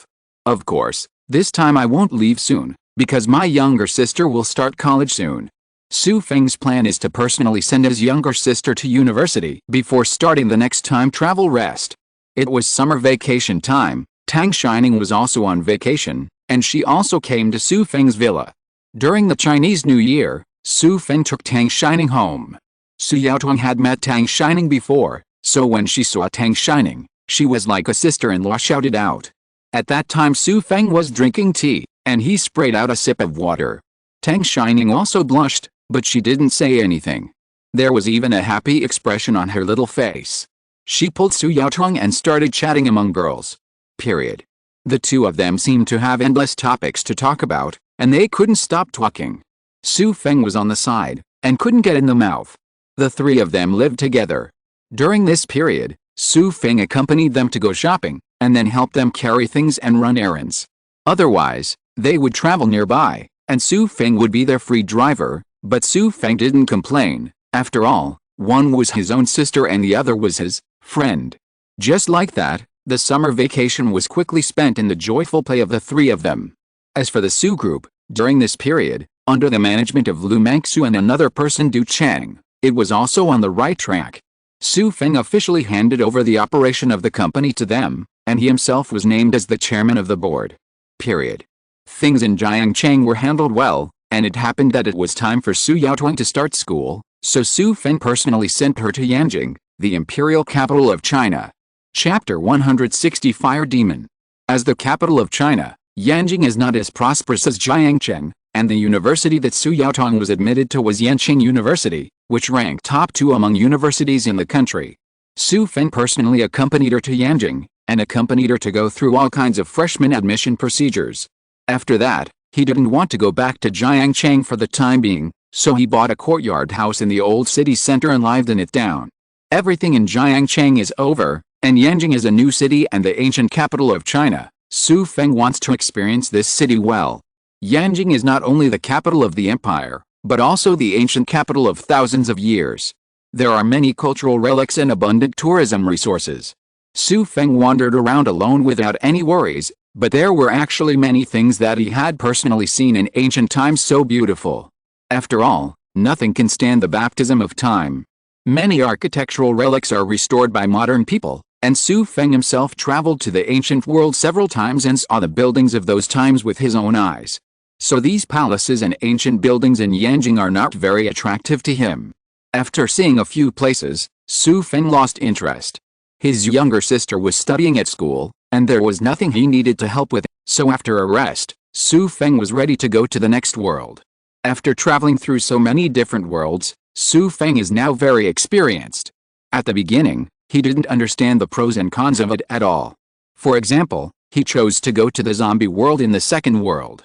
of course, this time I won't leave soon, because my younger sister will start college soon. Xu Feng's plan is to personally send his younger sister to university before starting the next time travel rest. It was summer vacation time. Tang Xining was also on vacation, and she also came to Xu Feng's villa. During the Chinese New Year, Xu Feng took Tang Xining home. Su Yaotuang had met Tang Xining before, so when she saw Tang Xining, she was like a sister-in-law shouted out. At that time Xu Feng was drinking tea, and he sprayed out a sip of water. Tang Xining also blushed, but she didn't say anything. There was even a happy expression on her little face. She pulled Su Yaotuang and started chatting among girls. Period. The two of them seemed to have endless topics to talk about, and they couldn't stop talking. Xu Feng was on the side, and couldn't get in the mouth. The three of them lived together. During this period, Xu Feng accompanied them to go shopping, and then helped them carry things and run errands. Otherwise, they would travel nearby, and Xu Feng would be their free driver, but Xu Feng didn't complain. After all, one was his own sister and the other was his friend. Just like that, the summer vacation was quickly spent in the joyful play of the three of them. As for the Xu group, during this period, under the management of Lu Mangxu and another person Du Chang, it was also on the right track. Xu Feng officially handed over the operation of the company to them, and he himself was named as the chairman of the board. Period. Things in Jiangcheng were handled well, and it happened that it was time for Su Yaotuang to start school, so Xu Feng personally sent her to Yanjing, the imperial capital of China. Chapter 160 Fire Demon. As the capital of China, Yanjing is not as prosperous as Jiangcheng, and the university that Su Yaotuang was admitted to was Yanqing University, which ranked top 2 among universities in the country. Xu Feng personally accompanied her to Yanjing, and accompanied her to go through all kinds of freshman admission procedures. After that, he didn't want to go back to Jiangcheng for the time being, so he bought a courtyard house in the old city center and lived in it down. Everything in Jiangcheng is over, and Yanjing is a new city and the ancient capital of China. Xu Feng wants to experience this city well. Yanjing is not only the capital of the empire, but also the ancient capital of thousands of years. There are many cultural relics and abundant tourism resources. Xu Feng wandered around alone without any worries, but there were actually many things that he had personally seen in ancient times so beautiful. After all, nothing can stand the baptism of time. Many architectural relics are restored by modern people, and Xu Feng himself traveled to the ancient world several times and saw the buildings of those times with his own eyes. So these palaces and ancient buildings in Yanjing are not very attractive to him. After seeing a few places, Xu Feng lost interest. His younger sister was studying at school, and there was nothing he needed to help with, so after a rest, Xu Feng was ready to go to the next world. After traveling through so many different worlds, Xu Feng is now very experienced. At the beginning, he didn't understand the pros and cons of it at all. For example, he chose to go to the zombie world in the second world.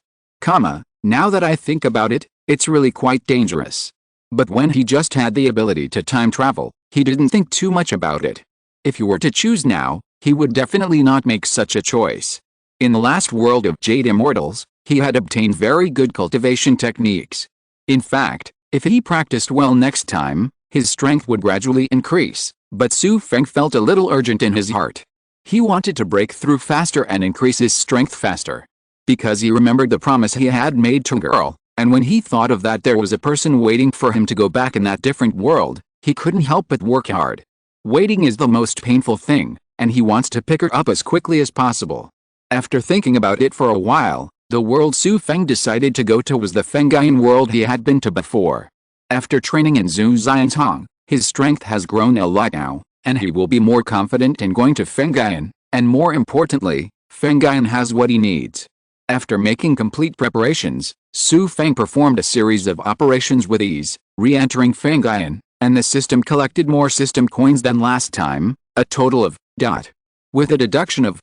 Now that I think about it, it's really quite dangerous. But when he just had the ability to time travel, he didn't think too much about it. If he were to choose now, he would definitely not make such a choice. In the last world of Jade Immortals, he had obtained very good cultivation techniques. In fact, if he practiced well next time, his strength would gradually increase, but Xu Feng felt a little urgent in his heart. He wanted to break through faster and increase his strength faster. Because he remembered the promise he had made to girl, and when he thought of that there was a person waiting for him to go back in that different world, he couldn't help but work hard. Waiting is the most painful thing, and he wants to pick her up as quickly as possible. After thinking about it for a while, the world Xu Feng decided to go to was the Fengyan world he had been to before. After training in Zhu Xiantong, his strength has grown a lot now, and he will be more confident in going to Fengyan, and more importantly, Fengyan has what he needs. After making complete preparations, Xu Feng performed a series of operations with ease, re-entering Fengyan, and the system collected more system coins than last time, a total of ... With a deduction of ...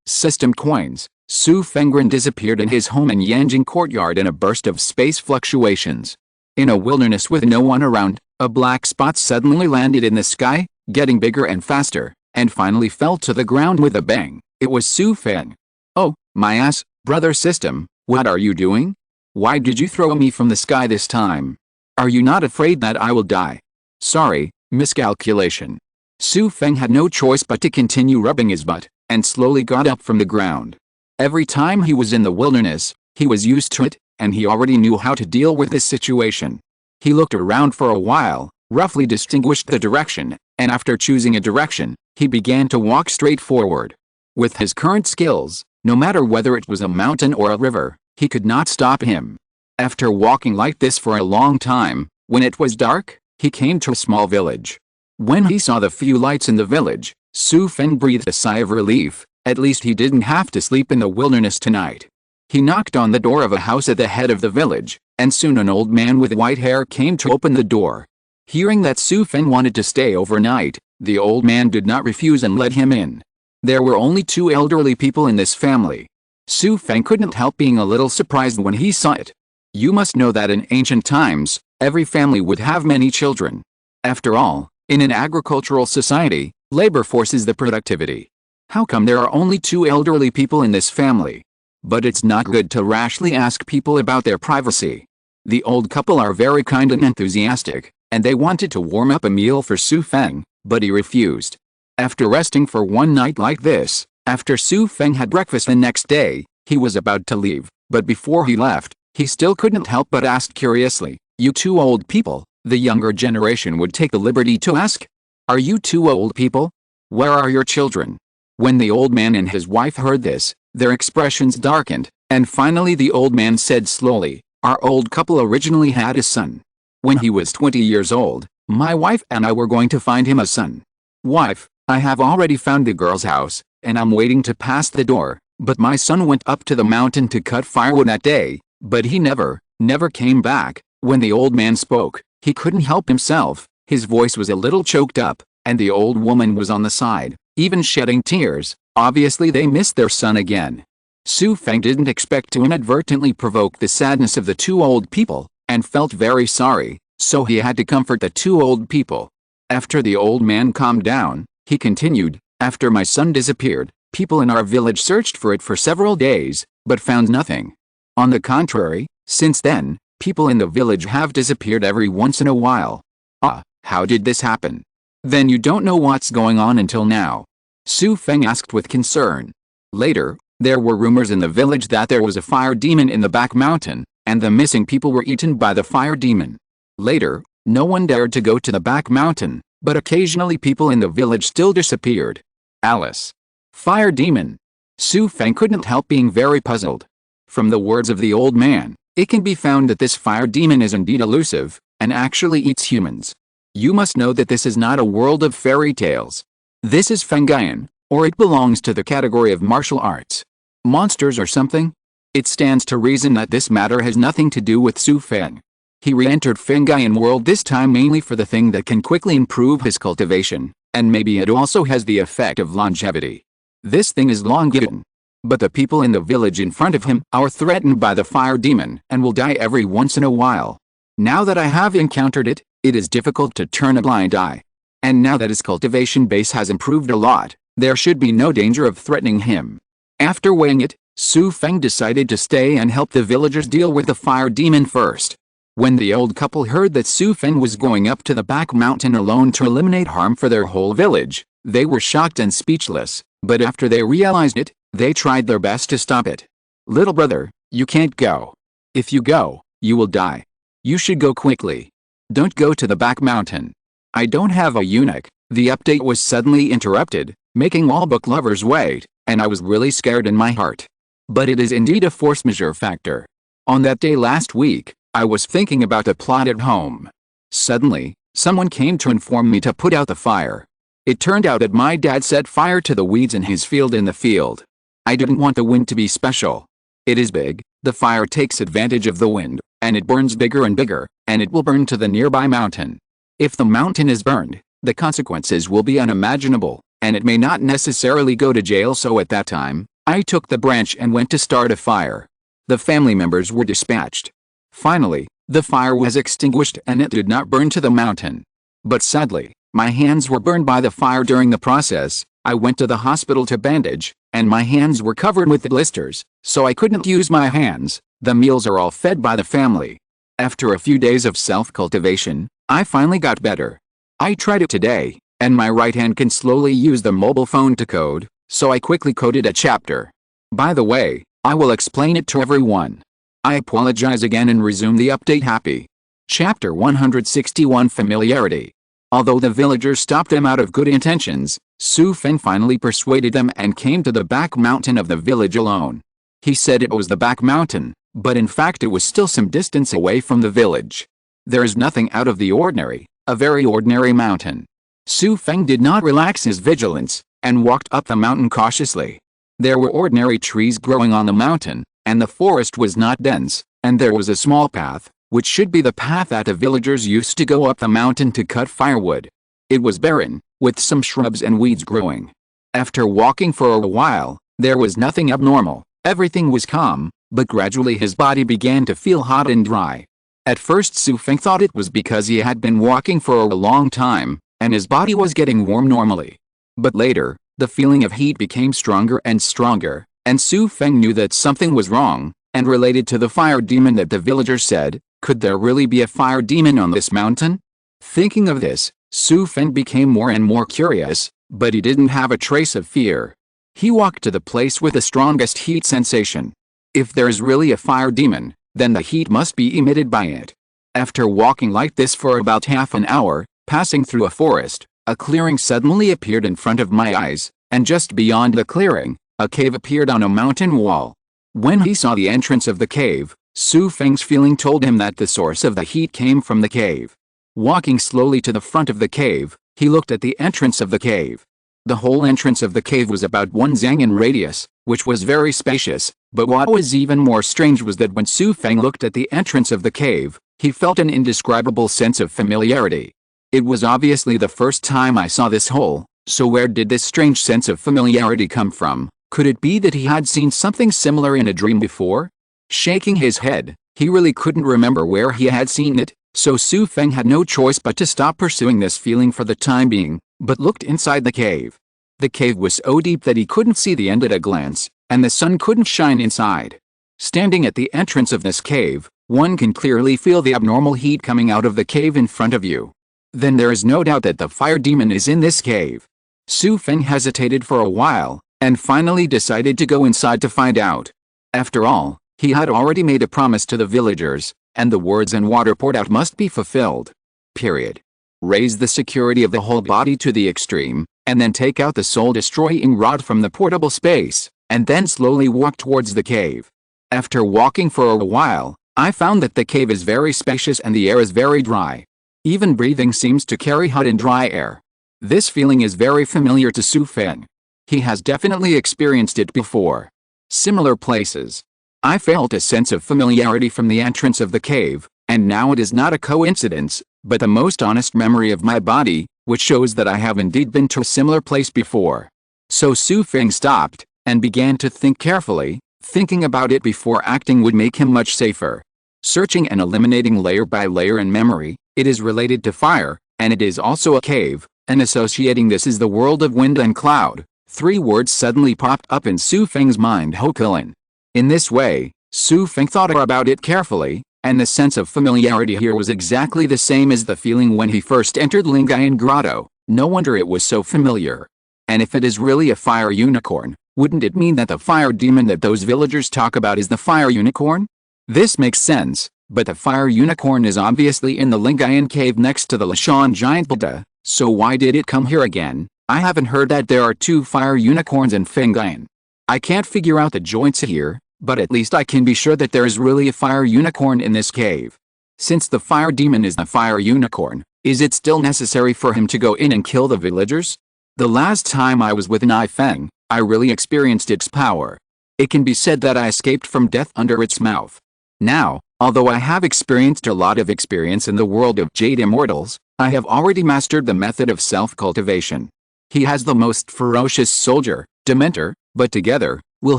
system coins, Xu Feng disappeared in his home in Yanjing courtyard in a burst of space fluctuations. In a wilderness with no one around, a black spot suddenly landed in the sky, getting bigger and faster, and finally fell to the ground with a bang. It was Xu Feng. "Oh, my ass, brother system, what are you doing? Why did you throw me from the sky this time? Are you not afraid that I will die?" "Sorry, miscalculation." Xu Feng had no choice but to continue rubbing his butt, and slowly got up from the ground. Every time he was in the wilderness, he was used to it, and he already knew how to deal with this situation. He looked around for a while, roughly distinguished the direction, and after choosing a direction, he began to walk straight forward. With his current skills, no matter whether it was a mountain or a river, he could not stop him. After walking like this for a long time, when it was dark, he came to a small village. When he saw the few lights in the village, Xu Feng breathed a sigh of relief. At least he didn't have to sleep in the wilderness tonight. He knocked on the door of a house at the head of the village, and soon an old man with white hair came to open the door. Hearing that Xu Feng wanted to stay overnight, the old man did not refuse and let him in. There were only 2 elderly people in this family. Xu Feng couldn't help being a little surprised when he saw it. You must know that in ancient times, every family would have many children. After all, in an agricultural society, labor forces the productivity. How come there are only 2 elderly people in this family? But it's not good to rashly ask people about their privacy. The old couple are very kind and enthusiastic, and they wanted to warm up a meal for Xu Feng, but he refused. After resting for one night like this, after Xu Feng had breakfast the next day, he was about to leave, but before he left, he still couldn't help but ask curiously, "You 2 old people," the younger generation would take the liberty to ask. "Are you 2 old people? Where are your children?" When the old man and his wife heard this, their expressions darkened, and finally the old man said slowly, "Our old couple originally had a son. When he was 20 years old, my wife and I were going to find him a son. Wife, I have already found the girl's house, and I'm waiting to pass the door, but my son went up to the mountain to cut firewood that day, but he never came back." When the old man spoke, he couldn't help himself, his voice was a little choked up, and the old woman was on the side, even shedding tears. Obviously they missed their son again. Xu Feng didn't expect to inadvertently provoke the sadness of the 2 old people, and felt very sorry, so he had to comfort the 2 old people. After the old man calmed down, he continued, "After my son disappeared, people in our village searched for it for several days, but found nothing. On the contrary, since then, people in the village have disappeared every once in a while." "Ah, how did this happen? Then you don't know what's going on until now?" Xu Feng asked with concern. Later, there were rumors in the village that there was a fire demon in the back mountain, and the missing people were eaten by the fire demon. Later, no one dared to go to the back mountain, but occasionally people in the village still disappeared. Alice. Fire demon. Xu Feng couldn't help being very puzzled. From the words of the old man, it can be found that this fire demon is indeed elusive, and actually eats humans. You must know that this is not a world of fairy tales. This is Fengyuan, or it belongs to the category of martial arts. Monsters or something? It stands to reason that this matter has nothing to do with Xu Feng. He re-entered Fengyuan world this time mainly for the thing that can quickly improve his cultivation, and maybe it also has the effect of longevity. This thing is Longyuan. But the people in the village in front of him are threatened by the fire demon and will die every once in a while. Now that I have encountered it, it is difficult to turn a blind eye. And now that his cultivation base has improved a lot, there should be no danger of threatening him. After weighing it, Xu Feng decided to stay and help the villagers deal with the fire demon first. When the old couple heard that Xu Feng was going up to the back mountain alone to eliminate harm for their whole village, they were shocked and speechless, but after they realized it, they tried their best to stop it. "Little brother, you can't go. If you go, you will die. You should go quickly. Don't go to the back mountain." "I don't have a eunuch." The update was suddenly interrupted, making all book lovers wait, and I was really scared in my heart. But it is indeed a force majeure factor. On that day last week, I was thinking about the plot at home. Suddenly, someone came to inform me to put out the fire. It turned out that my dad set fire to the weeds in his field in the field. I didn't want the wind to be special. It is big, the fire takes advantage of the wind, and it burns bigger and bigger, and it will burn to the nearby mountain. If the mountain is burned, the consequences will be unimaginable, and it may not necessarily go to jail, so at that time, I took the branch and went to start a fire. The family members were dispatched. Finally, The fire was extinguished and it did not burn to the mountain. But sadly, my hands were burned by the fire during the process. I went to the hospital to bandage, and my hands were covered with blisters, so I couldn't use my hands. The meals are all fed by the family. After a few days of self-cultivation, I finally got better. I tried it today, and my right hand can slowly use the mobile phone to code, so I quickly coded a chapter. By the way, I will explain it to everyone. I apologize again and resume the update. Happy. Chapter 161 Familiarity. Although the villagers stopped them out of good intentions, Xu Feng finally persuaded them and came to the back mountain of the village alone. He said it was the back mountain, but in fact it was still some distance away from the village. There is nothing out of the ordinary, a very ordinary mountain. Xu Feng did not relax his vigilance, and walked up the mountain cautiously. There were ordinary trees growing on the mountain, and the forest was not dense, and there was a small path, which should be the path that the villagers used to go up the mountain to cut firewood. It was barren, with some shrubs and weeds growing. After walking for a while, there was nothing abnormal, everything was calm, but gradually his body began to feel hot and dry. At first Xu Feng thought it was because he had been walking for a long time, and his body was getting warm normally. But later, the feeling of heat became stronger and stronger, and Xu Feng knew that something was wrong, and related to the fire demon that the villagers said. Could there really be a fire demon on this mountain? Thinking of this, Xu Feng became more and more curious, but he didn't have a trace of fear. He walked to the place with the strongest heat sensation. If there is really a fire demon, then the heat must be emitted by it. After walking like this for about half an hour, passing through a forest, a clearing suddenly appeared in front of my eyes, and just beyond the clearing, a cave appeared on a mountain wall. When he saw the entrance of the cave, Xu Feng's feeling told him that the source of the heat came from the cave. Walking slowly to the front of the cave, he looked at the entrance of the cave. The whole entrance of the cave was about 1 zang in radius, which was very spacious, but what was even more strange was that when Xu Feng looked at the entrance of the cave, he felt an indescribable sense of familiarity. It was obviously the first time I saw this hole, so where did this strange sense of familiarity come from? Could it be that he had seen something similar in a dream before? Shaking his head, he really couldn't remember where he had seen it, so Xu Feng had no choice but to stop pursuing this feeling for the time being, but looked inside the cave. The cave was so deep that he couldn't see the end at a glance, and the sun couldn't shine inside. Standing at the entrance of this cave, one can clearly feel the abnormal heat coming out of the cave in front of you. Then there is no doubt that the fire demon is in this cave. Xu Feng hesitated for a while, and finally decided to go inside to find out. After all, he had already made a promise to the villagers, and the words and water poured out must be fulfilled. Period. Raise the security of the whole body to the extreme, and then take out the soul-destroying rod from the portable space, and then slowly walk towards the cave. After walking for a while, I found that the cave is very spacious and the air is very dry. Even breathing seems to carry hot and dry air. This feeling is very familiar to Xu Feng. He has definitely experienced it before. Similar places. I felt a sense of familiarity from the entrance of the cave, and now it is not a coincidence, but the most honest memory of my body, which shows that I have indeed been to a similar place before. So Xu Feng stopped, and began to think carefully. Thinking about it before acting would make him much safer. Searching and eliminating layer by layer in memory, it is related to fire, and it is also a cave, and associating this is the world of wind and cloud. 3 words suddenly popped up in Xu Feng's mind: Hokulin. In this way, Xu Feng thought about it carefully, and the sense of familiarity here was exactly the same as the feeling when he first entered Lingayan Grotto. No wonder it was so familiar. And if it is really a fire unicorn, wouldn't it mean that the fire demon that those villagers talk about is the fire unicorn? This makes sense, but the fire unicorn is obviously in the Lingayan cave next to the Lashan giant Buddha, so why did it come here again? I haven't heard that there are 2 fire unicorns in Fenggayan. I can't figure out the joints here, but at least I can be sure that there is really a fire unicorn in this cave. Since the fire demon is the fire unicorn, is it still necessary for him to go in and kill the villagers? The last time I was with Ye Feng, I really experienced its power. It can be said that I escaped from death under its mouth. Now, although I have experienced a lot of experience in the world of Jade Immortals, I have already mastered the method of self-cultivation. He has the most ferocious soldier, Dementor, but together, will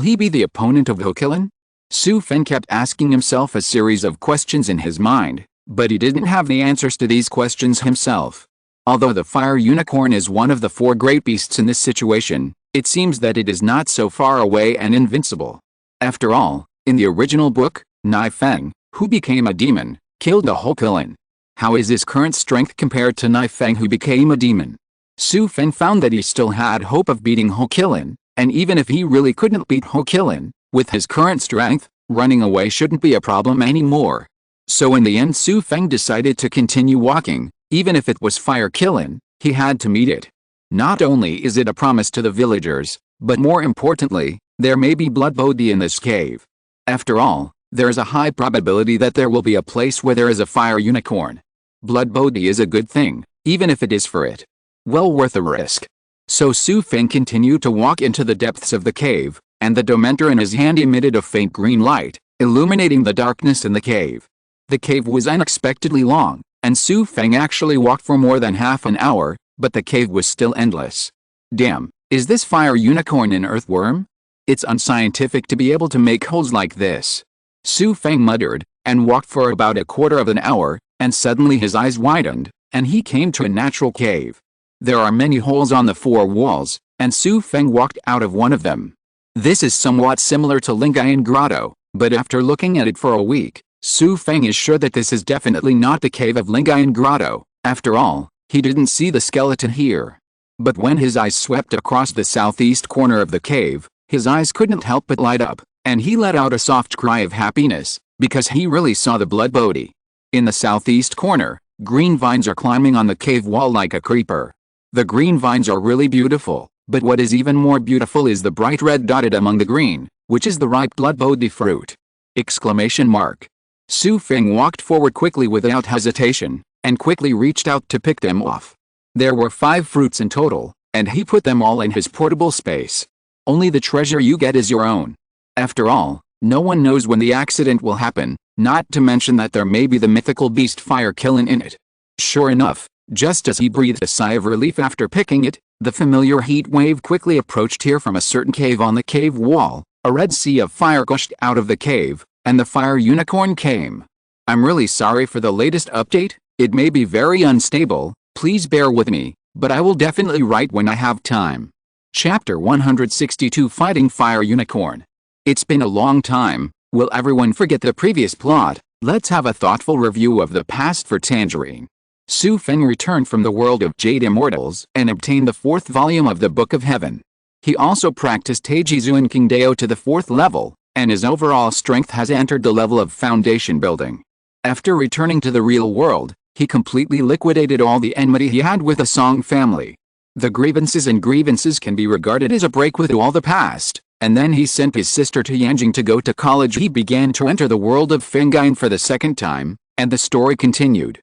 he be the opponent of Hokulin? Xu Feng kept asking himself a series of questions in his mind, but he didn't have the answers to these questions himself. Although the fire unicorn is one of the 4 great beasts in this situation, it seems that it is not so far away and invincible. After all, in the original book, Newfound, who became a demon, killed a Hokelin. How is his current strength compared to Newfound, who became a demon? Xu Feng found that he still had hope of beating Hokelin, and even if he really couldn't beat Hokelin, with his current strength, running away shouldn't be a problem anymore. So in the end, Xu Feng decided to continue walking. Even if it was fire killing, he had to meet it. Not only is it a promise to the villagers, but more importantly, there may be blood bodhi in this cave. After all, there is a high probability that there will be a place where there is a fire unicorn. Blood bodhi is a good thing, even if it is for it. Well worth the risk. So Xu Feng continued to walk into the depths of the cave, and the dementor in his hand emitted a faint green light, illuminating the darkness in the cave. The cave was unexpectedly long, and Xu Feng actually walked for more than half an hour, but the cave was still endless. Damn, is this fire unicorn an earthworm? It's unscientific to be able to make holes like this. Xu Feng muttered, and walked for about a quarter of an hour, and suddenly his eyes widened, and he came to a natural cave. There are many holes on the 4 walls, and Xu Feng walked out of one of them. This is somewhat similar to Lingayan Grotto, but after looking at it for a week, Xu Feng is sure that this is definitely not the cave of Lingayan Grotto. After all, he didn't see the skeleton here. But when his eyes swept across the southeast corner of the cave, his eyes couldn't help but light up, and he let out a soft cry of happiness, because he really saw the blood bodhi. In the southeast corner, green vines are climbing on the cave wall like a creeper. The green vines are really beautiful, but what is even more beautiful is the bright red dotted among the green, which is the ripe blood bodhi fruit! Exclamation mark. Xu Feng walked forward quickly without hesitation, and quickly reached out to pick them off. There were 5 fruits in total, and he put them all in his portable space. Only the treasure you get is your own. After all, no one knows when the accident will happen, not to mention that there may be the mythical beast fire killing in it. Sure enough, just as he breathed a sigh of relief after picking it, the familiar heat wave quickly approached here from a certain cave on the cave wall. A red sea of fire gushed out of the cave, and the fire unicorn came. I'm really sorry for the latest update. It may be very unstable, please bear with me, but I will definitely write when I have time. Chapter 162, Fighting Fire Unicorn. It's been a long time. Will everyone forget the previous plot? Let's have a thoughtful review of the past for Tangerine. Xu Feng returned from the world of Jade Immortals and obtained the 4th volume of the Book of Heaven. He also practiced Taijizu and Kingdao to the 4th level, and his overall strength has entered the level of foundation building. After returning to the real world, he completely liquidated all the enmity he had with the Song family. The grievances can be regarded as a break with all the past, and then he sent his sister to Yanjing to go to college. He began to enter the world of Fengine for the 2nd time, and the story continued.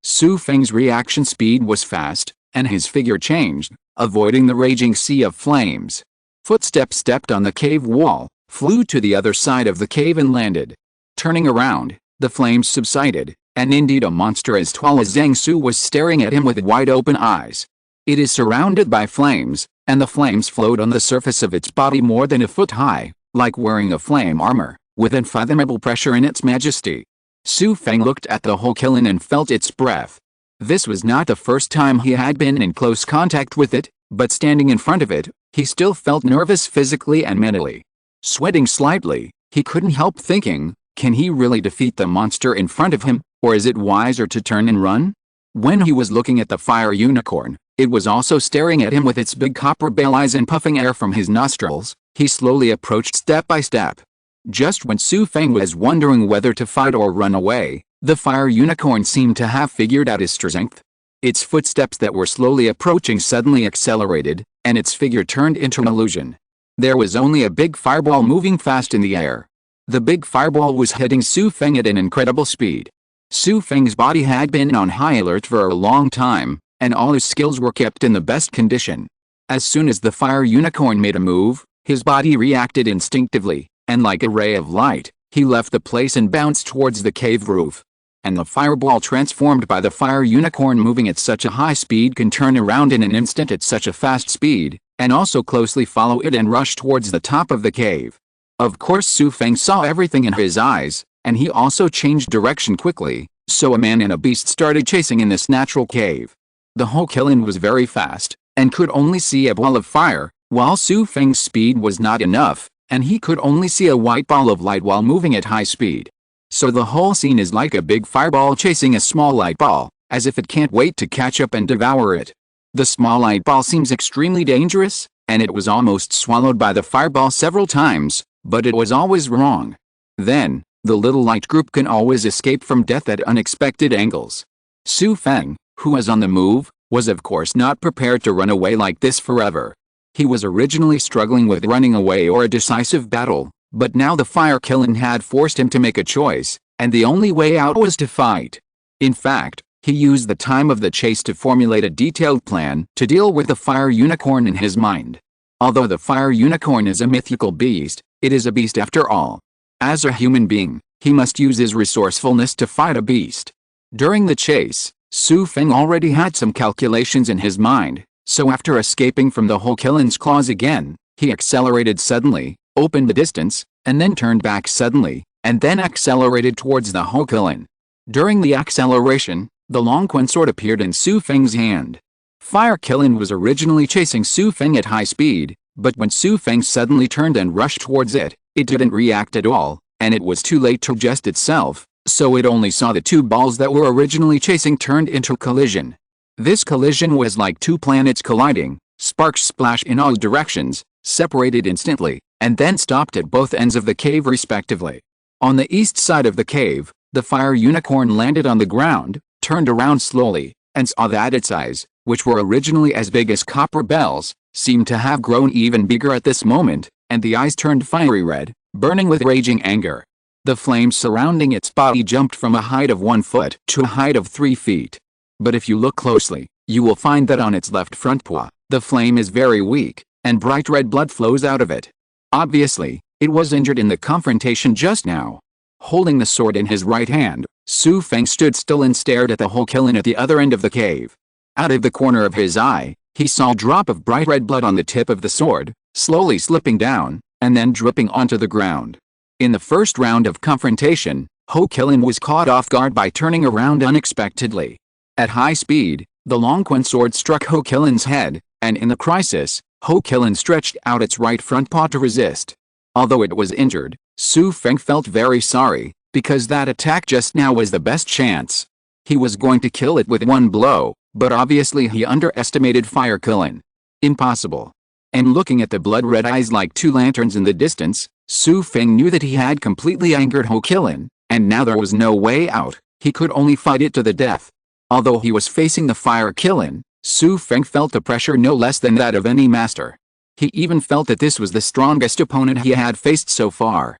Xu Feng's reaction speed was fast, and his figure changed, avoiding the raging sea of flames. Footsteps stepped on the cave wall, flew to the other side of the cave and landed. Turning around, the flames subsided, and indeed a monster as tall as Zhang Su was staring at him with wide-open eyes. It is surrounded by flames, and the flames float on the surface of its body more than a foot high, like wearing a flame armor, with unfathomable pressure in its majesty. Xu Feng looked at the Hokelin and felt its breath. This was not the first time he had been in close contact with it, but standing in front of it, he still felt nervous physically and mentally. Sweating slightly, he couldn't help thinking, can he really defeat the monster in front of him, or is it wiser to turn and run? When he was looking at the fire unicorn, it was also staring at him with its big copper bell eyes and puffing air from his nostrils. He slowly approached step by step. Just when Xu Feng was wondering whether to fight or run away, the fire unicorn seemed to have figured out his strength. Its footsteps that were slowly approaching suddenly accelerated, and its figure turned into an illusion. There was only a big fireball moving fast in the air. The big fireball was hitting Xu Feng at an incredible speed. Xu Feng's body had been on high alert for a long time, and all his skills were kept in the best condition. As soon as the fire unicorn made a move, his body reacted instinctively, and like a ray of light, he left the place and bounced towards the cave roof. And the fireball transformed by the fire unicorn moving at such a high speed can turn around in an instant at such a fast speed, and also closely follow it and rush towards the top of the cave. Of course Xu Feng saw everything in his eyes, and he also changed direction quickly, so a man and a beast started chasing in this natural cave. The Hokilin was very fast, and could only see a ball of fire, while Xu Feng's speed was not enough, and he could only see a white ball of light while moving at high speed. So the whole scene is like a big fireball chasing a small light ball, as if it can't wait to catch up and devour it. The small light ball seems extremely dangerous, and it was almost swallowed by the fireball several times, but it was always wrong. Then, the little light group can always escape from death at unexpected angles. Xu Feng, who was on the move, was of course not prepared to run away like this forever. He was originally struggling with running away or a decisive battle, but now the fire killing had forced him to make a choice, and the only way out was to fight. In fact, he used the time of the chase to formulate a detailed plan to deal with the fire unicorn in his mind. Although the fire unicorn is a mythical beast, it is a beast after all. As a human being, he must use his resourcefulness to fight a beast. During the chase, Xu Feng already had some calculations in his mind, so after escaping from the Hokilin's claws again, he accelerated suddenly, opened the distance, and then turned back suddenly, and then accelerated towards the Hokilin. During the acceleration, the long Quan sword appeared in Xu Feng's hand. Fire Kilin was originally chasing Xu Feng at high speed, but when Xu Feng suddenly turned and rushed towards it, it didn't react at all, and it was too late to adjust itself, so it only saw the two balls that were originally chasing turned into collision. This collision was like two planets colliding, sparks splashed in all directions, separated instantly, and then stopped at both ends of the cave respectively. On the east side of the cave, the fire unicorn landed on the ground, turned around slowly, and saw that its eyes, which were originally as big as copper bells, seemed to have grown even bigger at this moment, and the eyes turned fiery red, burning with raging anger. The flames surrounding its body jumped from a height of 1 foot to a height of 3 feet. But if you look closely, you will find that on its left front paw, the flame is very weak, and bright red blood flows out of it. Obviously, it was injured in the confrontation just now. Holding the sword in his right hand, Xu Feng stood still and stared at the Hokilin at the other end of the cave. Out of the corner of his eye, he saw a drop of bright red blood on the tip of the sword, slowly slipping down, and then dripping onto the ground. In the first round of confrontation, Hokilin was caught off guard by turning around unexpectedly. At high speed, the long Quan sword struck Hokilin's head, and in the crisis, Hokilin stretched out its right front paw to resist. Although it was injured, Xu Feng felt very sorry, because that attack just now was the best chance. He was going to kill it with one blow, but obviously he underestimated Fire Kilin. Impossible. And looking at the blood-red eyes like two lanterns in the distance, Xu Feng knew that he had completely angered Hokilin, and now there was no way out. He could only fight it to the death. Although he was facing the Fire Kilin, Xu Feng felt the pressure no less than that of any master. He even felt that this was the strongest opponent he had faced so far.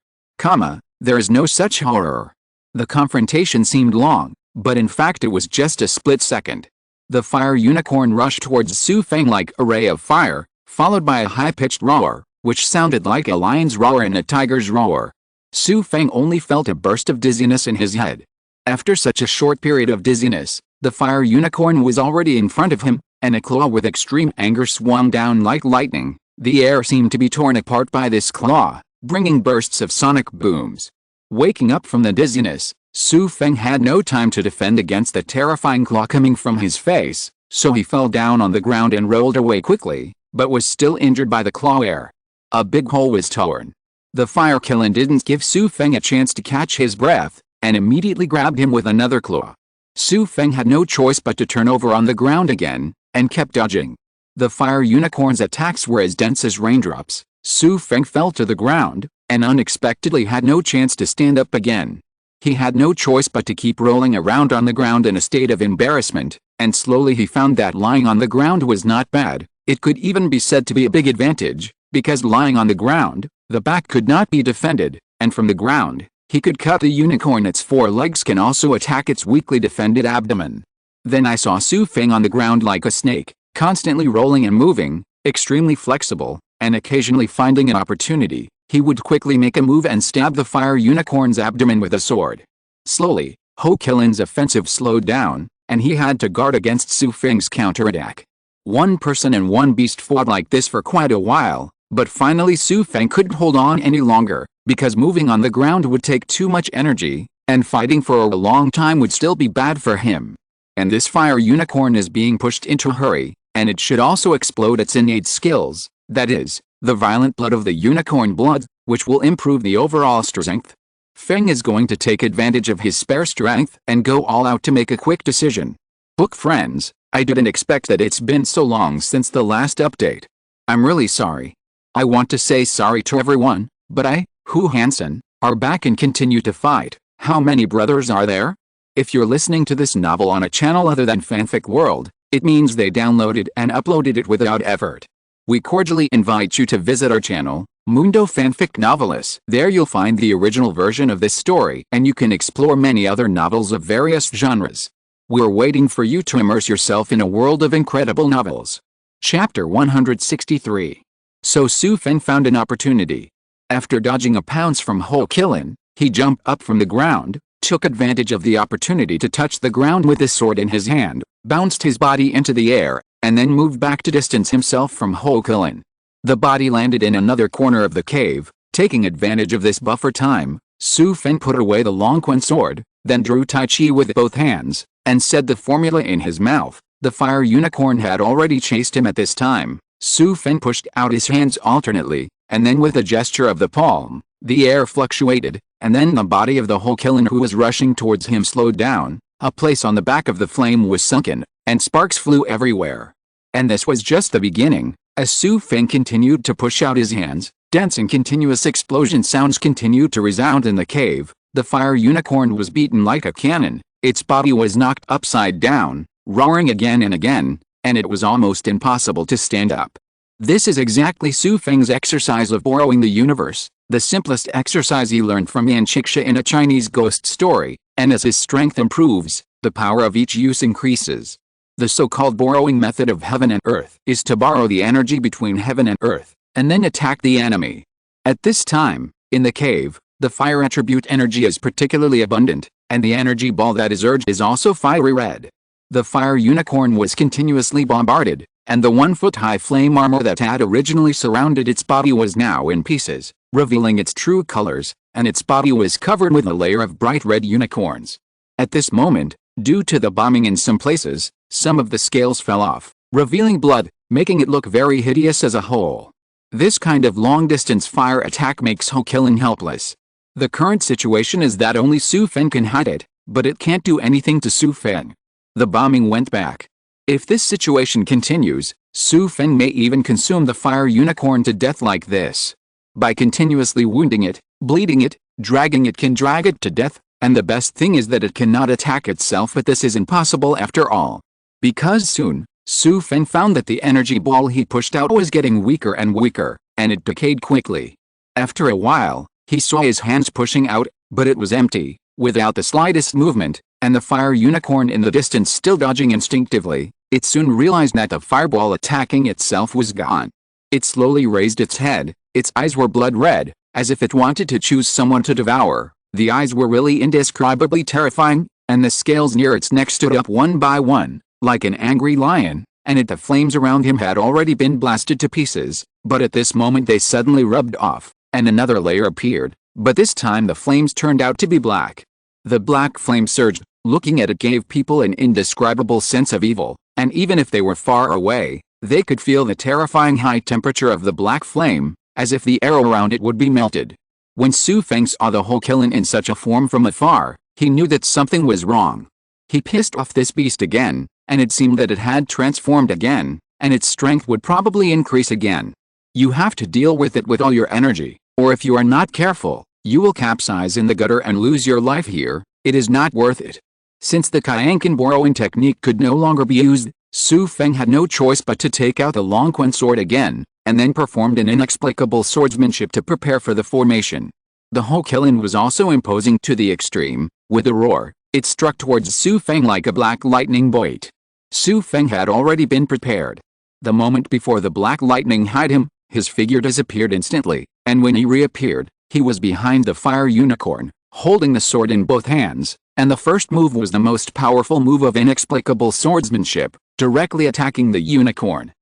There is no such horror. The confrontation seemed long, but in fact it was just a split second. The fire unicorn rushed towards Xu Feng like a ray of fire, followed by a high-pitched roar, which sounded like a lion's roar and a tiger's roar. Xu Feng only felt a burst of dizziness in his head. After such a short period of dizziness, the fire unicorn was already in front of him, and a claw with extreme anger swung down like lightning. The air seemed to be torn apart by this claw, bringing bursts of sonic booms. Waking up from the dizziness, Xu Feng had no time to defend against the terrifying claw coming from his face, so he fell down on the ground and rolled away quickly, but was still injured by the claw air. A big hole was torn. The Fire Kilin didn't give Xu Feng a chance to catch his breath, and immediately grabbed him with another claw. Xu Feng had no choice but to turn over on the ground again, and kept dodging. The fire unicorn's attacks were as dense as raindrops. Xu Feng fell to the ground, and unexpectedly had no chance to stand up again. He had no choice but to keep rolling around on the ground in a state of embarrassment, and slowly he found that lying on the ground was not bad. It could even be said to be a big advantage, because lying on the ground, the back could not be defended, and from the ground, he could cut the unicorn. Its four legs can also attack its weakly defended abdomen. Then I saw Xu Feng on the ground like a snake, constantly rolling and moving, extremely flexible, and occasionally finding an opportunity, he would quickly make a move and stab the fire unicorn's abdomen with a sword. Slowly, Hokilin's offensive slowed down, and he had to guard against Xu Feng's counterattack. One person and one beast fought like this for quite a while, But finally Xu Feng couldn't hold on any longer, because moving on the ground would take too much energy, and fighting for a long time would still be bad for him. And this fire unicorn is being pushed into a hurry, and it should also explode its innate skills, that is, the violent blood of the unicorn blood, which will improve the overall strength. Feng is going to take advantage of his spare strength and go all out to make a quick decision. Book friends, I didn't expect that it's been so long since the last update. I'm really sorry. I want to say sorry to everyone, but Xu Hansen, are back and continue to fight. How many brothers are there? If you're listening to this novel on a channel other than Fanfic World, it means they downloaded and uploaded it without effort. We cordially invite you to visit our channel, Mundo Fanfic Novelis. There you'll find the original version of this story and you can explore many other novels of various genres. We're waiting for you to immerse yourself in a world of incredible novels. Chapter 163. So Xu Feng found an opportunity. After dodging a pounce from Ho Kilin, he jumped up from the ground, took advantage of the opportunity to touch the ground with his sword in his hand, bounced his body into the air, and then moved back to distance himself from Ho Kilin. The body landed in another corner of the cave. Taking advantage of this buffer time, Xu Feng put away the Longquan sword, then drew Tai Chi with both hands, and said the formula in his mouth. The fire unicorn had already chased him at this time. Xu Feng pushed out his hands alternately, and then with a gesture of the palm, the air fluctuated, and then the body of the Ho Kilin who was rushing towards him slowed down. A place on the back of the flame was sunken, and sparks flew everywhere. And this was just the beginning. As Xu Feng continued to push out his hands, dense and continuous explosion sounds continued to resound in the cave. The fire unicorn was beaten like a cannon, its body was knocked upside down, roaring again and again, and it was almost impossible to stand up. This is exactly Xu Feng's exercise of borrowing the universe, the simplest exercise he learned from Yan Chixia in a Chinese ghost story, and as his strength improves, the power of each use increases. The so-called borrowing method of heaven and earth is to borrow the energy between heaven and earth, and then attack the enemy. At this time, in the cave, the fire attribute energy is particularly abundant, and the energy ball that is urged is also fiery red. The fire unicorn was continuously bombarded, and the 1-foot-high flame armor that had originally surrounded its body was now in pieces, revealing its true colors, and its body was covered with a layer of bright red unicorns. At this moment, due to the bombing in some places, some of the scales fell off, revealing blood, making it look very hideous as a whole. This kind of long-distance fire attack makes Ho Kilin helpless. The current situation is that only Xu Feng can hide it, but it can't do anything to Xu Feng. The bombing went back. If this situation continues, Xu Feng may even consume the fire unicorn to death like this. By continuously wounding it, bleeding it, dragging it can drag it to death, and the best thing is that it cannot attack itself, but this is impossible after all. Because soon, Xu Feng found that the energy ball he pushed out was getting weaker and weaker, and it decayed quickly. After a while, he saw his hands pushing out, but it was empty, without the slightest movement, and the fire unicorn in the distance still dodging instinctively. It soon realized that the fireball attacking itself was gone. It slowly raised its head, its eyes were blood red, as if it wanted to choose someone to devour. The eyes were really indescribably terrifying, and the scales near its neck stood up one by one, like an angry lion, and the flames around him had already been blasted to pieces, but at this moment they suddenly rubbed off, and another layer appeared, but this time the flames turned out to be black. The black flame surged, looking at it gave people an indescribable sense of evil, and even if they were far away, they could feel the terrifying high temperature of the black flame, as if the air around it would be melted. When Xu Feng saw the Ho Kilin in such a form from afar, he knew that something was wrong. He pissed off this beast again, and it seemed that it had transformed again, and its strength would probably increase again. You have to deal with it with all your energy, or if you are not careful, you will capsize in the gutter and lose your life here. It is not worth it. Since the Kyankan borrowing technique could no longer be used, Xu Feng had no choice but to take out the Longquan sword again, and then performed an inexplicable swordsmanship to prepare for the formation. The Ho Kilin was also imposing to the extreme. With a roar, it struck towards Xu Feng like a black lightning bolt. Xu Feng had already been prepared. The moment before the black lightning hid him, his figure disappeared instantly, and when he reappeared, he was behind the fire unicorn, holding the sword in both hands, and the first move was the most powerful move of inexplicable swordsmanship, directly attacking the unicorn.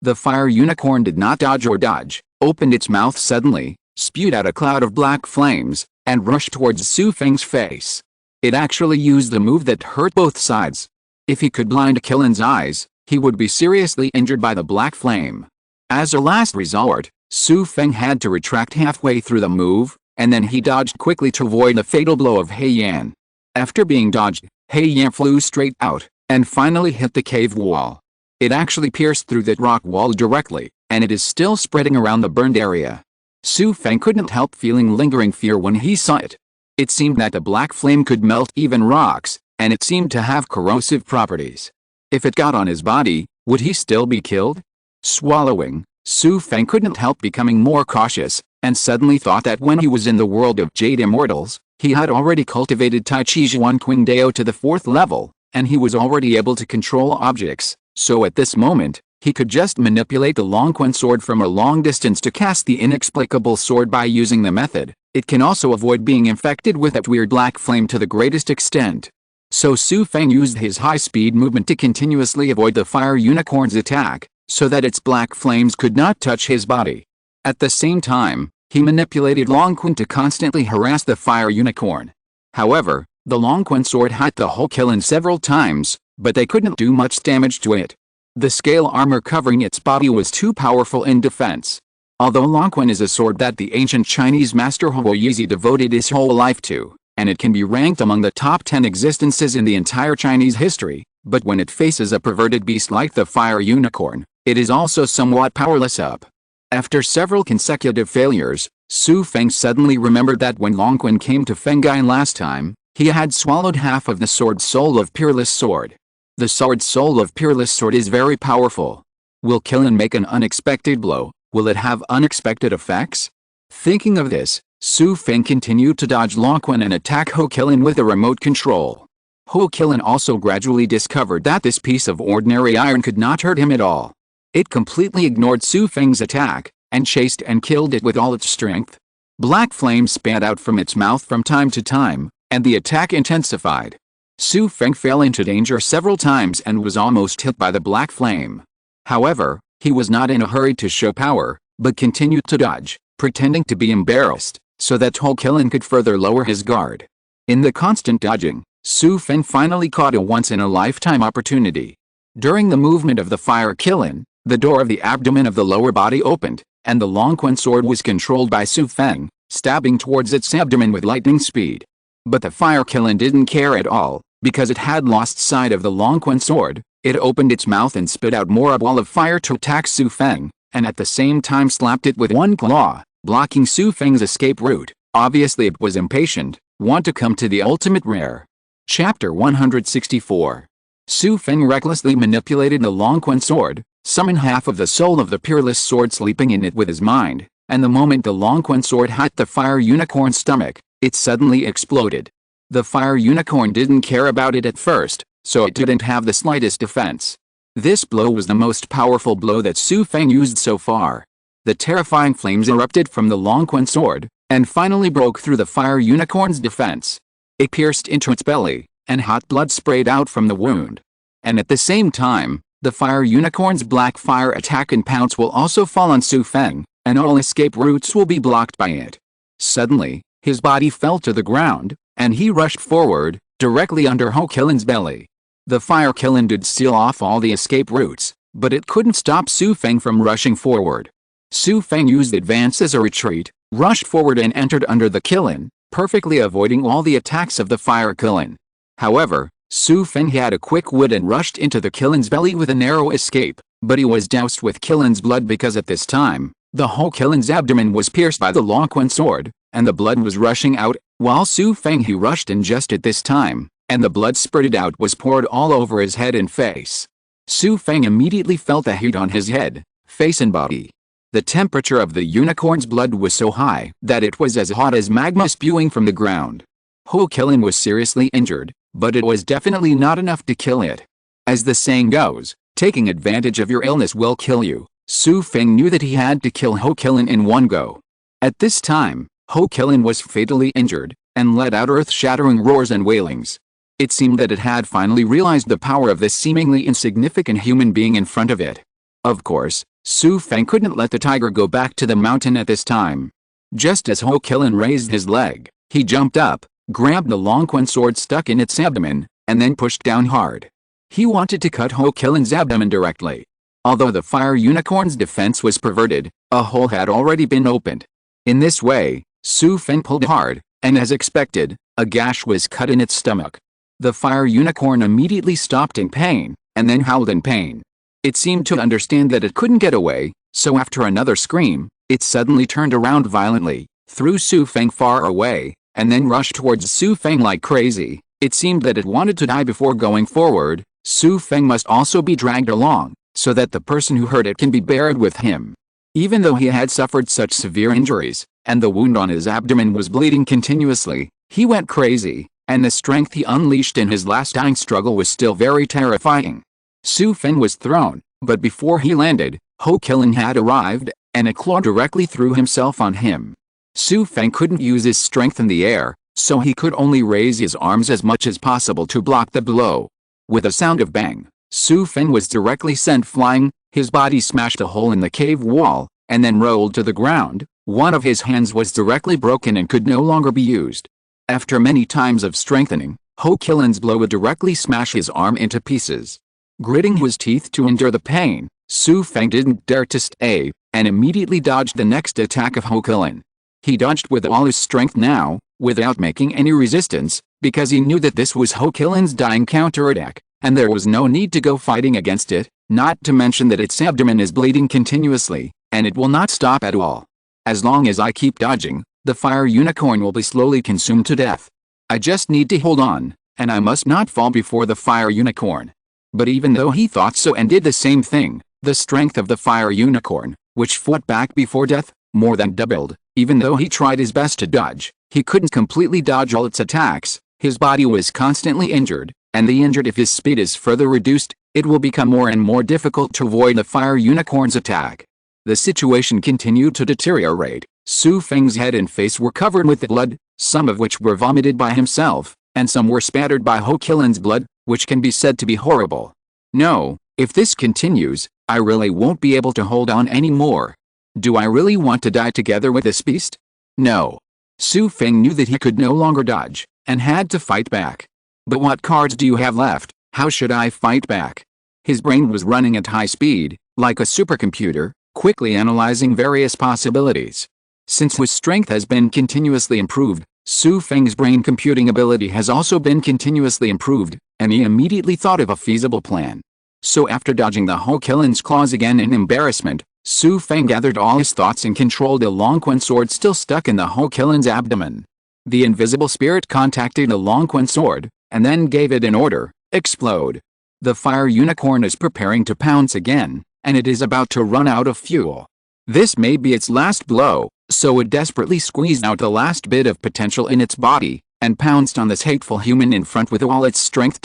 The fire unicorn did not dodge or dodge, opened its mouth suddenly, spewed out a cloud of black flames, and rushed towards Xu Feng's face. It actually used a move that hurt both sides. If he could blind Killen's eyes, he would be seriously injured by the black flame. As a last resort, Xu Feng had to retract halfway through the move, and then he dodged quickly to avoid the fatal blow of He Yan. After being dodged, He Yan flew straight out, and finally hit the cave wall. It actually pierced through that rock wall directly, and it is still spreading around the burned area. Xu Feng couldn't help feeling lingering fear when he saw it. It seemed that the black flame could melt even rocks, and it seemed to have corrosive properties. If it got on his body, would he still be killed? Swallowing, Xu Feng couldn't help becoming more cautious, and suddenly thought that when he was in the world of Jade Immortals, he had already cultivated Tai Chi Zhuan Qing Dao to the 4th level, and he was already able to control objects, so at this moment, he could just manipulate the Longquan sword from a long distance to cast the inexplicable sword by using the method. It can also avoid being infected with that weird black flame to the greatest extent. So Xu Feng used his high-speed movement to continuously avoid the fire unicorn's attack, so that its black flames could not touch his body. At the same time, he manipulated Longquan to constantly harass the fire unicorn. However, the Longquan sword hit the whole Killen several times, but they couldn't do much damage to it. The scale armor covering its body was too powerful in defense. Although Longquan is a sword that the ancient Chinese master Huo Yizi devoted his whole life to, and it can be ranked among the top 10 existences in the entire Chinese history, but when it faces a perverted beast like the fire unicorn, it is also somewhat powerless up. After several consecutive failures, Xu Feng suddenly remembered that when Longquan came to Fengyun last time, he had swallowed half of the sword's soul of Peerless Sword. The sword's soul of Peerless Sword is very powerful. Will Killen make an unexpected blow? Will it have unexpected effects? Thinking of this, Xu Feng continued to dodge Longquan and attack Ho Killen with a remote control. Ho Killen also gradually discovered that this piece of ordinary iron could not hurt him at all. It completely ignored Xu Feng's attack, and chased and killed it with all its strength. Black flames spat out from its mouth from time to time, and the attack intensified. Xu Feng fell into danger several times and was almost hit by the black flame. However, he was not in a hurry to show power, but continued to dodge, pretending to be embarrassed, so that Ho Killen could further lower his guard. In the constant dodging, Xu Feng finally caught a once-in-a-lifetime opportunity. During the movement of the fire Killen, the door of the abdomen of the lower body opened, and the Longquan sword was controlled by Xu Feng, stabbing towards its abdomen with lightning speed. But the fire Killen didn't care at all, because it had lost sight of the Longquan sword. It opened its mouth and spit out more a ball of fire to attack Xu Feng, and at the same time slapped it with one claw, blocking Xu Feng's escape route. Obviously it was impatient, want to come to the ultimate rare. Chapter 164. Xu Feng recklessly manipulated the Longquan sword, summoned half of the soul of the Peerless Sword sleeping in it with his mind, and the moment the Longquan sword hit the fire unicorn's stomach, it suddenly exploded. The fire unicorn didn't care about it at first, so it didn't have the slightest defense. This blow was the most powerful blow that Xu Feng used so far. The terrifying flames erupted from the Longquan sword, and finally broke through the fire unicorn's defense. It pierced into its belly, and hot blood sprayed out from the wound. And at the same time, the fire unicorn's black fire attack and pounce will also fall on Xu Feng, and all escape routes will be blocked by it. Suddenly, his body fell to the ground, and he rushed forward, directly under Ho Killen's belly. The fire Killen did seal off all the escape routes, but it couldn't stop Xu Feng from rushing forward. Xu Feng used advance as a retreat, rushed forward and entered under the Killen, perfectly avoiding all the attacks of the fire Killen. However, Xu Feng had a quick wit and rushed into the Killen's belly with a narrow escape, but he was doused with Killen's blood because at this time, the whole Killen's abdomen was pierced by the Longquan sword, and the blood was rushing out. While Xu Feng he rushed in just at this time, and the blood spurted out was poured all over his head and face. Xu Feng immediately felt the heat on his head, face and body. The temperature of the unicorn's blood was so high that it was as hot as magma spewing from the ground. Ho Killen was seriously injured, but it was definitely not enough to kill it. As the saying goes, taking advantage of your illness will kill you. Xu Feng knew that he had to kill Ho Killen in one go. At this time, Ho Killen was fatally injured, and let out earth-shattering roars and wailings. It seemed that it had finally realized the power of this seemingly insignificant human being in front of it. Of course, Xu Feng couldn't let the tiger go back to the mountain at this time. Just as Ho Kilin raised his leg, he jumped up, grabbed the long Quan sword stuck in its abdomen, and then pushed down hard. He wanted to cut Ho Kilin's abdomen directly. Although the fire unicorn's defense was perverted, a hole had already been opened. In this way, Xu Feng pulled hard, and as expected, a gash was cut in its stomach. The fire unicorn immediately stopped in pain, and then howled in pain. It seemed to understand that it couldn't get away, so after another scream, it suddenly turned around violently, threw Xu Feng far away, and then rushed towards Xu Feng like crazy. It seemed that it wanted to die before going forward. Xu Feng must also be dragged along, so that the person who heard it can be buried with him. Even though he had suffered such severe injuries, and the wound on his abdomen was bleeding continuously, he went crazy, and the strength he unleashed in his last dying struggle was still very terrifying. Xu Feng was thrown, but before he landed, Ho Kilin had arrived, and a claw directly threw himself on him. Xu Feng couldn't use his strength in the air, so he could only raise his arms as much as possible to block the blow. With a sound of bang, Xu Feng was directly sent flying. His body smashed a hole in the cave wall, and then rolled to the ground. One of his hands was directly broken and could no longer be used. After many times of strengthening, Ho Kilin's blow would directly smash his arm into pieces. Gritting his teeth to endure the pain, Xu Feng didn't dare to stay, and immediately dodged the next attack of Ho Kilin. He dodged with all his strength now, without making any resistance, because he knew that this was Ho Kilin's dying counterattack, and there was no need to go fighting against it, not to mention that its abdomen is bleeding continuously, and it will not stop at all. As long as I keep dodging, the fire unicorn will be slowly consumed to death. I just need to hold on, and I must not fall before the fire unicorn. But even though he thought so and did the same thing, the strength of the fire unicorn, which fought back before death, more than doubled. Even though he tried his best to dodge, he couldn't completely dodge all its attacks. His body was constantly injured, and if his speed is further reduced, it will become more and more difficult to avoid the fire unicorn's attack. The situation continued to deteriorate. Xu Feng's head and face were covered with blood, some of which were vomited by himself, and some were spattered by Ho Kilin's blood, which can be said to be horrible. No, if this continues, I really won't be able to hold on anymore. Do I really want to die together with this beast? No. Xu Feng knew that he could no longer dodge, and had to fight back. But what cards do you have left? How should I fight back? His brain was running at high speed, like a supercomputer, quickly analyzing various possibilities. Since his strength has been continuously improved, Xu Feng's brain computing ability has also been continuously improved, and he immediately thought of a feasible plan. So after dodging the Ho Kilin's claws again in embarrassment, Xu Feng gathered all his thoughts and controlled the long Quan sword still stuck in the Ho Kilin's abdomen. The invisible spirit contacted the long Quan sword, and then gave it an order: explode. The fire unicorn is preparing to pounce again, and it is about to run out of fuel. This may be its last blow, so it desperately squeezed out the last bit of potential in its body, and pounced on this hateful human in front with all its strength.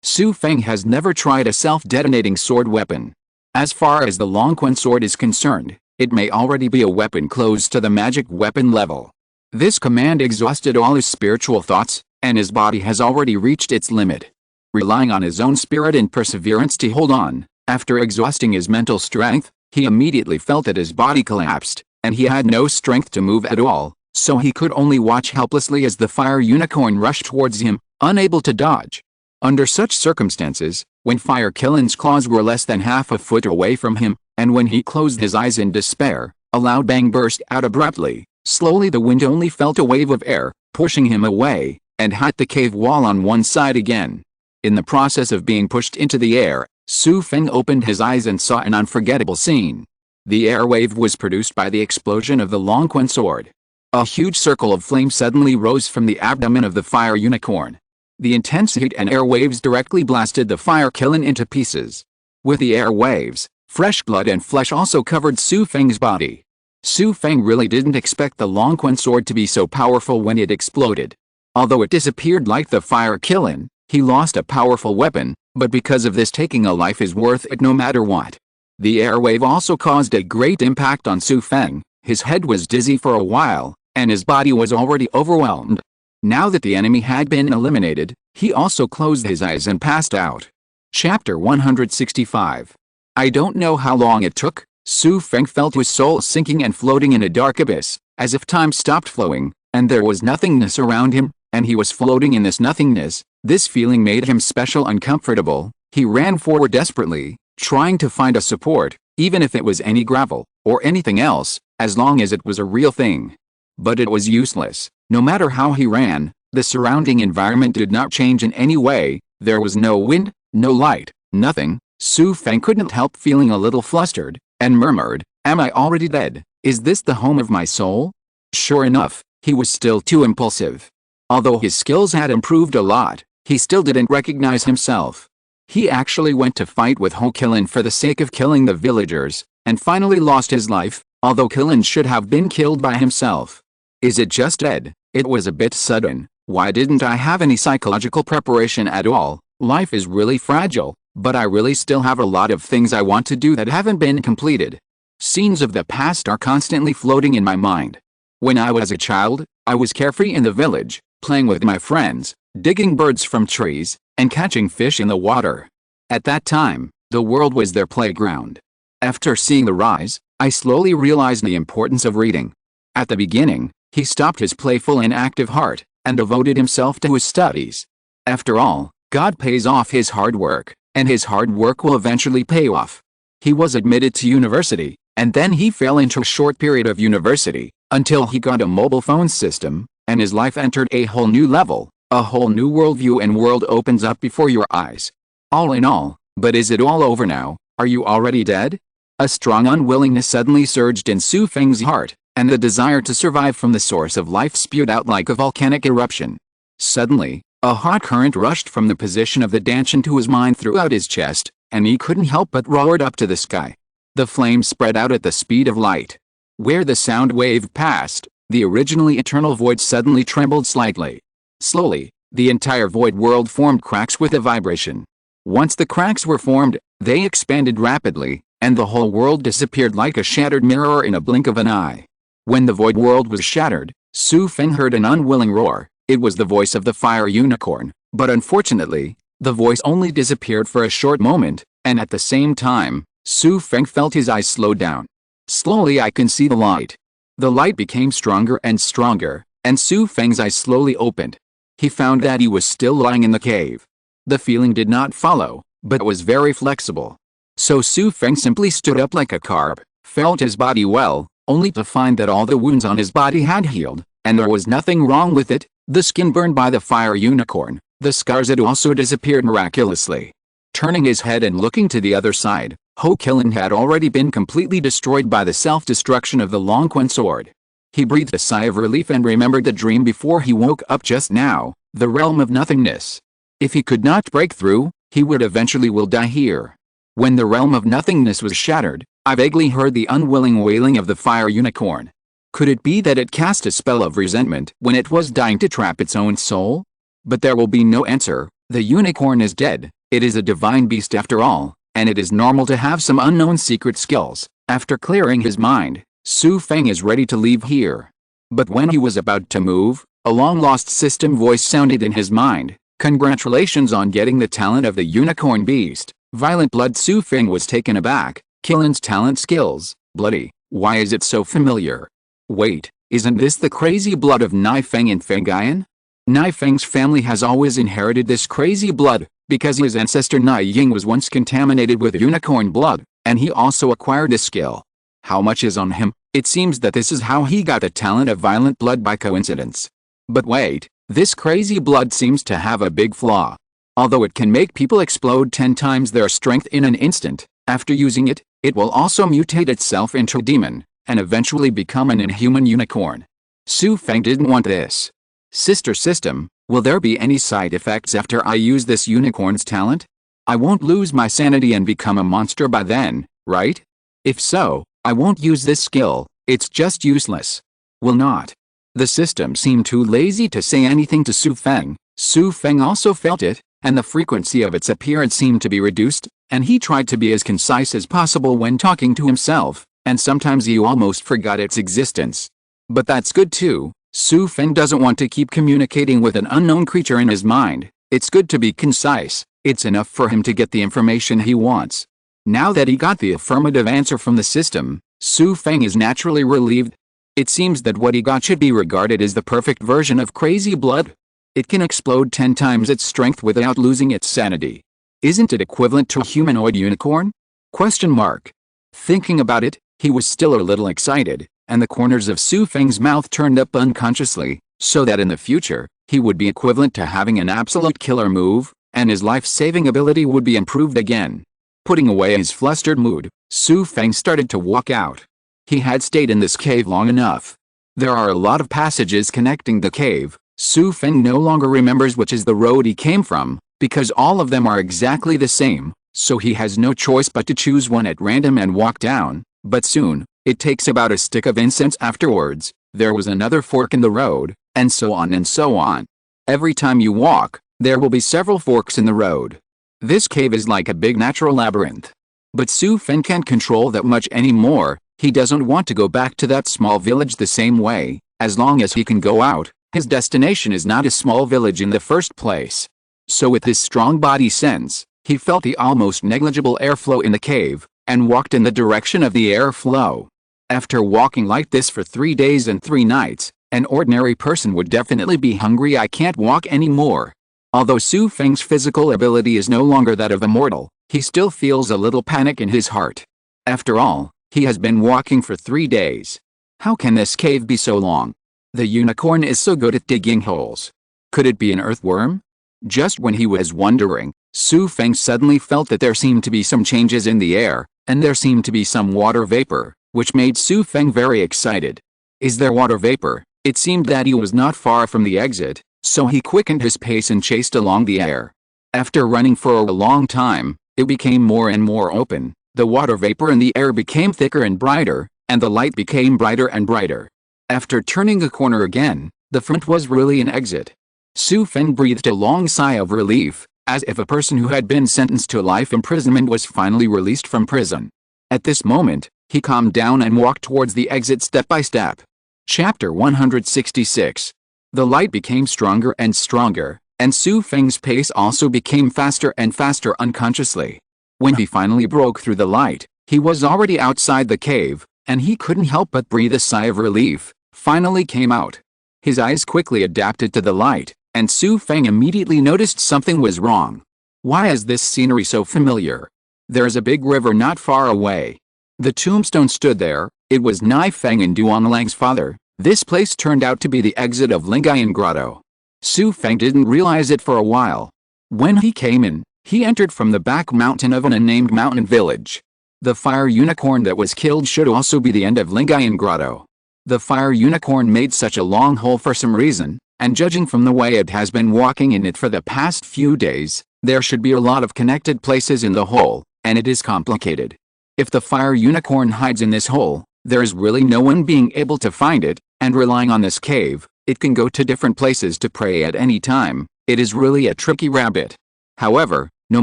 Xu Feng has never tried a self-detonating sword weapon. As far as the long Quan sword is concerned, it may already be a weapon close to the magic weapon level. This command exhausted all his spiritual thoughts, and his body has already reached its limit. Relying on his own spirit and perseverance to hold on, after exhausting his mental strength, he immediately felt that his body collapsed, and he had no strength to move at all, so he could only watch helplessly as the fire unicorn rushed towards him, unable to dodge. Under such circumstances, when Fire Kilin's claws were less than half a foot away from him, and when he closed his eyes in despair, a loud bang burst out abruptly. Slowly the wind only felt a wave of air, pushing him away, and hit the cave wall on one side again. In the process of being pushed into the air, Xu Feng opened his eyes and saw an unforgettable scene. The air wave was produced by the explosion of the long Quan sword. A huge circle of flame suddenly rose from the abdomen of the fire unicorn. The intense heat and air waves directly blasted the Fire Kilin into pieces. With the air waves, fresh blood and flesh also covered Xu Feng's body. Xu Feng really didn't expect the long Quan sword to be so powerful when it exploded. Although it disappeared like the Fire Kilin, he lost a powerful weapon, but because of this taking a life is worth it no matter what. The air wave also caused a great impact on Xu Feng. His head was dizzy for a while, and his body was already overwhelmed. Now that the enemy had been eliminated, he also closed his eyes and passed out. Chapter 165. I don't know how long it took. Xu Feng felt his soul sinking and floating in a dark abyss, as if time stopped flowing, and there was nothingness around him, and he was floating in this nothingness. This feeling made him special uncomfortable. He ran forward desperately, trying to find a support, even if it was any gravel, or anything else, as long as it was a real thing. But it was useless. No matter how he ran, the surrounding environment did not change in any way. There was no wind, no light, nothing. Xu Feng couldn't help feeling a little flustered, and murmured, "Am I already dead? Is this the home of my soul?" Sure enough, he was still too impulsive. Although his skills had improved a lot, he still didn't recognize himself. He actually went to fight with Ho Kilin for the sake of killing the villagers, and finally lost his life, although Kilin should have been killed by himself. Is it just dead? It was a bit sudden. Why didn't I have any psychological preparation at all? Life is really fragile, but I really still have a lot of things I want to do that haven't been completed. Scenes of the past are constantly floating in my mind. When I was a child, I was carefree in the village, playing with my friends, digging birds from trees, and catching fish in the water. At that time, the world was their playground. After seeing the rise, I slowly realized the importance of reading. At the beginning, he stopped his playful and active heart, and devoted himself to his studies. After all, God pays off his hard work, and his hard work will eventually pay off. He was admitted to university, and then he fell into a short period of university, until he got a mobile phone system, and his life entered a whole new level. A whole new worldview and world opens up before your eyes. All in all, but is it all over now? Are you already dead? A strong unwillingness suddenly surged in Xu Feng's heart, and the desire to survive from the source of life spewed out like a volcanic eruption. Suddenly, a hot current rushed from the position of the dance into his mind throughout his chest, and he couldn't help but roared up to the sky. The flame spread out at the speed of light. Where the sound wave passed, the originally eternal void suddenly trembled slightly. Slowly, the entire void world formed cracks with a vibration. Once the cracks were formed, they expanded rapidly, and the whole world disappeared like a shattered mirror in a blink of an eye. When the void world was shattered, Xu Feng heard an unwilling roar. It was the voice of the fire unicorn, but unfortunately, the voice only disappeared for a short moment, and at the same time, Xu Feng felt his eyes slow down. Slowly I can see the light. The light became stronger and stronger, and Xu Feng's eyes slowly opened. He found that he was still lying in the cave. The feeling did not follow, but was very flexible. So Xu Feng simply stood up like a carp, felt his body well, only to find that all the wounds on his body had healed, and there was nothing wrong with it. The skin burned by the fire unicorn, the scars had also disappeared miraculously. Turning his head and looking to the other side, Ho Kilin had already been completely destroyed by the self-destruction of the Longquan sword. He breathed a sigh of relief and remembered the dream before he woke up just now, the realm of nothingness. If he could not break through, he would eventually will die here. When the realm of nothingness was shattered, I vaguely heard the unwilling wailing of the fire unicorn. Could it be that it cast a spell of resentment when it was dying to trap its own soul? But there will be no answer. The unicorn is dead. It is a divine beast after all, and it is normal to have some unknown secret skills. After clearing his mind, Xu Feng is ready to leave here. But when he was about to move, a long-lost system voice sounded in his mind. Congratulations on getting the talent of the unicorn beast. Violent blood. Xu Feng was taken aback. Kilin's talent skills. Bloody. Why is it so familiar? Wait, isn't this the crazy blood of Nai Feng and Feng Guyan? Nai Feng's family has always inherited this crazy blood, because his ancestor Nai Ying was once contaminated with unicorn blood, and he also acquired this skill. How much is on him? It seems that this is how he got the talent of violent blood by coincidence. But wait, this crazy blood seems to have a big flaw. Although it can make people explode 10 times their strength in an instant, after using it, it will also mutate itself into a demon, and eventually become an inhuman unicorn. Xu Feng didn't want this. Sister system, will there be any side effects after I use this unicorn's talent? I won't lose my sanity and become a monster by then, right? If so, I won't use this skill, it's just useless. Will not. The system seemed too lazy to say anything to Xu Feng. Xu Feng also felt it, and the frequency of its appearance seemed to be reduced, and he tried to be as concise as possible when talking to himself, and sometimes he almost forgot its existence. But that's good too. Xu Feng doesn't want to keep communicating with an unknown creature in his mind. It's good to be concise. It's enough for him to get the information he wants. Now that he got the affirmative answer from the system, Xu Feng is naturally relieved. It seems that what he got should be regarded as the perfect version of crazy blood. It can explode 10 times its strength without losing its sanity. Isn't it equivalent to a humanoid unicorn? Question mark. Thinking about it, he was still a little excited, and the corners of Xu Feng's mouth turned up unconsciously, so that in the future, he would be equivalent to having an absolute killer move, and his life-saving ability would be improved again. Putting away his flustered mood, Xu Feng started to walk out. He had stayed in this cave long enough. There are a lot of passages connecting the cave. Xu Feng no longer remembers which is the road he came from, because all of them are exactly the same, so he has no choice but to choose one at random and walk down. But soon, it takes about a stick of incense afterwards, there was another fork in the road, and so on and so on. Every time you walk, there will be several forks in the road. This cave is like a big natural labyrinth. But Xu Feng can't control that much anymore. He doesn't want to go back to that small village the same way. As long as he can go out, his destination is not a small village in the first place. So with his strong body sense, he felt the almost negligible airflow in the cave, and walked in the direction of the airflow. After walking like this for 3 days and 3 nights, an ordinary person would definitely be hungry. I can't walk anymore. Although Xu Feng's physical ability is no longer that of a mortal, he still feels a little panic in his heart. After all, he has been walking for 3 days. How can this cave be so long? The unicorn is so good at digging holes. Could it be an earthworm? Just when he was wondering, Xu Feng suddenly felt that there seemed to be some changes in the air, and there seemed to be some water vapor, which made Xu Feng very excited. Is there water vapor? It seemed that he was not far from the exit, so he quickened his pace and chased along the air. After running for a long time, it became more and more open. The water vapor in the air became thicker and brighter, and the light became brighter and brighter. After turning a corner again, the front was really an exit. Xu Feng breathed a long sigh of relief, as if a person who had been sentenced to life imprisonment was finally released from prison. At this moment, he calmed down and walked towards the exit step by step. Chapter 166. The light became stronger and stronger, and Xu Feng's pace also became faster and faster unconsciously. When he finally broke through the light, he was already outside the cave, and he couldn't help but breathe a sigh of relief. Finally came out. His eyes quickly adapted to the light, and Xu Feng immediately noticed something was wrong. Why is this scenery so familiar? There's a big river not far away. The tombstone stood there. It was Nai Feng and Duanlang's father. This place turned out to be the exit of Lingayan Grotto. Xu Feng didn't realize it for a while. When he came in, he entered from the back mountain of an unnamed mountain village. The fire unicorn that was killed should also be the end of Lingayan Grotto. The fire unicorn made such a long hole for some reason, and judging from the way it has been walking in it for the past few days, there should be a lot of connected places in the hole, and it is complicated. If the fire unicorn hides in this hole, there is really no one being able to find it, and relying on this cave, it can go to different places to prey at any time. It is really a tricky rabbit. However, no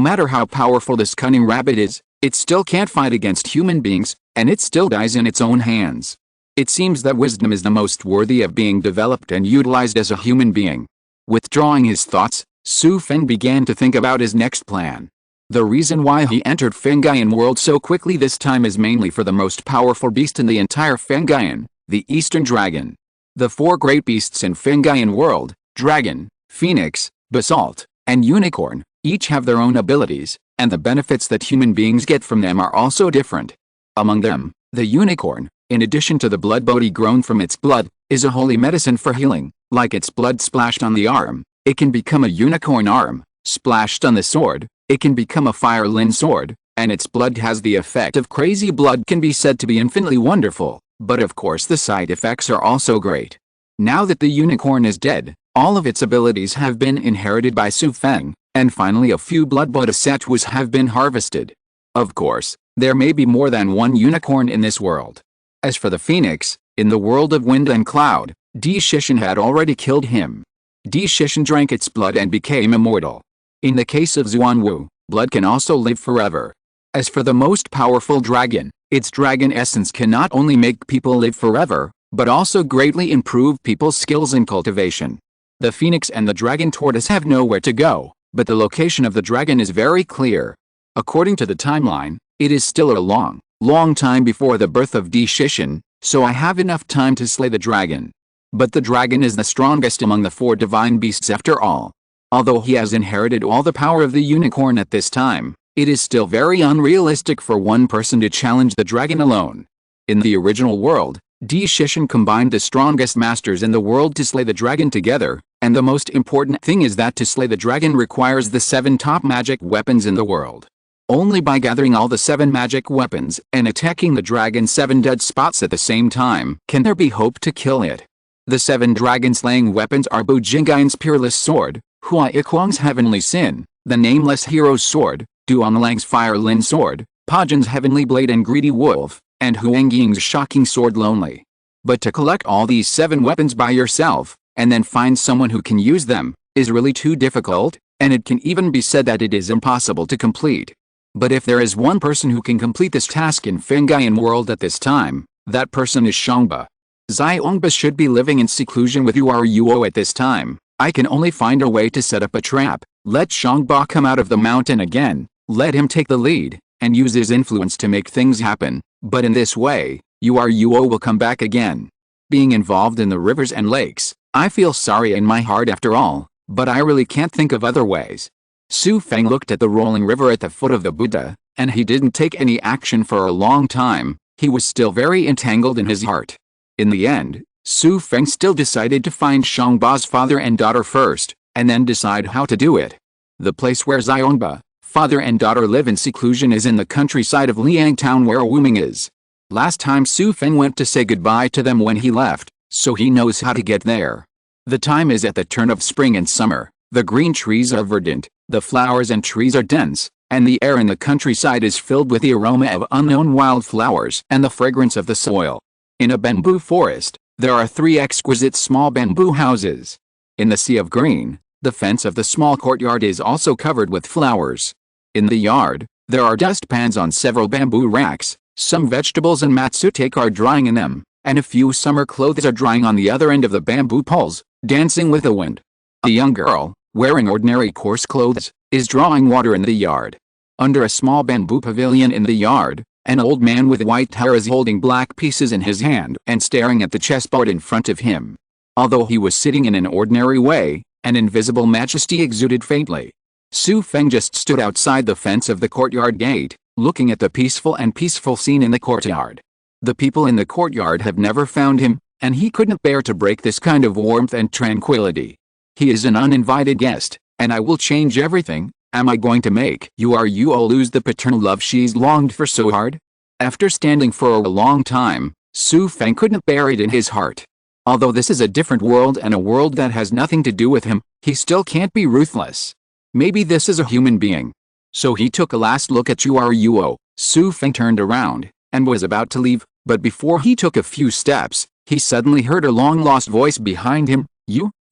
matter how powerful this cunning rabbit is, it still can't fight against human beings, and it still dies in its own hands. It seems that wisdom is the most worthy of being developed and utilized as a human being. Withdrawing his thoughts, Xu Feng began to think about his next plan. The reason why he entered Fengayan world so quickly this time is mainly for the most powerful beast in the entire Fengayan, the Eastern Dragon. The 4 great beasts in Fengayan world, Dragon, Phoenix, Basalt, and Unicorn, each have their own abilities, and the benefits that human beings get from them are also different. Among them, the Unicorn, in addition to the blood body grown from its blood, is a holy medicine for healing. Like its blood splashed on the arm, it can become a unicorn arm. Splashed on the sword, it can become a fire lin sword, and its blood has the effect of crazy blood. Can be said to be infinitely wonderful, but of course the side effects are also great. Now that the unicorn is dead, all of its abilities have been inherited by Xu Feng, and finally a few blood bodhisattvas have been harvested. Of course, there may be more than one unicorn in this world. As for the phoenix, in the world of wind and cloud, Di Shishan had already killed him. Di Shishan drank its blood and became immortal. In the case of Xuanwu, blood can also live forever. As for the most powerful dragon, its dragon essence can not only make people live forever, but also greatly improve people's skills in cultivation. The phoenix and the dragon tortoise have nowhere to go, but the location of the dragon is very clear. According to the timeline, It is still a long, long time before the birth of Ye Xiner, so I have enough time to slay the dragon. But the dragon is the strongest among the 4 divine beasts after all. Although he has inherited all the power of the unicorn at this time, it is still very unrealistic for one person to challenge the dragon alone. In the original world, Ye Xiner combined the strongest masters in the world to slay the dragon together, and the most important thing is that to slay the dragon requires the 7 top magic weapons in the world. Only by gathering all the 7 magic weapons and attacking the dragon's 7 dead spots at the same time can there be hope to kill it. The 7 dragon-slaying weapons are Bu Jingai's peerless sword, Hua Ikwang's heavenly sin, the nameless hero's sword, Duanlang's fire lin sword, Pajin's heavenly blade and greedy wolf, and Huangying's shocking sword lonely. But to collect all these 7 weapons by yourself, and then find someone who can use them, is really too difficult, and it can even be said that it is impossible to complete. But if there is one person who can complete this task in Fengyuan world at this time, that person is Xiongba. Xiongba should be living in seclusion with Yuelao at this time. I can only find a way to set up a trap, let Xiongba come out of the mountain again, let him take the lead, and use his influence to make things happen, but in this way, Yuelao will come back again. Being involved in the rivers and lakes, I feel sorry in my heart after all, but I really can't think of other ways. Xu Feng looked at the rolling river at the foot of the Buddha, and he didn't take any action for a long time. He was still very entangled in his heart. In the end, Xu Feng still decided to find Xiongba's father and daughter first, and then decide how to do it. The place where Xiongba, father and daughter live in seclusion is in the countryside of Liang town where Wuming is. Last time Xu Feng went to say goodbye to them when he left, so he knows how to get there. The time is at the turn of spring and summer. The green trees are verdant, the flowers and trees are dense, and the air in the countryside is filled with the aroma of unknown wildflowers and the fragrance of the soil. In a bamboo forest, there are 3 exquisite small bamboo houses. In the sea of green, the fence of the small courtyard is also covered with flowers. In the yard, there are dustpans on several bamboo racks, some vegetables and matsutake are drying in them, and a few summer clothes are drying on the other end of the bamboo poles, dancing with the wind. A young girl, wearing ordinary coarse clothes, is drawing water in the yard. Under a small bamboo pavilion in the yard, an old man with white hair is holding black pieces in his hand and staring at the chessboard in front of him. Although he was sitting in an ordinary way, an invisible majesty exuded faintly. Xu Feng just stood outside the fence of the courtyard gate, looking at the peaceful scene in the courtyard. The people in the courtyard have never found him, and he couldn't bear to break this kind of warmth and tranquility. He is an uninvited guest, and I will change everything. Am I going to make Yuelao lose the paternal love she's longed for so hard? After standing for a long time, Xu Feng couldn't bear it in his heart. Although this is a different world and a world that has nothing to do with him, he still can't be ruthless. Maybe this is a human being. So he took a last look at Yuelao. Xu Feng turned around and was about to leave, but before he took a few steps, he suddenly heard a long-lost voice behind him.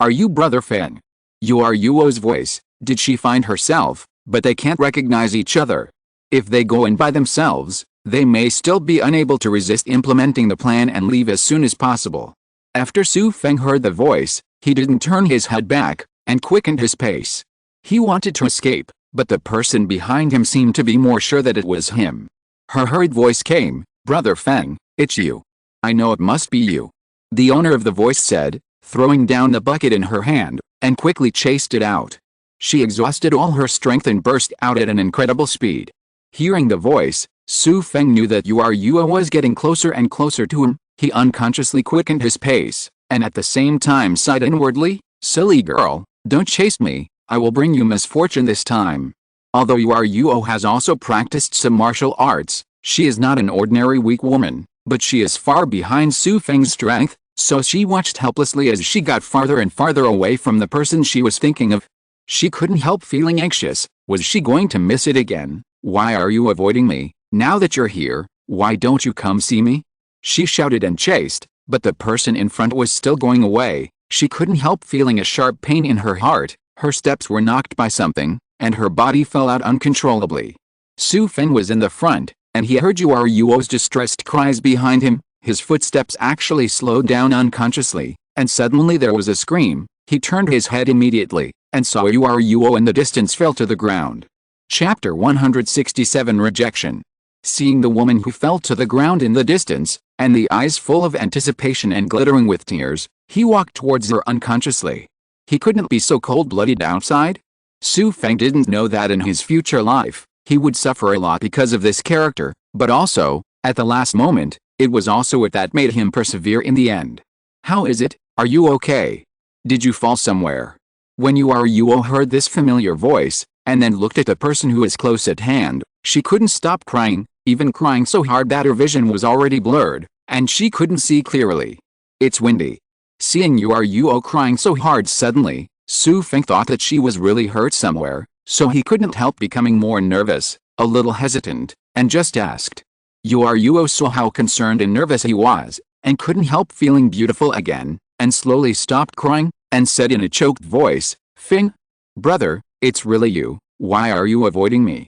Are you Brother Feng? Yuelao's voice. Did she find herself? But they can't recognize each other. If they go in by themselves, they may still be unable to resist implementing the plan and leave as soon as possible. After Xu Feng heard the voice, he didn't turn his head back, and quickened his pace. He wanted to escape, but the person behind him seemed to be more sure that it was him. Her hurried voice came, Brother Feng, it's you. I know it must be you. The owner of the voice said, throwing down the bucket in her hand, and quickly chased it out. She exhausted all her strength and burst out at an incredible speed. Hearing the voice, Xu Feng knew that Yuelao was getting closer and closer to him. He unconsciously quickened his pace, and at the same time sighed inwardly, silly girl, don't chase me, I will bring you misfortune this time. Although Yuelao has also practiced some martial arts, she is not an ordinary weak woman, but she is far behind Xu Feng's strength, so she watched helplessly as she got farther and farther away from the person she was thinking of. She couldn't help feeling anxious. Was she going to miss it again? Why are you avoiding me? Now that you're here, why don't you come see me? She shouted and chased, but the person in front was still going away. She couldn't help feeling a sharp pain in her heart. Her steps were knocked by something, and her body fell out uncontrollably. Xu Feng was in the front, and he heard Yuelao's distressed cries behind him. His footsteps actually slowed down unconsciously, and suddenly there was a scream. He turned his head immediately, and saw Yuelao in the distance fell to the ground. Chapter 167 Rejection. Seeing the woman who fell to the ground in the distance, and the eyes full of anticipation and glittering with tears, he walked towards her unconsciously. He couldn't be so cold-blooded outside. Xu Feng didn't know that in his future life, he would suffer a lot because of this character, but also, at the last moment, it was also it that made him persevere in the end. How is it? Are you okay? Did you fall somewhere? When Yuelao heard this familiar voice, and then looked at the person who is close at hand, she couldn't stop crying, even crying so hard that her vision was already blurred, and she couldn't see clearly. It's windy. Seeing Yuelao crying so hard suddenly, Xu Feng thought that she was really hurt somewhere, so he couldn't help becoming more nervous, a little hesitant, and just asked. Yuelao saw how concerned and nervous he was, and couldn't help feeling beautiful again, and slowly stopped crying, and said in a choked voice, Feng? Brother, it's really you, why are you avoiding me?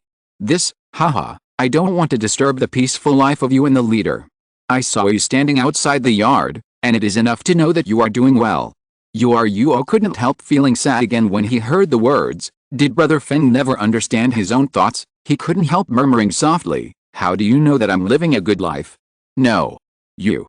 Haha, I don't want to disturb the peaceful life of you and the leader. I saw you standing outside the yard, and it is enough to know that you are doing well. Yuelao couldn't help feeling sad again when he heard the words. Did Brother Feng never understand his own thoughts? He couldn't help murmuring softly, how do you know that I'm living a good life? No. You.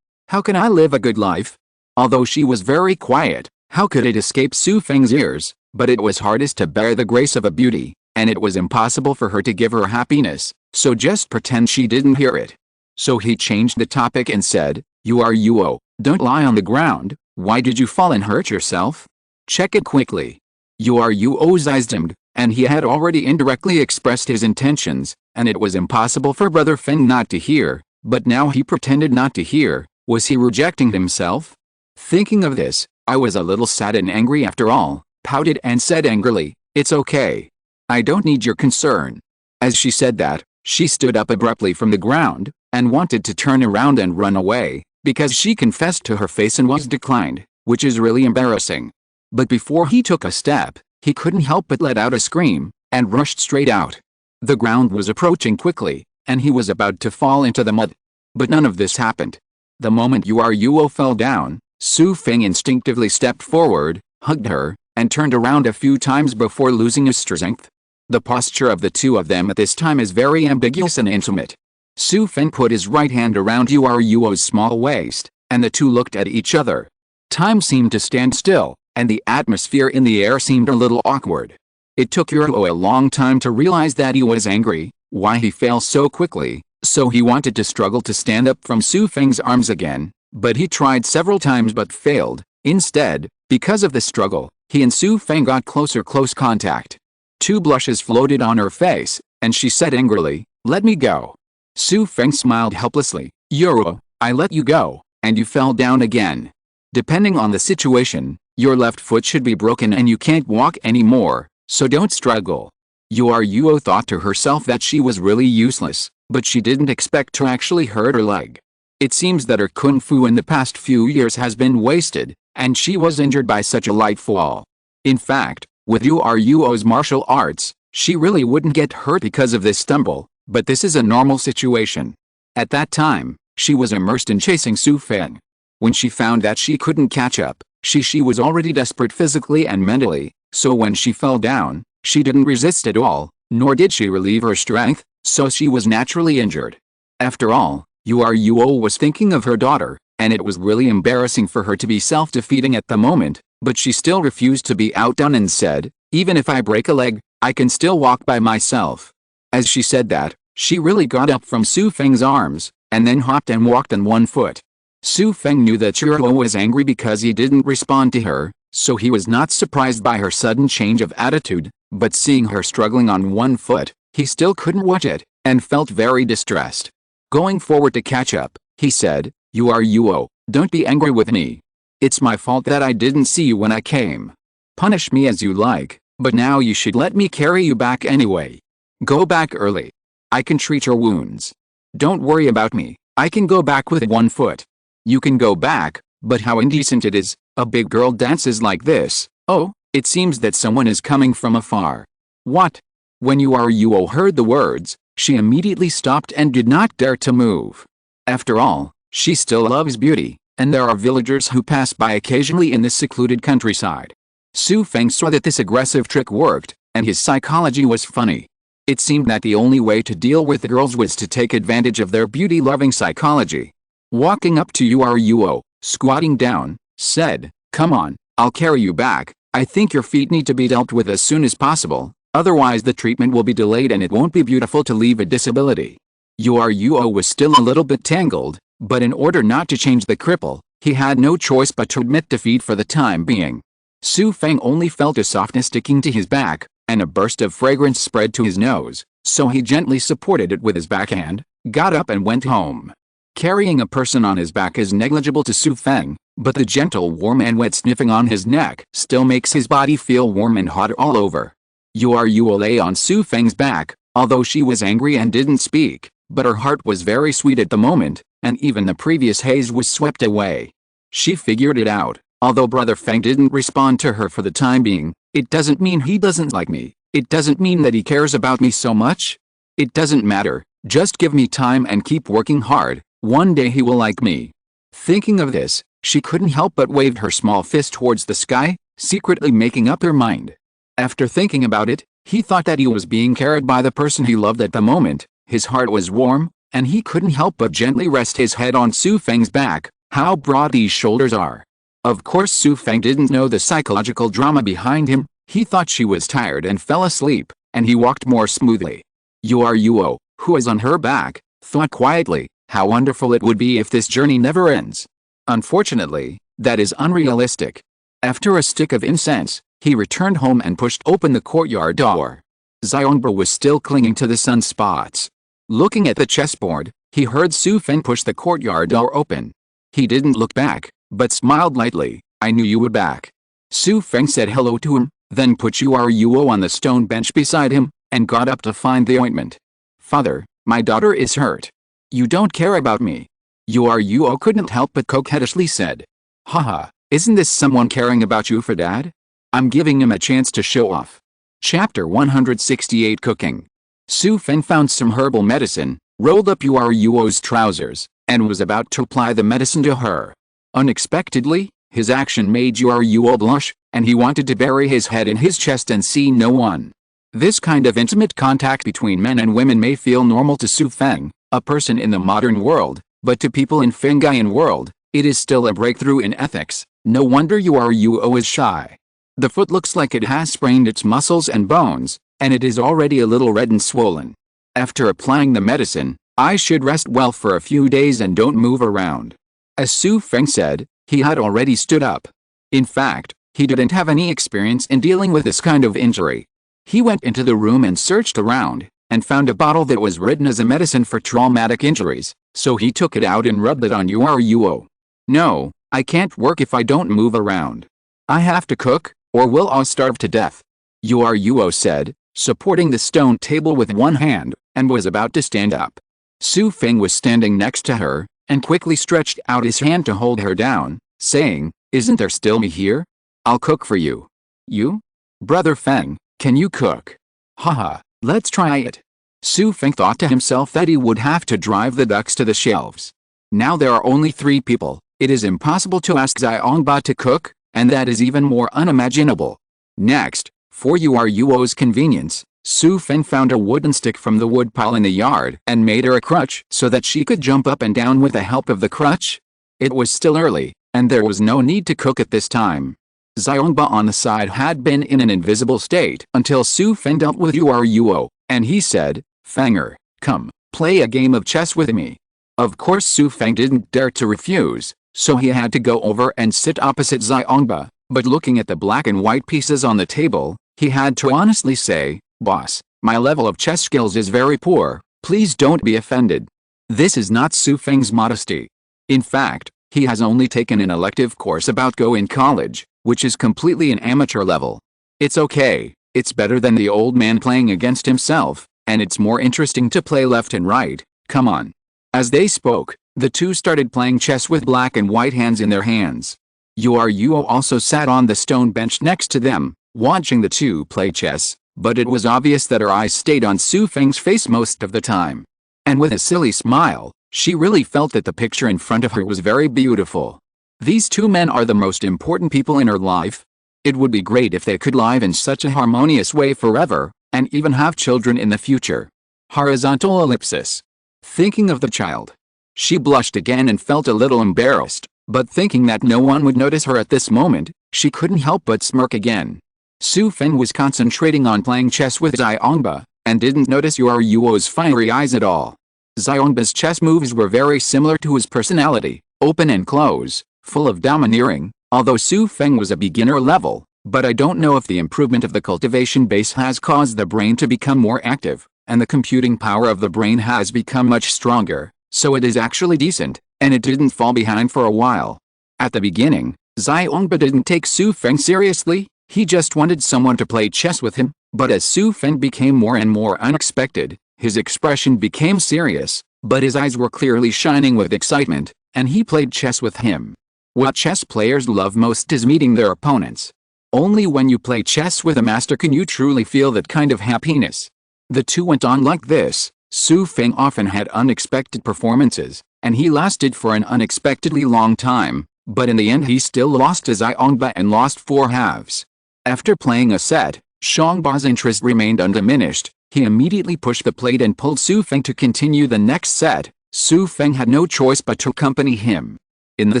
How can I live a good life? Although she was very quiet, how could it escape Xu Feng's ears? But it was hardest to bear the grace of a beauty, and it was impossible for her to give her happiness, so just pretend she didn't hear it. So he changed the topic and said, Yuelao, don't lie on the ground, why did you fall and hurt yourself? Check it quickly. Yuelao's eyes dimmed, and he had already indirectly expressed his intentions, and it was impossible for Brother Feng not to hear, but now he pretended not to hear. Was he rejecting himself? Thinking of this, I was a little sad and angry after all, pouted and said angrily, it's okay. I don't need your concern. As she said that, she stood up abruptly from the ground, and wanted to turn around and run away, because she confessed to her face and was declined, which is really embarrassing. But before he took a step, he couldn't help but let out a scream, and rushed straight out. The ground was approaching quickly, and he was about to fall into the mud. But none of this happened. The moment Yuelao fell down, Xu Feng instinctively stepped forward, hugged her, and turned around a few times before losing his strength. The posture of the two of them at this time is very ambiguous and intimate. Xu Feng put his right hand around Yuelao's small waist, and the two looked at each other. Time seemed to stand still, and the atmosphere in the air seemed a little awkward. It took Yuelao a long time to realize that he was angry, why he fell so quickly, so he wanted to struggle to stand up from Xu Feng's arms again, but he tried several times but failed. Instead, because of the struggle, he and Xu Feng got close contact. Two blushes floated on her face, and she said angrily, let me go. Xu Feng smiled helplessly, Yuelao, I let you go, and you fell down again. Depending on the situation, your left foot should be broken and you can't walk anymore, so don't struggle. Yuelao thought to herself that she was really useless, but she didn't expect to actually hurt her leg. It seems that her kung fu in the past few years has been wasted, and she was injured by such a light fall. In fact, with Yuelao's martial arts, she really wouldn't get hurt because of this stumble, but this is a normal situation. At that time, she was immersed in chasing Xu Feng. When she found that she couldn't catch up, she was already desperate physically and mentally, so when she fell down, she didn't resist at all, nor did she relieve her strength, so she was naturally injured. After all, Yuelao was thinking of her daughter, and it was really embarrassing for her to be self-defeating at the moment, but she still refused to be outdone and said, even if I break a leg, I can still walk by myself. As she said that, she really got up from Xu Feng's arms, and then hopped and walked on one foot. Xu Feng knew that Yuelao was angry because he didn't respond to her, so he was not surprised by her sudden change of attitude, but seeing her struggling on one foot, he still couldn't watch it, and felt very distressed. Going forward to catch up, he said, Yuelao, don't be angry with me. It's my fault that I didn't see you when I came. Punish me as you like, but now you should let me carry you back anyway. Go back early. I can treat your wounds. Don't worry about me, I can go back with one foot. You can go back, but how indecent it is, a big girl dances like this. Oh, it seems that someone is coming from afar. What? When Yuelao heard the words, she immediately stopped and did not dare to move. After all, she still loves beauty, and there are villagers who pass by occasionally in this secluded countryside. Xu Feng saw that this aggressive trick worked, and his psychology was funny. It seemed that the only way to deal with the girls was to take advantage of their beauty-loving psychology. Walking up to Yuelao, squatting down, said, "Come on, I'll carry you back. I think your feet need to be dealt with as soon as possible, otherwise the treatment will be delayed and it won't be beautiful to leave a disability." Yuelao was still a little bit tangled, but in order not to change the cripple, he had no choice but to admit defeat for the time being. Xu Feng only felt a softness sticking to his back, and a burst of fragrance spread to his nose, so he gently supported it with his backhand, got up and went home. Carrying a person on his back is negligible to Xu Feng, but the gentle warm and wet sniffing on his neck still makes his body feel warm and hot all over. Yuelao lay on Xu Feng's back, although she was angry and didn't speak, but her heart was very sweet at the moment, and even the previous haze was swept away. She figured it out. Although Brother Feng didn't respond to her for the time being, it doesn't mean he doesn't like me. It doesn't mean that he cares about me so much. It doesn't matter, just give me time and keep working hard, one day he will like me. Thinking of this, she couldn't help but waved her small fist towards the sky, secretly making up her mind. After thinking about it, he thought that he was being carried by the person he loved at the moment, his heart was warm, and he couldn't help but gently rest his head on Xu Feng's back. How broad these shoulders are. Of course Xu Feng didn't know the psychological drama behind him. He thought she was tired and fell asleep, and he walked more smoothly. Yuelao, who was on her back, thought quietly, how wonderful it would be if this journey never ends. Unfortunately, that is unrealistic. After a stick of incense, he returned home and pushed open the courtyard door. Xionba was still clinging to the sunspots. Looking at the chessboard, he heard Xu Feng push the courtyard door open. He didn't look back, but smiled lightly. "I knew you were back." Xu Feng said hello to him, then put Yuelao on the stone bench beside him, and got up to find the ointment. "Father, my daughter is hurt. You don't care about me." Yuelao couldn't help but coquettishly said. "Haha, isn't this someone caring about you for Dad? I'm giving him a chance to show off." Chapter 168 Cooking. Xu Feng found some herbal medicine, rolled up Yuelao's trousers, and was about to apply the medicine to her. Unexpectedly, his action made Yuelao blush, and he wanted to bury his head in his chest and see no one. This kind of intimate contact between men and women may feel normal to Xu Feng, a person in the modern world, but to people in Fengyuan world, it is still a breakthrough in ethics. No wonder Yuelao is shy. The foot looks like it has sprained its muscles and bones, and it is already a little red and swollen. After applying the medicine, I should rest well for a few days and don't move around. As Xu Feng said, he had already stood up. In fact, he didn't have any experience in dealing with this kind of injury. He went into the room and searched around, and found a bottle that was written as a medicine for traumatic injuries, so he took it out and rubbed it on Yuelao. "No, I can't work if I don't move around. I have to cook, or we'll all starve to death," Yuelao said, supporting the stone table with one hand, and was about to stand up. Xu Feng was standing next to her, and quickly stretched out his hand to hold her down, saying, "Isn't there still me here? I'll cook for you." "You? Brother Feng, can you cook?" "Haha, let's try it." Xu Feng thought to himself that he would have to drive the ducks to the shelves. Now there are only 3 people, it is impossible to ask Xionba to cook, and that is even more unimaginable. Next, for Yuelao's convenience, Xu Feng found a wooden stick from the woodpile in the yard and made her a crutch so that she could jump up and down with the help of the crutch. It was still early, and there was no need to cook at this time. Xionba on the side had been in an invisible state until Xu Feng dealt with Yuelao, and he said, "Fenger, come, play a game of chess with me." Of course Xu Feng didn't dare to refuse, so he had to go over and sit opposite Xionba, but looking at the black and white pieces on the table, he had to honestly say, "Boss, my level of chess skills is very poor, please don't be offended." This is not Xu Feng's modesty. In fact, he has only taken an elective course about Go in college, which is completely an amateur level. It's okay, it's better than the old man playing against himself, and it's more interesting to play left and right, come on. As they spoke, the two started playing chess with black and white hands in their hands. Yuelao also sat on the stone bench next to them, watching the two play chess, but it was obvious that her eyes stayed on Xu Feng's face most of the time. And with a silly smile, she really felt that the picture in front of her was very beautiful. These 2 men are the most important people in her life. It would be great if they could live in such a harmonious way forever, and even have children in the future. Horizontal ellipsis. Thinking of the child. She blushed again and felt a little embarrassed, but thinking that no one would notice her at this moment, she couldn't help but smirk again. Xu Feng was concentrating on playing chess with Xiongba, and didn't notice Yueao's fiery eyes at all. Xiongba's chess moves were very similar to his personality, open and close, full of domineering, although Xu Feng was a beginner level, but I don't know if the improvement of the cultivation base has caused the brain to become more active, and the computing power of the brain has become much stronger, so it is actually decent, and it didn't fall behind for a while. At the beginning, Xiongba didn't take Xu Feng seriously, he just wanted someone to play chess with him, but as Xu Feng became more and more unexpected, his expression became serious, but his eyes were clearly shining with excitement, and he played chess with him. What chess players love most is meeting their opponents. Only when you play chess with a master can you truly feel that kind of happiness. The two went on like this. Xu Feng often had unexpected performances, and he lasted for an unexpectedly long time, but in the end he still lost to Xiongba and lost 4 halves. After playing a set, Xiongba's interest remained undiminished. He immediately pushed the plate and pulled Xu Feng to continue the next set. Xu Feng had no choice but to accompany him. In the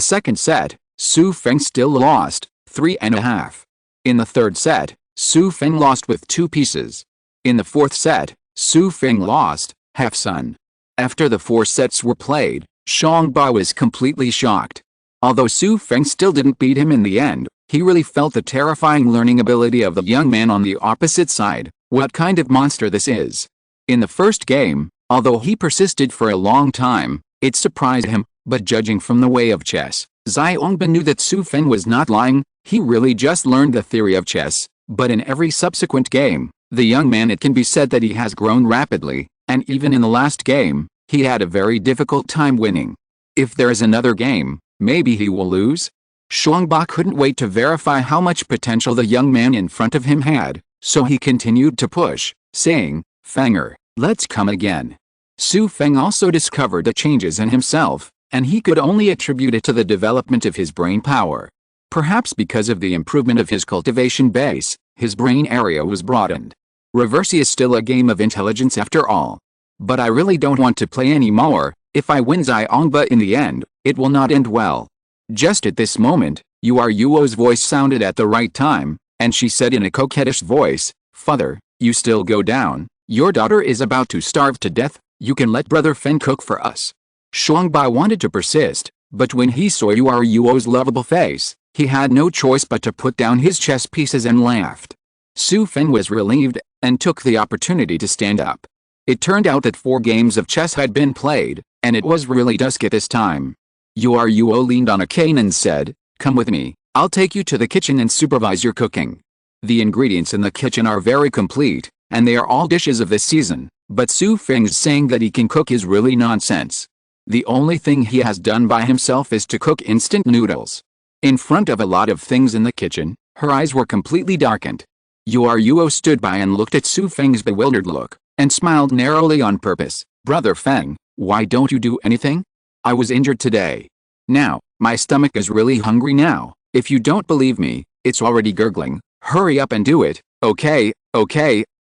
second set, Xu Feng still lost, 3.5. In the third set, Xu Feng lost with 2 pieces. In the fourth set, Xu Feng lost, half sun. After the 4 sets were played, Xiongba was completely shocked. Although Xu Feng still didn't beat him in the end, he really felt the terrifying learning ability of the young man on the opposite side. What kind of monster this is. In the first game, although he persisted for a long time, it surprised him, but judging from the way of chess, Xiongba knew that Xu Feng was not lying. He really just learned the theory of chess, but in every subsequent game, the young man, it can be said that he has grown rapidly, and even in the last game, he had a very difficult time winning. If there is another game, maybe he will lose? Xiongba couldn't wait to verify how much potential the young man in front of him had, so he continued to push, saying, "Fenger, let's come again." Xu Feng also discovered the changes in himself, and he could only attribute it to the development of his brain power. Perhaps because of the improvement of his cultivation base, his brain area was broadened. Reversi is still a game of intelligence after all. But I really don't want to play anymore. If I win Xiongba in the end, it will not end well. Just at this moment, Yueao's voice sounded at the right time, and she said in a coquettish voice, "Father, you still go down. Your daughter is about to starve to death. You can let Brother Feng cook for us." Xiongba wanted to persist, but when he saw Yueao's lovable face, he had no choice but to put down his chess pieces and laughed. Xu Feng was relieved, and took the opportunity to stand up. It turned out that 4 games of chess had been played, and it was really dusk at this time. Yueo leaned on a cane and said, "Come with me, I'll take you to the kitchen and supervise your cooking." The ingredients in the kitchen are very complete, and they are all dishes of this season, but Xu Feng's saying that he can cook is really nonsense. The only thing he has done by himself is to cook instant noodles. In front of a lot of things in the kitchen, her eyes were completely darkened. Yueo stood by and looked at Xu Feng's bewildered look, and smiled narrowly on purpose. "Brother Feng, why don't you do anything? I was injured today. Now, my stomach is really hungry now. If you don't believe me, it's already gurgling. Hurry up and do it." Okay,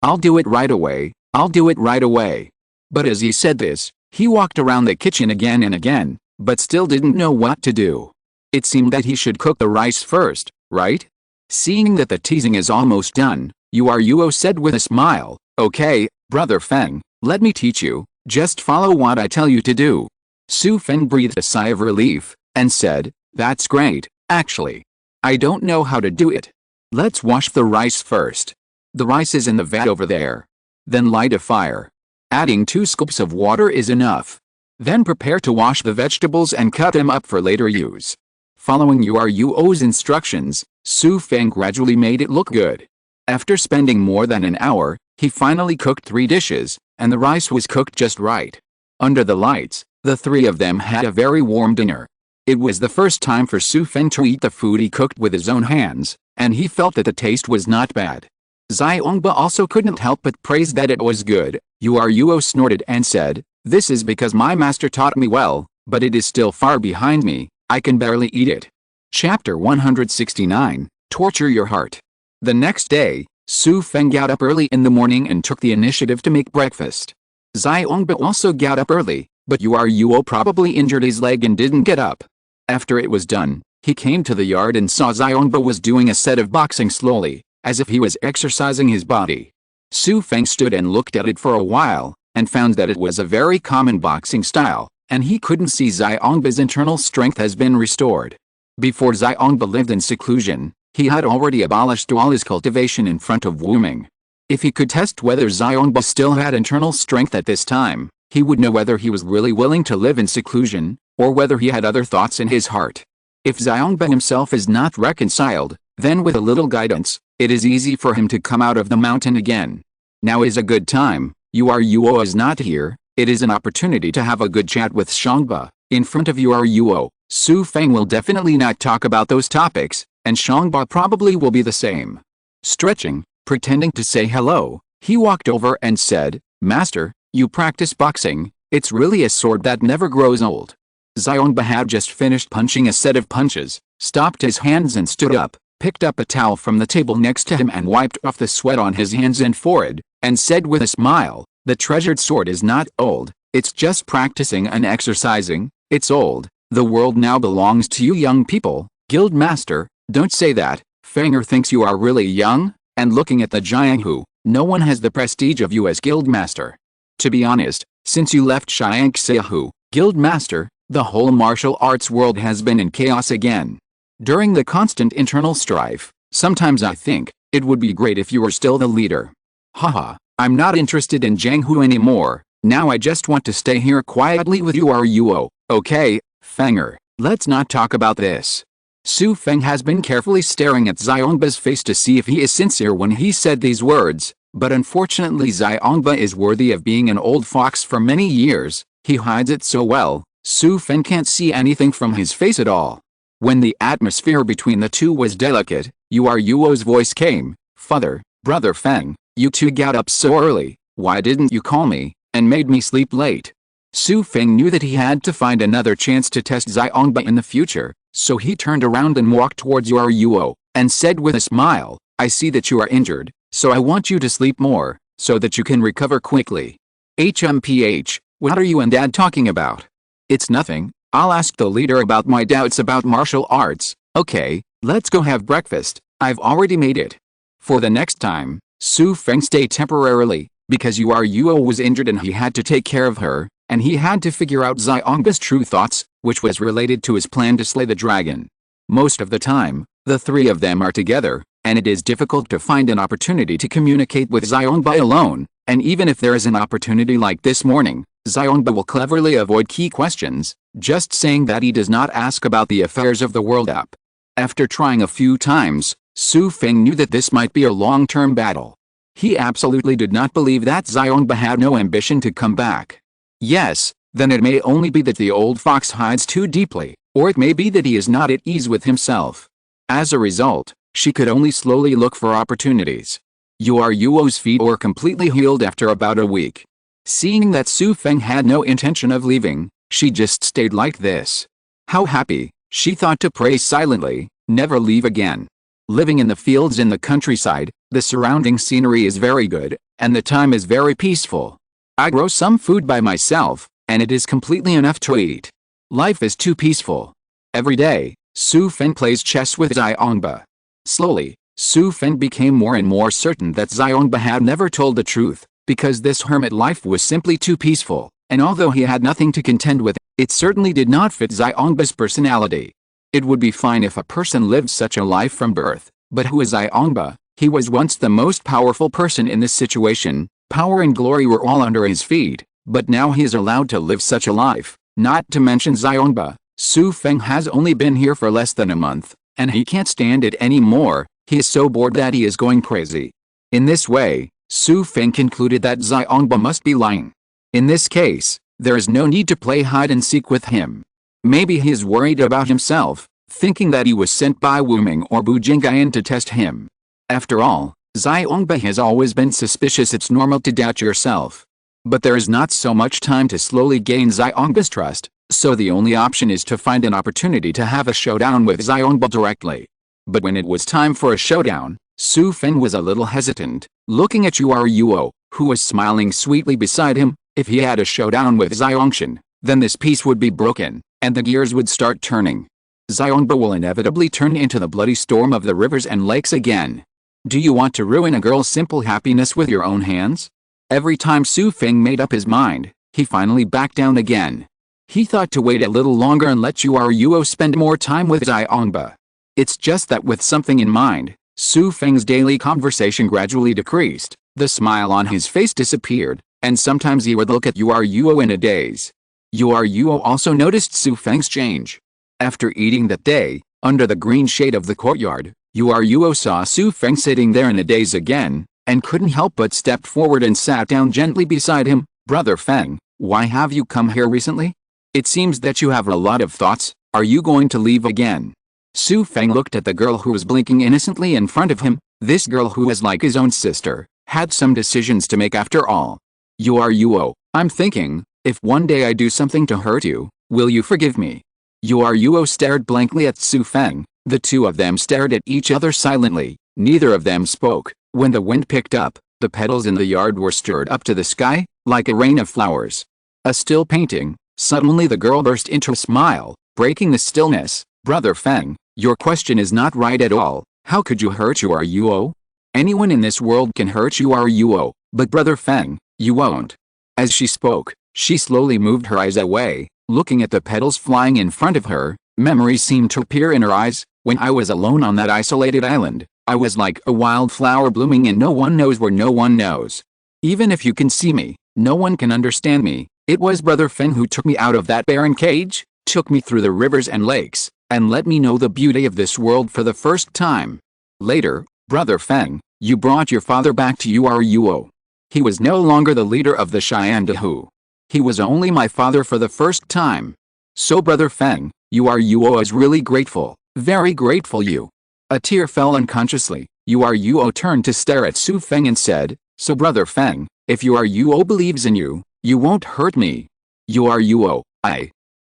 I'll do it right away, I'll do it right away." But as he said this, he walked around the kitchen again and again, but still didn't know what to do. It seemed that he should cook the rice first, right? Seeing that the teasing is almost done, Yueo said with a smile, "Okay, Brother Feng, let me teach you, just follow what I tell you to do." Xu Feng breathed a sigh of relief, and said, "That's great, actually. I don't know how to do it. Let's wash the rice first. The rice is in the vat over there. Then light a fire. Adding 2 scoops of water is enough. Then prepare to wash the vegetables and cut them up for later use." Following Yueo's instructions, Xu Feng gradually made it look good. After spending more than an hour, he finally cooked 3 dishes, and the rice was cooked just right. Under the lights, the 3 of them had a very warm dinner. It was the first time for Xu Feng to eat the food he cooked with his own hands, and he felt that the taste was not bad. Xiongba also couldn't help but praise that it was good. Yueo snorted and said, "This is because my master taught me well, but it is still far behind me. I can barely eat it." Chapter 169, Torture Your Heart. The next day, Xu Feng got up early in the morning and took the initiative to make breakfast. Xiongba also got up early, but Yuelao probably injured his leg and didn't get up. After it was done, he came to the yard and saw Xiongba was doing a set of boxing slowly, as if he was exercising his body. Xu Feng stood and looked at it for a while, and found that it was a very common boxing style, and he couldn't see Xiongba's internal strength has been restored. Before Xiongba lived in seclusion, he had already abolished all his cultivation in front of Wu Ming. If he could test whether Xiongba still had internal strength at this time, he would know whether he was really willing to live in seclusion, or whether he had other thoughts in his heart. If Xiongba himself is not reconciled, then with a little guidance, it is easy for him to come out of the mountain again. Now is a good time. Yuelao is not here. It is an opportunity to have a good chat with Xiongba. In front of Yuelao, Xu Feng will definitely not talk about those topics, and Xiongba probably will be the same. Stretching, pretending to say hello, he walked over and said, "Master, you practice boxing. It's really a sword that never grows old." Xiongba had just finished punching a set of punches, stopped his hands and stood up, picked up a towel from the table next to him and wiped off the sweat on his hands and forehead, and said with a smile, "The treasured sword is not old, it's just practicing and exercising. It's old. The world now belongs to you young people." "Guild master, don't say that. Fenger thinks you are really young, and looking at the Jianghu, no one has the prestige of you as guild master. To be honest, since you left Xiangxiahu, guild master, the whole martial arts world has been in chaos again. During the constant internal strife, sometimes I think, it would be great if you were still the leader. Haha, I'm not interested in Jianghu anymore, now I just want to stay here quietly with Yuelao. Okay, Fenger, let's not talk about this." Xu Feng has been carefully staring at Xiongba's face to see if he is sincere when he said these words, but unfortunately Xiongba is worthy of being an old fox for many years. He hides it so well, Xu Feng can't see anything from his face at all. When the atmosphere between the two was delicate, Yuelao's voice came, "Father, brother Feng, you two got up so early, why didn't you call me, and made me sleep late?" Xu Feng knew that he had to find another chance to test Xiongba in the future, so he turned around and walked towards Yuelao, and said with a smile, "I see that you are injured, so I want you to sleep more, so that you can recover quickly." "HMPH, what are you and Dad talking about?" "It's nothing, I'll ask the leader about my doubts about martial arts." "Okay, let's go have breakfast, I've already made it." For the next time, Xu Feng stayed temporarily, because Yuelao was injured and he had to take care of her, and he had to figure out Xiongba's true thoughts, which was related to his plan to slay the dragon. Most of the time, the three of them are together, and it is difficult to find an opportunity to communicate with Xiongba alone, and even if there is an opportunity like this morning, Xiongba will cleverly avoid key questions, just saying that he does not ask about the affairs of the world up. After trying a few times, Xu Feng knew that this might be a long-term battle. He absolutely did not believe that Xiongba had no ambition to come back. Yes, then it may only be that the old fox hides too deeply, or it may be that he is not at ease with himself. As a result, she could only slowly look for opportunities. Yuel's feet were completely healed after about a week. Seeing that Xu Feng had no intention of leaving, she just stayed like this. How happy, she thought to pray silently, never leave again. Living in the fields in the countryside, the surrounding scenery is very good, and the time is very peaceful. I grow some food by myself, and it is completely enough to eat. Life is too peaceful. Every day, Xu Feng plays chess with Xiongba. Slowly, Xu Feng became more and more certain that Xiongba had never told the truth, because this hermit life was simply too peaceful, and although he had nothing to contend with, it certainly did not fit Xiongba's personality. It would be fine if a person lived such a life from birth, but who is Xiongba? He was once the most powerful person in this situation, power and glory were all under his feet, but now he is allowed to live such a life, not to mention Xiongba. Xu Feng has only been here for less than a month, and he can't stand it anymore. He is so bored that he is going crazy. In this way, Xu Feng concluded that Xiongba must be lying. In this case, there is no need to play hide and seek with him. Maybe he is worried about himself, thinking that he was sent by Wu Ming or Bu Jingyan to test him. After all, Xiongba has always been suspicious. It's normal to doubt yourself. But there is not so much time to slowly gain Xiongba's trust, so the only option is to find an opportunity to have a showdown with Xiongba directly. But when it was time for a showdown, Xu Feng was a little hesitant, looking at Yuelao, who was smiling sweetly beside him. If he had a showdown with Xiongxin, then this peace would be broken, and the gears would start turning. Xiongba will inevitably turn into the bloody storm of the rivers and lakes again. Do you want to ruin a girl's simple happiness with your own hands? Every time Xu Feng made up his mind, he finally backed down again. He thought to wait a little longer and let Yuelao spend more time with Xiongba. It's just that with something in mind, Xu Feng's daily conversation gradually decreased, the smile on his face disappeared, and sometimes he would look at Yuelao in a daze. Yuelao also noticed Xu Feng's change. After eating that day, under the green shade of the courtyard, Yuelao saw Xu Feng sitting there in a daze again, and couldn't help but stepped forward and sat down gently beside him. Brother Feng, why have you come here recently? It seems that you have a lot of thoughts. Are you going to leave again? Xu Feng looked at the girl who was blinking innocently in front of him. This girl, who was like his own sister, had some decisions to make after all. Yuelao, I'm thinking, if one day I do something to hurt you, will you forgive me? Yuelao stared blankly at Xu Feng. The two of them stared at each other silently. Neither of them spoke. When the wind picked up, the petals in the yard were stirred up to the sky, like a rain of flowers. A still painting. Suddenly the girl burst into a smile, breaking the stillness. Brother Feng, your question is not right at all. How could you hurt Yuelao? Anyone in this world can hurt Yuelao, but Brother Feng, you won't. As she spoke, she slowly moved her eyes away, looking at the petals flying in front of her. Memories seemed to appear in her eyes. When I was alone on that isolated island, I was like a wildflower blooming and no one knows where no one knows. Even if you can see me, no one can understand me. It was Brother Feng who took me out of that barren cage, took me through the rivers and lakes, and let me know the beauty of this world for the first time. Later, Brother Feng, you brought your father back to Yuelao. He was no longer the leader of the Xiandahu. He was only my father for the first time. So Brother Feng, Yuelao is really grateful, very grateful you. A tear fell unconsciously. Yuelao turned to stare at Xu Feng and said, so Brother Feng, if Yuelao believes in you, you won't hurt me. Yuelao,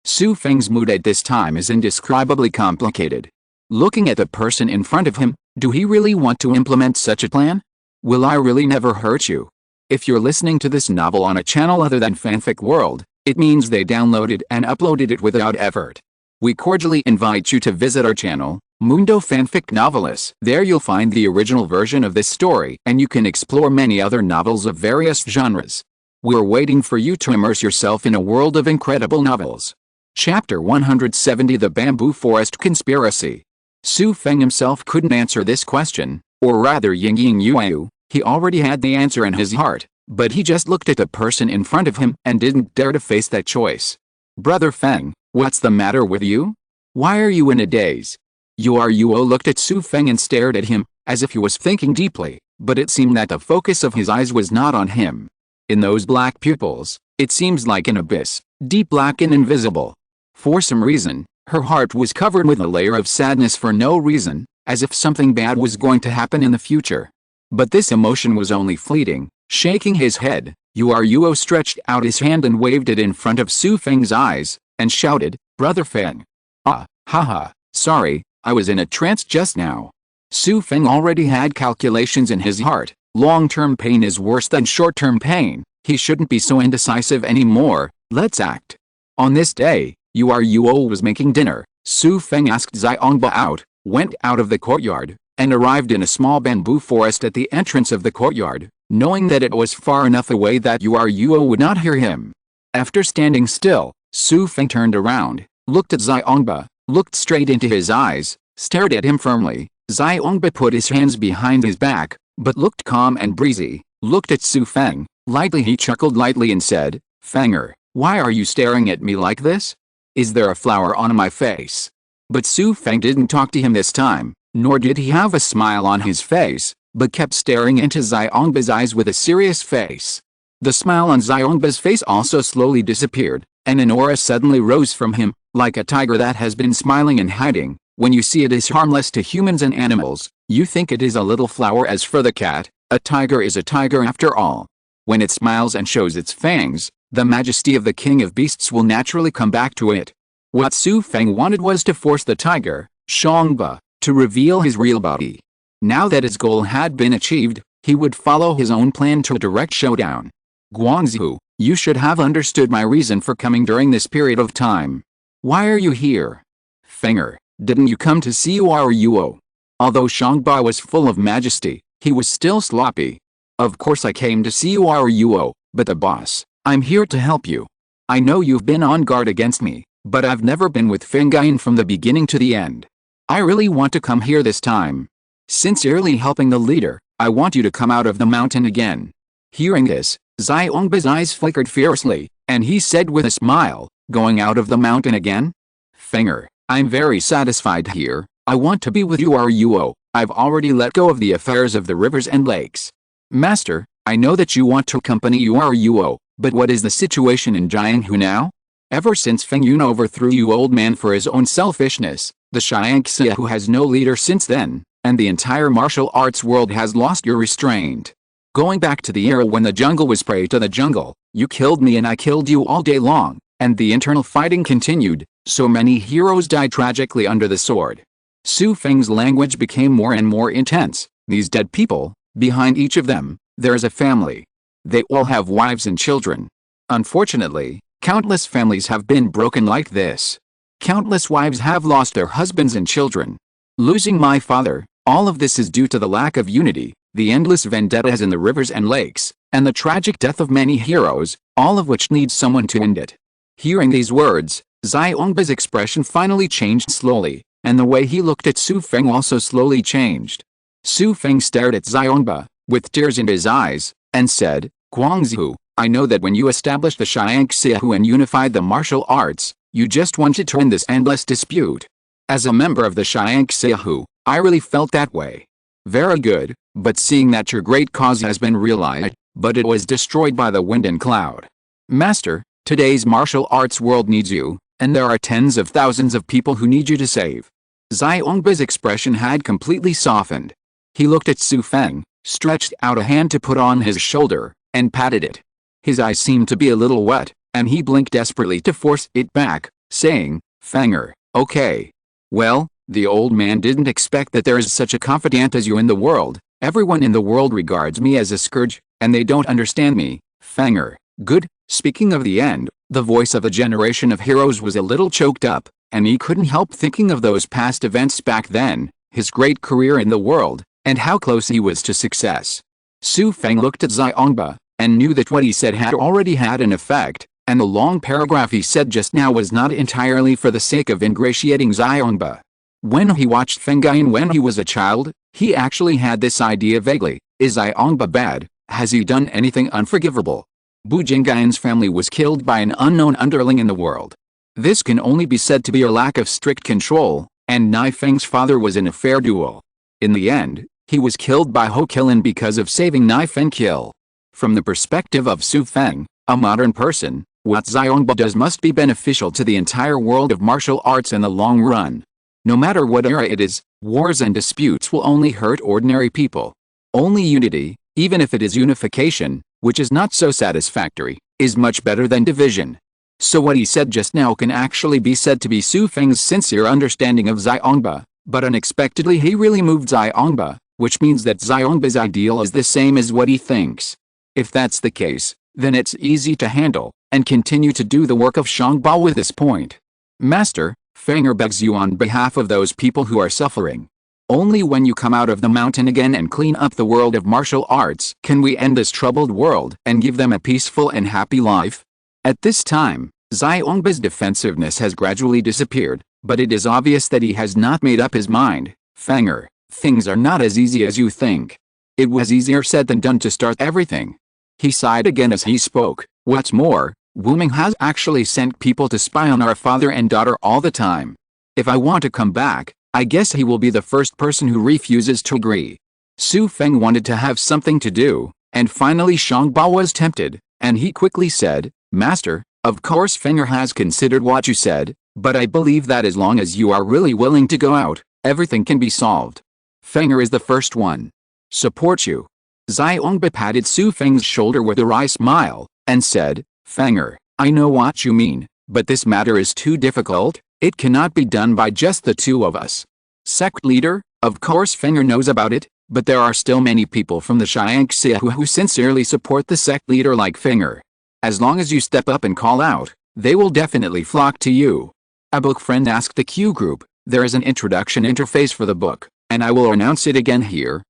Xu Feng's mood at this time is indescribably complicated. Looking at the person in front of him, do he really want to implement such a plan? Will I really never hurt you? If you're listening to this novel on a channel other than Fanfic World, it means they downloaded and uploaded it without effort. We cordially invite you to visit our channel, Mundo Fanfic Novelists. There you'll find the original version of this story, and you can explore many other novels of various genres. We're waiting for you to immerse yourself in a world of incredible novels. Chapter 170, The Bamboo Forest Conspiracy. Xu Feng himself couldn't answer this question, or rather Yingying Yuelao. He already had the answer in his heart, but he just looked at the person in front of him and didn't dare to face that choice. Brother Feng, what's the matter with you? Why are you in a daze? Yuelao looked at Xu Feng and stared at him, as if he was thinking deeply, but it seemed that the focus of his eyes was not on him. In those black pupils, it seems like an abyss, deep black and invisible. For some reason, her heart was covered with a layer of sadness for no reason, as if something bad was going to happen in the future. But this emotion was only fleeting. Shaking his head, Yuelao stretched out his hand and waved it in front of Xu Feng's eyes, and shouted, Brother Feng. Haha, sorry, I was in a trance just now. Xu Feng already had calculations in his heart. Long-term pain is worse than short-term pain. He shouldn't be so indecisive anymore. Let's act. On this day, Yuelao was making dinner. Xu Feng asked Xiongba out, went out of the courtyard, and arrived in a small bamboo forest at the entrance of the courtyard, knowing that it was far enough away that Yuelao would not hear him. After standing still, Xu Feng turned around, looked at Xiongba, looked straight into his eyes, stared at him firmly. Xiongba put his hands behind his back, but looked calm and breezy, looked at Xu Feng. Lightly he chuckled lightly and said, Fenger, why are you staring at me like this? Is there a flower on my face? But Xu Feng didn't talk to him this time, nor did he have a smile on his face, but kept staring into Xiongba's eyes with a serious face. The smile on Xiongba's face also slowly disappeared, and an aura suddenly rose from him, like a tiger that has been smiling and hiding. When you see it is harmless to humans and animals, you think it is a little flower. As for the cat, a tiger is a tiger after all. When it smiles and shows its fangs, the majesty of the king of beasts will naturally come back to it. What Xu Feng wanted was to force the tiger, Xiongba, to reveal his real body. Now that his goal had been achieved, he would follow his own plan to a direct showdown. Guangzhou, you should have understood my reason for coming during this period of time. Why are you here? Fenger, didn't you come to see Yuelao? Although Shangba was full of majesty, he was still sloppy. Of course I came to see Yuelao, but the boss, I'm here to help you. I know you've been on guard against me, but I've never been with Fengyan from the beginning to the end. I really want to come here this time. Sincerely helping the leader, I want you to come out of the mountain again. Hearing this, Xiongba's eyes flickered fiercely, and he said with a smile, going out of the mountain again? Fenger, I'm very satisfied here. I want to be with Yuelao. I've already let go of the affairs of the rivers and lakes. Master, I know that you want to accompany Yuelao, but what is the situation in Jianghu now? Ever since Feng Yun overthrew you old man for his own selfishness, the Xiangxiahu has no leader since then, and the entire martial arts world has lost your restraint. Going back to the era when the jungle was prey to the jungle, you killed me and I killed you all day long, and the internal fighting continued, so many heroes died tragically under the sword. Xu Feng's language became more and more intense. These dead people, behind each of them, there is a family. They all have wives and children. Unfortunately, countless families have been broken like this. Countless wives have lost their husbands and children. Losing my father, all of this is due to the lack of unity, the endless vendettas in the rivers and lakes, and the tragic death of many heroes, all of which needs someone to end it. Hearing these words, Xiongba's expression finally changed slowly, and the way he looked at Xu Feng also slowly changed. Xu Feng stared at Xiongba, with tears in his eyes, and said, Guangzhou, I know that when you established the Xiangxiahu and unified the martial arts, you just wanted to end this endless dispute. As a member of the Xiangxiahu, I really felt that way. Very good, but seeing that your great cause has been realized, but it was destroyed by the wind and cloud. Master, today's martial arts world needs you, and there are tens of thousands of people who need you to save. Xiongba's expression had completely softened. He looked at Xu Feng, stretched out a hand to put on his shoulder, and patted it. His eyes seemed to be a little wet, and he blinked desperately to force it back, saying, Fenger, okay. Well, the old man didn't expect that there is such a confidant as you in the world. Everyone in the world regards me as a scourge, and they don't understand me. Fenger, good. Speaking of the end, the voice of a generation of heroes was a little choked up, and he couldn't help thinking of those past events back then, his great career in the world, and how close he was to success. Xu Feng looked at Xiongba, and knew that what he said had already had an effect, and the long paragraph he said just now was not entirely for the sake of ingratiating Xiongba. When he watched Fengyan when he was a child, he actually had this idea vaguely, is Xiongba bad, has he done anything unforgivable? Bu Jingyan's family was killed by an unknown underling in the world. This can only be said to be a lack of strict control, and Nai Feng's father was in a fair duel. In the end, he was killed by Ho Kilin because of saving Nai Feng kill. From the perspective of Xu Feng, a modern person, what Xiongba does must be beneficial to the entire world of martial arts in the long run. No matter what era it is, wars and disputes will only hurt ordinary people. Only unity, even if it is unification, which is not so satisfactory, is much better than division. So what he said just now can actually be said to be Xu Feng's sincere understanding of Xiongba, but unexpectedly he really moved Xiongba, which means that Xiongba's ideal is the same as what he thinks. If that's the case, then it's easy to handle, and continue to do the work of Shangba with this point. Master, Fenger begs you on behalf of those people who are suffering. Only when you come out of the mountain again and clean up the world of martial arts can we end this troubled world and give them a peaceful and happy life. At this time, Xiongba's defensiveness has gradually disappeared, but it is obvious that he has not made up his mind. Fenger, things are not as easy as you think. It was easier said than done to start everything. He sighed again as he spoke. What's more, Wu Ming has actually sent people to spy on our father and daughter all the time. If I want to come back, I guess he will be the first person who refuses to agree. Xu Feng wanted to have something to do, and finally Shangba was tempted, and he quickly said, Master, of course Fenger has considered what you said, but I believe that as long as you are really willing to go out, everything can be solved. Fenger is the first one. Support you. Xiongba patted Xu Feng's shoulder with a wry smile, and said, Fenger, I know what you mean, but this matter is too difficult, it cannot be done by just the two of us. Sect leader, of course Fenger knows about it, but there are still many people from the Xiangxia who sincerely support the sect leader like Finger. As long as you step up and call out, they will definitely flock to you. A book friend asked the Q group. There is an introduction interface for the book, and I will announce it again here,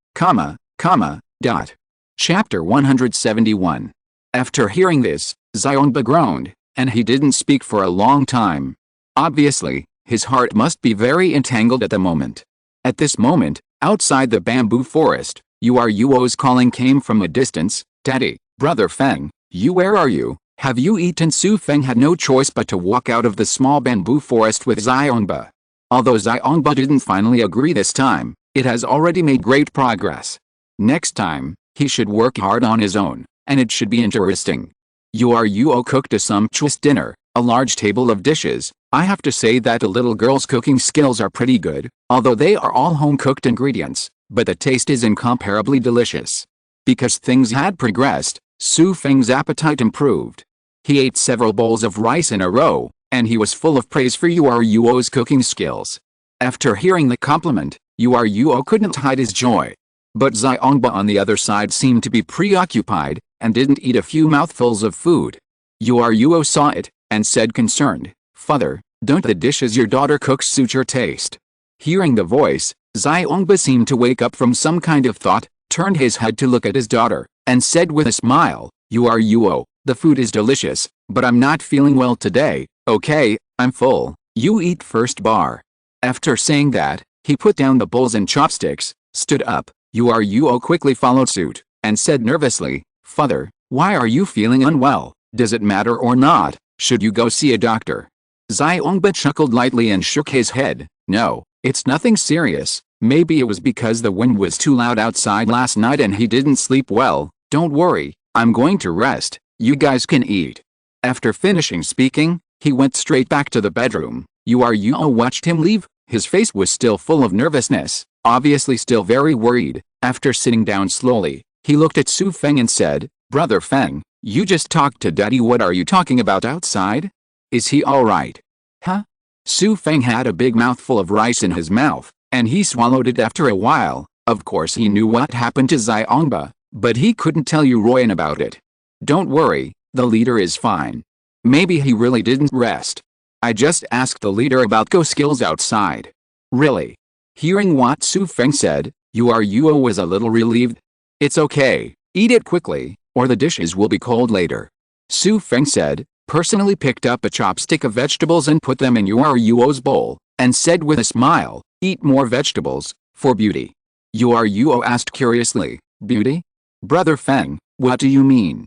dot. Chapter 171. After hearing this, Xiongba groaned, and he didn't speak for a long time. Obviously, his heart must be very entangled at the moment. At this moment, outside the bamboo forest, Yuo's calling came from a distance. Daddy, Brother Feng, where are you? Have you eaten? Xu Feng had no choice but to walk out of the small bamboo forest with Xiongba. Although Xiongba didn't finally agree this time, it has already made great progress. Next time, he should work hard on his own, and it should be interesting. Yuo cooked a sumptuous dinner, a large table of dishes. I have to say that the little girl's cooking skills are pretty good, although they are all home-cooked ingredients, but the taste is incomparably delicious. Because things had progressed, Xu Feng's appetite improved. He ate several bowls of rice in a row, and he was full of praise for Yuo's cooking skills. After hearing the compliment, Yuo couldn't hide his joy. But Xiongba on the other side seemed to be preoccupied, and didn't eat a few mouthfuls of food. Yuo saw it, and said concerned, Father, don't the dishes your daughter cooks suit your taste? Hearing the voice, Xiongba seemed to wake up from some kind of thought, turned his head to look at his daughter, and said with a smile, Yuo, the food is delicious, but I'm not feeling well today. Okay, I'm full, you eat first. After saying that, he put down the bowls and chopsticks, stood up. Yuo quickly followed suit, and said nervously, Father, why are you feeling unwell? Does it matter or not? Should you go see a doctor? Xiongba chuckled lightly and shook his head. No, it's nothing serious. Maybe it was because the wind was too loud outside last night and he didn't sleep well. Don't worry, I'm going to rest. You guys can eat. After finishing speaking, he went straight back to the bedroom. Yuo watched him leave. His face was still full of nervousness, obviously still very worried. After sitting down slowly, he looked at Xu Feng and said, Brother Feng, you just talked to Daddy. What are you talking about outside? Is he alright? Huh? Xu Feng had a big mouthful of rice in his mouth, and he swallowed it after a while. Of course he knew what happened to Xiongba, but he couldn't tell Yuan about it. Don't worry, the leader is fine. Maybe he really didn't rest. I just asked the leader about go skills outside. Really? Hearing what Xu Feng said, Yuo was a little relieved. It's okay, eat it quickly, or the dishes will be cold later. Xu Feng said, personally picked up a chopstick of vegetables and put them in Yuo's bowl, and said with a smile, eat more vegetables, for beauty. Yuo asked curiously, beauty? Brother Feng, what do you mean?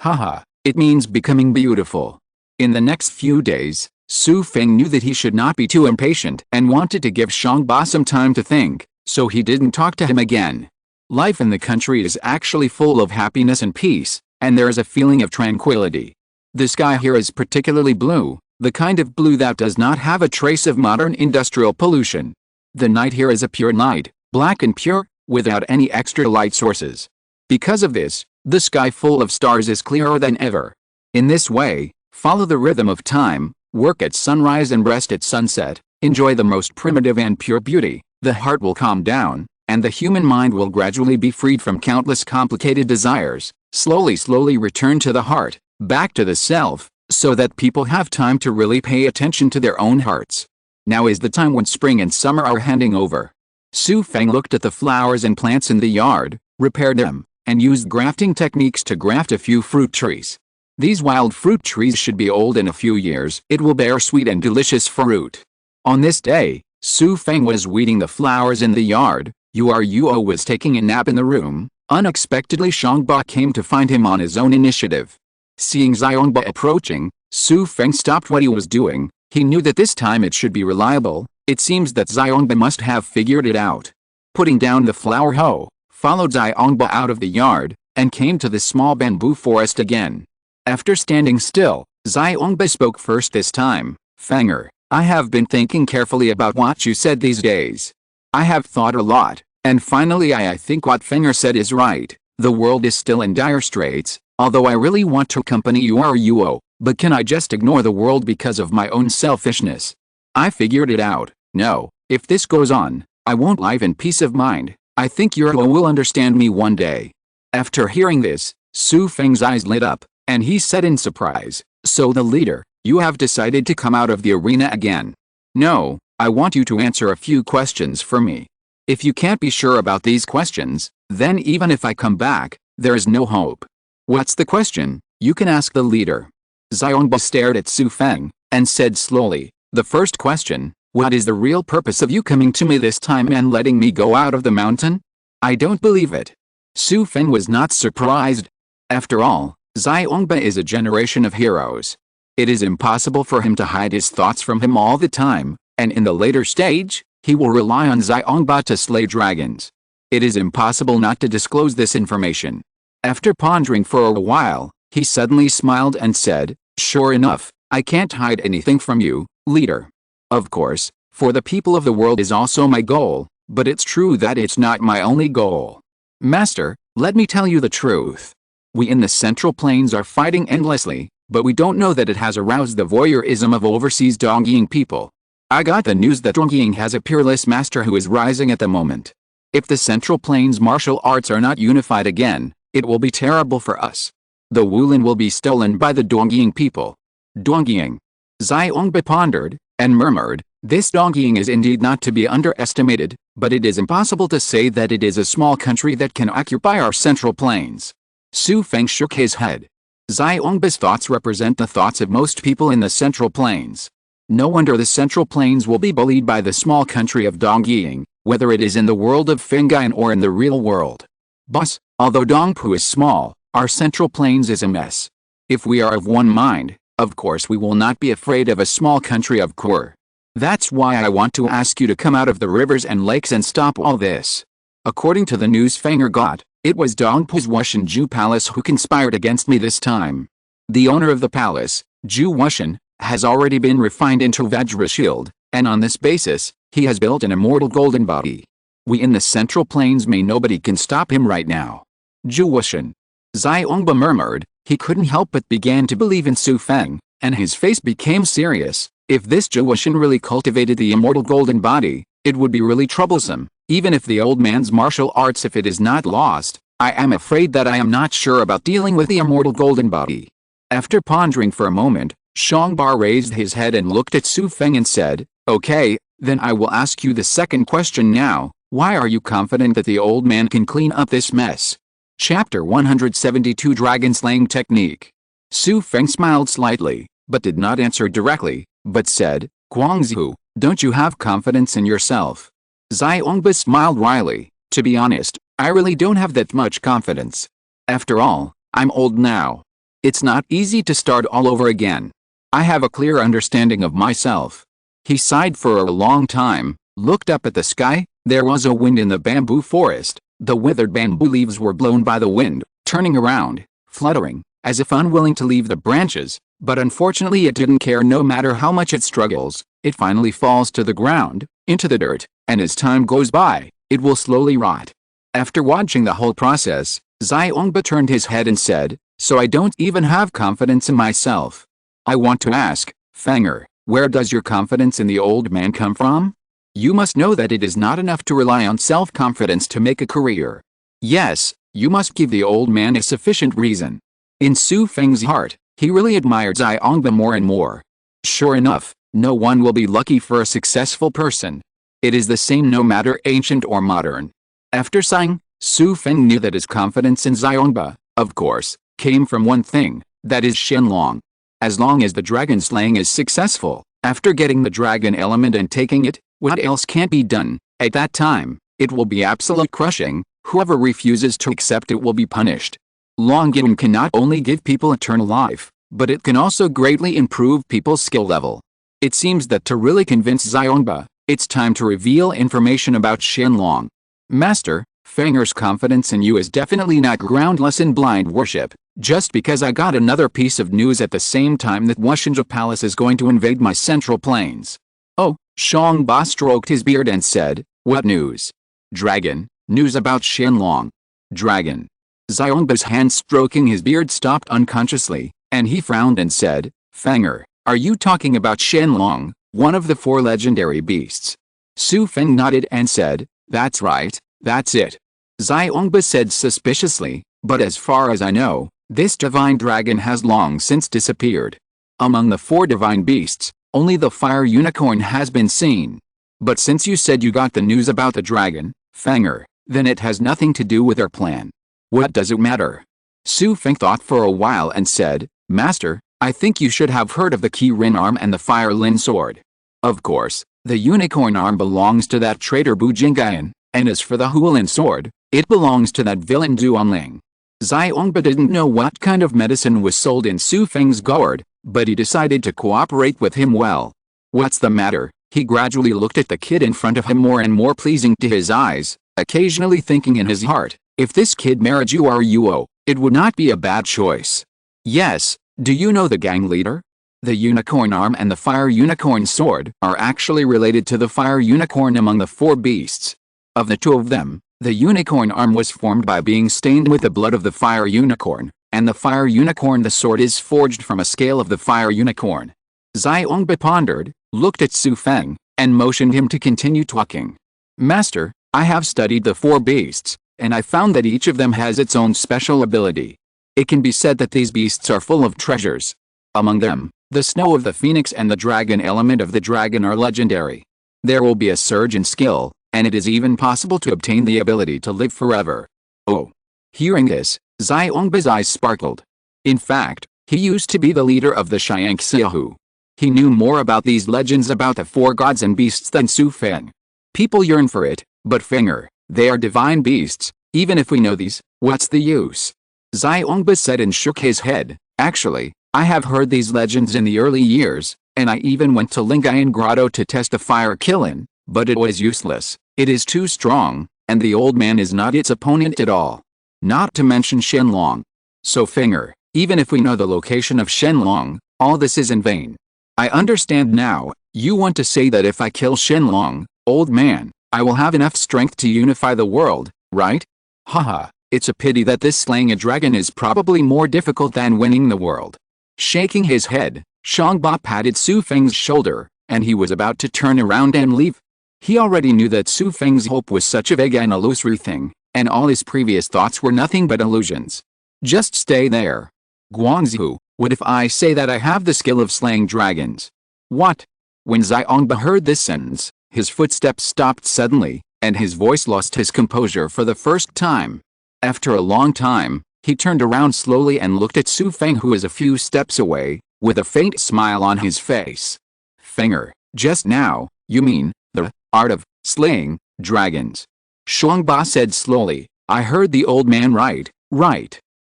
Haha, it means becoming beautiful. In the next few days, Xu Feng knew that he should not be too impatient and wanted to give Xiongba some time to think, so he didn't talk to him again. Life in the country is actually full of happiness and peace, and there is a feeling of tranquility. The sky here is particularly blue, the kind of blue that does not have a trace of modern industrial pollution. The night here is a pure night, black and pure, without any extra light sources. Because of this, the sky full of stars is clearer than ever. In this way, follow the rhythm of time, work at sunrise and rest at sunset, enjoy the most primitive and pure beauty, the heart will calm down, and the human mind will gradually be freed from countless complicated desires, slowly return to the heart, back to the self, so that people have time to really pay attention to their own hearts. Now is the time when spring and summer are handing over. Xu Feng looked at the flowers and plants in the yard, repaired them, and used grafting techniques to graft a few fruit trees. These wild fruit trees should be old in a few years. It will bear sweet and delicious fruit. On this day, Xu Feng was weeding the flowers in the yard. Yuo was taking a nap in the room. Unexpectedly Xiongba came to find him on his own initiative. Seeing Xiongba approaching, Xu Feng stopped what he was doing. He knew that this time it should be reliable. It seems that Xiongba must have figured it out. Putting down the flower hoe, followed Xiongba out of the yard, and came to the small bamboo forest again. After standing still, Xiongba spoke first this time. Fenger, I have been thinking carefully about what you said these days. I have thought a lot, and finally I think what Fenger said is right. The world is still in dire straits, although I really want to accompany Yuo, but can I just ignore the world because of my own selfishness? I figured it out. No, if this goes on, I won't live in peace of mind. I think Yuelao will understand me one day. After hearing this, Xu Feng's eyes lit up, and he said in surprise, "So the leader, you have decided to come out of the arena again?" "No, I want you to answer a few questions for me. If you can't be sure about these questions, then even if I come back, there is no hope." "What's the question?" "You can ask the leader." Xiongba stared at Xu Feng, and said slowly, "The first question, what is the real purpose of you coming to me this time and letting me go out of the mountain?" "I don't believe it." Xu Feng was not surprised. After all, Xiongba is a generation of heroes. It is impossible for him to hide his thoughts from him all the time, and in the later stage, he will rely on Xiongba to slay dragons. It is impossible not to disclose this information. After pondering for a while, he suddenly smiled and said, "Sure enough, I can't hide anything from you, leader. Of course, for the people of the world is also my goal, but it's true that it's not my only goal. Master, let me tell you the truth. We in the Central Plains are fighting endlessly, but we don't know that it has aroused the voyeurism of overseas Dongying people. I got the news that Dongying has a peerless master who is rising at the moment. If the Central Plains martial arts are not unified again, it will be terrible for us. The Wulin will be stolen by the Dongying people." Dongying. Xiongba pondered, and murmured, "This Dongying is indeed not to be underestimated, but it is impossible to say that it is a small country that can occupy our Central Plains." Xu Feng shook his head. Xiongba's thoughts represent the thoughts of most people in the Central Plains. No wonder the Central Plains will be bullied by the small country of Dongying, whether it is in the world of Fengyan or in the real world. "Boss, although Dongpu is small, our Central Plains is a mess. If we are of one mind, of course we will not be afraid of a small country of Kur. That's why I want to ask you to come out of the rivers and lakes and stop all this." According to the news Fenger got, it was Dongpu's Wushanju Palace who conspired against me this time. The owner of the palace, Zhu Wushan, has already been refined into Vajra Shield, and on this basis, he has built an immortal golden body. We in the Central Plains may nobody can stop him right now. Zhu Wushan. Xiongba murmured. He couldn't help but began to believe in Xu Feng, and his face became serious. If this Zhu Wushan really cultivated the immortal golden body, it would be really troublesome, even if the old man's martial arts if it is not lost. I am afraid that I am not sure about dealing with the immortal golden body. After pondering for a moment, Shangbar raised his head and looked at Xu Feng and said, "Okay, then I will ask you the second question now. Why are you confident that the old man can clean up this mess?" Chapter 172 Dragon Slaying Technique. Xu Feng smiled slightly, but did not answer directly, but said, "Guangzhu, don't you have confidence in yourself?" Xiongba smiled wryly. "To be honest, I really don't have that much confidence. After all, I'm old now. It's not easy to start all over again. I have a clear understanding of myself." He sighed for a long time, looked up at the sky. There was a wind in the bamboo forest. The withered bamboo leaves were blown by the wind, turning around, fluttering, as if unwilling to leave the branches, but unfortunately it didn't care. No matter how much it struggles, it finally falls to the ground, into the dirt, and as time goes by, it will slowly rot. After watching the whole process, Xiongba turned his head and said, "So I don't even have confidence in myself. I want to ask, Fenger, where does your confidence in the old man come from? You must know that it is not enough to rely on self-confidence to make a career. Yes, you must give the old man a sufficient reason." In Xu Feng's heart, he really admired Xiongba more and more. Sure enough, no one will be lucky for a successful person. It is the same no matter ancient or modern. After sighing, Xu Feng knew that his confidence in Xiongba, of course, came from one thing, that is Xianlong. As long as the dragon slaying is successful, after getting the dragon element and taking it, what else can't be done? At that time, it will be absolute crushing. Whoever refuses to accept it will be punished. Longying can not only give people eternal life, but it can also greatly improve people's skill level. It seems that to really convince Xiongba, it's time to reveal information about Xianlong. Master, Fenger's confidence in you is definitely not groundless in blind worship. Just because I got another piece of news at the same time that Wushanju Palace is going to invade my Central Plains. Oh, Shangba stroked his beard and said, "What news?" "Dragon, news about Xianlong." "Dragon." Xiongba's hand stroking his beard stopped unconsciously, and he frowned and said, "Fenger, are you talking about Xianlong, one of the 4 legendary beasts?" Xu Feng nodded and said, "That's right, That's it. Xiongba said suspiciously, but as far as I know, this divine dragon has long since disappeared. Among the 4 divine beasts, only the fire unicorn has been seen. But since you said you got the news about the dragon, Fenger, then it has nothing to do with our plan. What does it matter? Xu Feng thought for a while and said, Master, I think you should have heard of the Qi Rin arm and the Fire Lin sword. Of course, the unicorn arm belongs to that traitor Bu Jingyan, and as for the Hualin sword, it belongs to that villain Duanling. Xiongba didn't know what kind of medicine was sold in Xu Feng's gourd, but he decided to cooperate with him well. What's the matter? He gradually looked at the kid in front of him, more and more pleasing to his eyes, occasionally thinking in his heart, if this kid married Yuo, it would not be a bad choice. Yes, do you know the gang leader? The unicorn arm and the fire unicorn sword are actually related to the fire unicorn among the 4 beasts. Of the 2 of them, the unicorn arm was formed by being stained with the blood of the fire unicorn, and the fire unicorn the sword is forged from a scale of the fire unicorn. Xiongba pondered, looked at Xu Feng, and motioned him to continue talking. Master, I have studied the 4 beasts, and I found that each of them has its own special ability. It can be said that these beasts are full of treasures. Among them, the snow of the phoenix and the dragon element of the dragon are legendary. There will be a surge in skill, and it is even possible to obtain the ability to live forever. Oh! Hearing this, Xiongba's eyes sparkled. In fact, he used to be the leader of the Xiangxiahu. He knew more about these legends about the 4 gods and beasts than Xu Feng. People yearn for it, but Fenger, they are divine beasts. Even if we know these, what's the use? Xiongba said and shook his head. Actually, I have heard these legends in the early years, and I even went to Lingayan Grotto to test a fire killing, but it was useless. It is too strong, and the old man is not its opponent at all. Not to mention Shenlong. So Fenger, even if we know the location of Shenlong, all this is in vain. I understand now. You want to say that if I kill Shenlong, old man, I will have enough strength to unify the world, right? Haha, it's a pity that this slaying a dragon is probably more difficult than winning the world. Shaking his head, Xiongba patted Xu Feng's shoulder, and he was about to turn around and leave. He already knew that Xu Feng's hope was such a vague and illusory thing, and all his previous thoughts were nothing but illusions. Just stay there. Guangzhu, what if I say that I have the skill of slaying dragons? What? When Xiongba heard this sentence, his footsteps stopped suddenly, and his voice lost his composure for the first time. After a long time, he turned around slowly and looked at Xu Feng, who was a few steps away, with a faint smile on his face. Fenger, just now, you mean, the art of slaying dragons? Xiongba said slowly, I heard the old man right.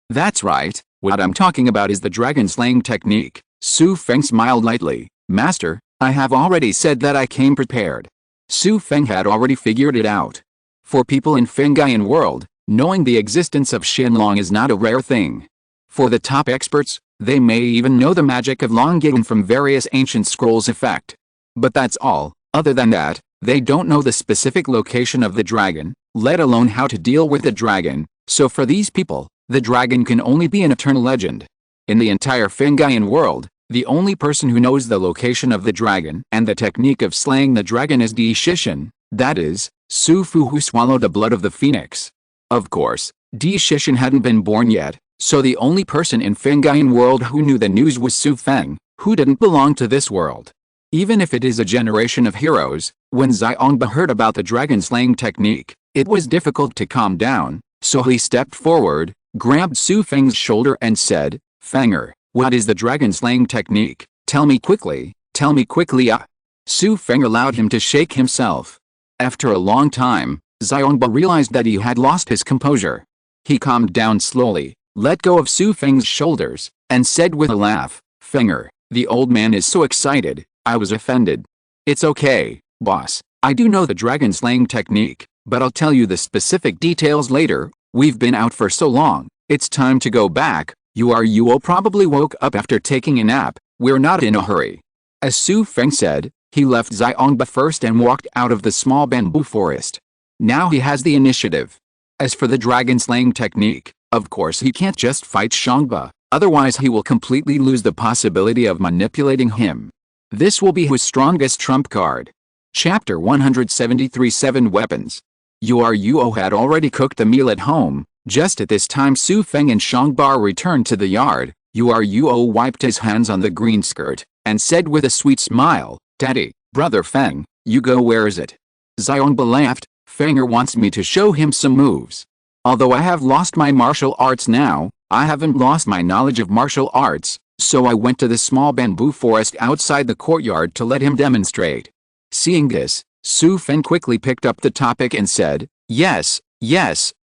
That's right, what I'm talking about is the dragon slaying technique. Xu Feng smiled lightly. Master, I have already said that I came prepared. Xu Feng had already figured it out. For people in Fengayan world, knowing the existence of Shenlong is not a rare thing. For the top experts, they may even know the magic of Longying from various ancient scrolls effect. But that's all. Other than that, they don't know the specific location of the dragon, let alone how to deal with the dragon. So for these people, the dragon can only be an eternal legend. In the entire Fengayan world, the only person who knows the location of the dragon and the technique of slaying the dragon is Di Shishin, that is, Xu Fu, who swallowed the blood of the phoenix. Of course, Di Shishin hadn't been born yet, so the only person in Fengayan world who knew the news was Xu Feng, who didn't belong to this world. Even if it is a generation of heroes, when Xiongba heard about the dragon slaying technique, it was difficult to calm down, so he stepped forward, grabbed Xu Feng's shoulder and said, Fenger, what is the dragon slaying technique? Tell me quickly, Xu Feng allowed him to shake himself. After a long time, Xiongba realized that he had lost his composure. He calmed down slowly, let go of Xu Feng's shoulders, and said with a laugh, Fenger, the old man is so excited, I was offended. It's okay, boss, I do know the dragon slaying technique, but I'll tell you the specific details later. We've been out for so long, it's time to go back. Yuelao probably woke up after taking a nap, we're not in a hurry. As Xu Feng said, he left Xiongba first and walked out of the small bamboo forest. Now he has the initiative. As for the dragon slaying technique, of course he can't just fight Xiongba, otherwise he will completely lose the possibility of manipulating him. This will be his strongest trump card. Chapter 173 7 Weapons. Yuelao had already cooked the meal at home. Just at this time Xu Feng and Shangba returned to the yard. Yuelao wiped his hands on the green skirt, and said with a sweet smile, "Daddy, brother Feng, you go, where is it?" Xiongba laughed. "Fenger wants me to show him some moves. Although I have lost my martial arts now, I haven't lost my knowledge of martial arts, so I went to the small bamboo forest outside the courtyard to let him demonstrate." Seeing this, Xu Feng quickly picked up the topic and said, Yes,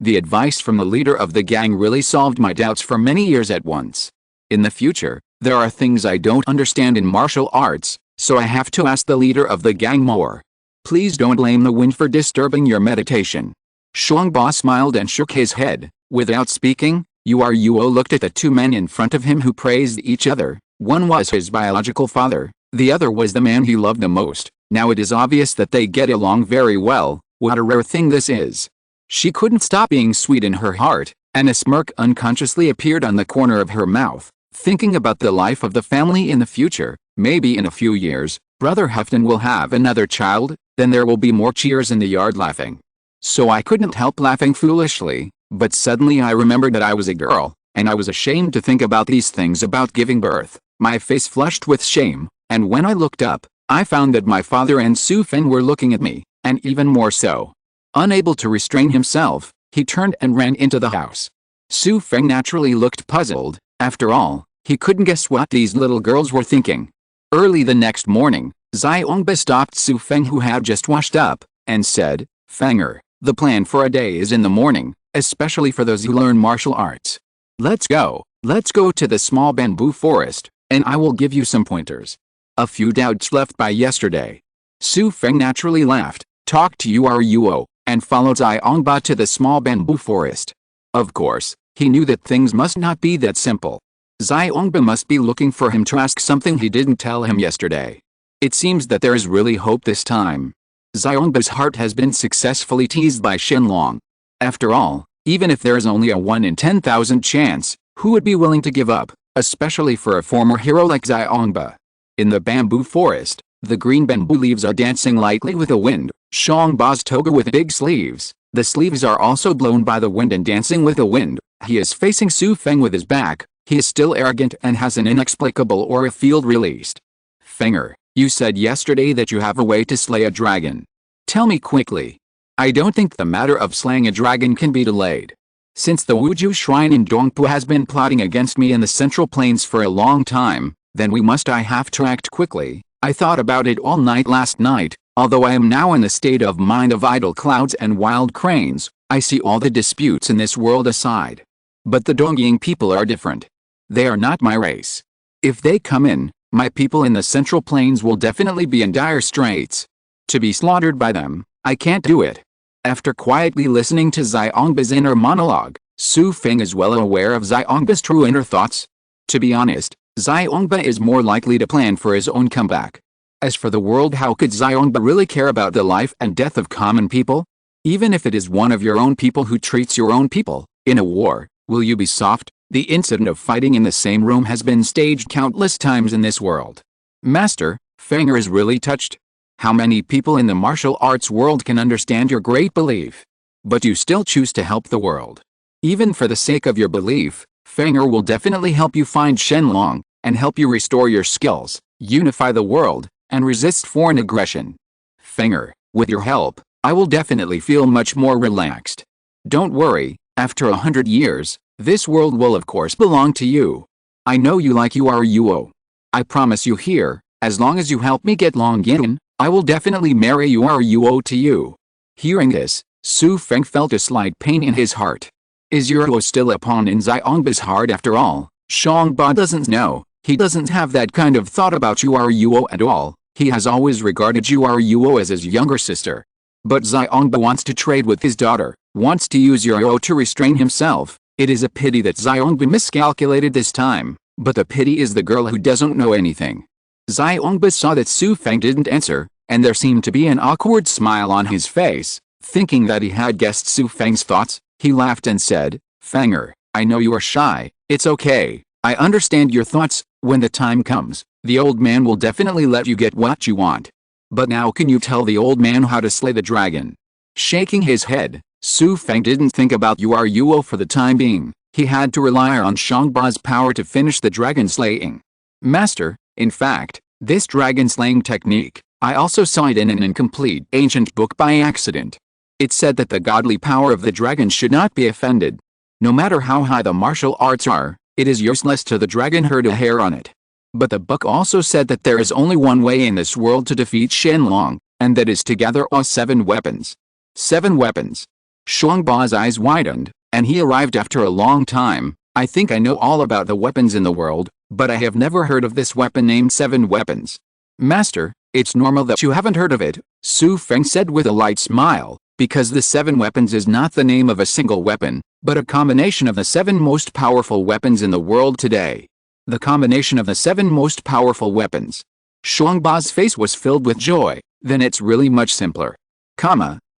the advice from the leader of the gang really solved my doubts for many years at once. In the future, there are things I don't understand in martial arts, so I have to ask the leader of the gang more. Please don't blame the wind for disturbing your meditation." Shangba smiled and shook his head. Without speaking, Yuelao looked at the two men in front of him who praised each other. One was his biological father, the other was the man he loved the most. Now it is obvious that they get along very well. What a rare thing this is. She couldn't stop being sweet in her heart, and a smirk unconsciously appeared on the corner of her mouth. Thinking about the life of the family in the future, maybe in a few years, Brother Houghton will have another child, then there will be more cheers in the yard laughing. So I couldn't help laughing foolishly, but suddenly I remembered that I was a girl, and I was ashamed to think about these things about giving birth. My face flushed with shame, and when I looked up, I found that my father and Xu Feng were looking at me, and even more so. Unable to restrain himself, he turned and ran into the house. Xu Feng naturally looked puzzled. After all, he couldn't guess what these little girls were thinking. Early the next morning, Xiongba stopped Xu Feng, who had just washed up, and said, "Fenger, the plan for a day is in the morning, especially for those who learn martial arts. Let's go to the small bamboo forest, and I will give you some pointers." A few doubts left by yesterday. Xu Feng naturally laughed, talked to Yuelao, and followed Xiongba to the small bamboo forest. Of course, he knew that things must not be that simple. Xiongba must be looking for him to ask something he didn't tell him yesterday. It seems that there is really hope this time. Xiongba's heart has been successfully teased by Shenlong. After all, even if there is only a 1 in 10,000 chance, who would be willing to give up, especially for a former hero like Xiongba? In the bamboo forest, the green bamboo leaves are dancing lightly with the wind. Shangba's toga with big sleeves. The sleeves are also blown by the wind and dancing with the wind. He is facing Xu Feng with his back. He is still arrogant and has an inexplicable aura field released. "Fenger, you said yesterday that you have a way to slay a dragon. Tell me quickly." "I don't think the matter of slaying a dragon can be delayed. Since the Wuju shrine in Dongpu has been plotting against me in the Central Plains for a long time, then I have to act quickly. I thought about it all night last night. Although I am now in the state of mind of idle clouds and wild cranes, I see all the disputes in this world aside. But the Dongying people are different. They are not my race. If they come in, my people in the Central Plains will definitely be in dire straits. To be slaughtered by them, I can't do it." After quietly listening to Xiongba's inner monologue, Xu Feng is well aware of Xiongba's true inner thoughts. To be honest, Xiongba is more likely to plan for his own comeback. As for the world, how could Xiongba really care about the life and death of common people? Even if it is one of your own people who treats your own people, in a war, will you be soft? The incident of fighting in the same room has been staged countless times in this world. Master, Fenger is really touched. How many people in the martial arts world can understand your great belief? But you still choose to help the world. Even for the sake of your belief, Fenger will definitely help you find Shenlong, and help you restore your skills, unify the world, and resist foreign aggression. Fenger, with your help, I will definitely feel much more relaxed. Don't worry, after 100 years, this world will of course belong to you. I know you like Yuelao. I promise you here, as long as you help me get Longyin, I will definitely marry Yuelao to you." Hearing this, Xu Feng felt a slight pain in his heart. Is Yuelao still a pawn in Xiongba's heart after all? Shangba doesn't know. He doesn't have that kind of thought about Yuelao at all. He has always regarded Yuelao as his younger sister. But Xiongba wants to trade with his daughter, wants to use Yuelao to restrain himself. It is a pity that Xiongba miscalculated this time, but the pity is the girl who doesn't know anything. Xiongba saw that Xu Feng didn't answer, and there seemed to be an awkward smile on his face. Thinking that he had guessed Xu Feng's thoughts, he laughed and said, "Fenger, I know you are shy. It's okay. I understand your thoughts. When the time comes, the old man will definitely let you get what you want. But now can you tell the old man how to slay the dragon?" Shaking his head, Xu Feng didn't think about Yuelao for the time being. He had to rely on Xiangba's power to finish the dragon slaying. Master, in fact, this dragon slaying technique, I also saw it in an incomplete ancient book by accident. It said that the godly power of the dragon should not be offended. No matter how high the martial arts are, it is useless to the dragon herd a hair on it. But the book also said that there is only one way in this world to defeat Shenlong, and that is to gather all 7 weapons. 7 weapons. Xiangba's eyes widened, and he arrived after a long time. I think I know all about the weapons in the world, but I have never heard of this weapon named 7 weapons. Master, it's normal that you haven't heard of it, Xu Feng said with a light smile, because the 7 weapons is not the name of a single weapon, but a combination of the 7 most powerful weapons in the world today. The combination of the 7 most powerful weapons. Xiangba's face was filled with joy. Then it's really much simpler.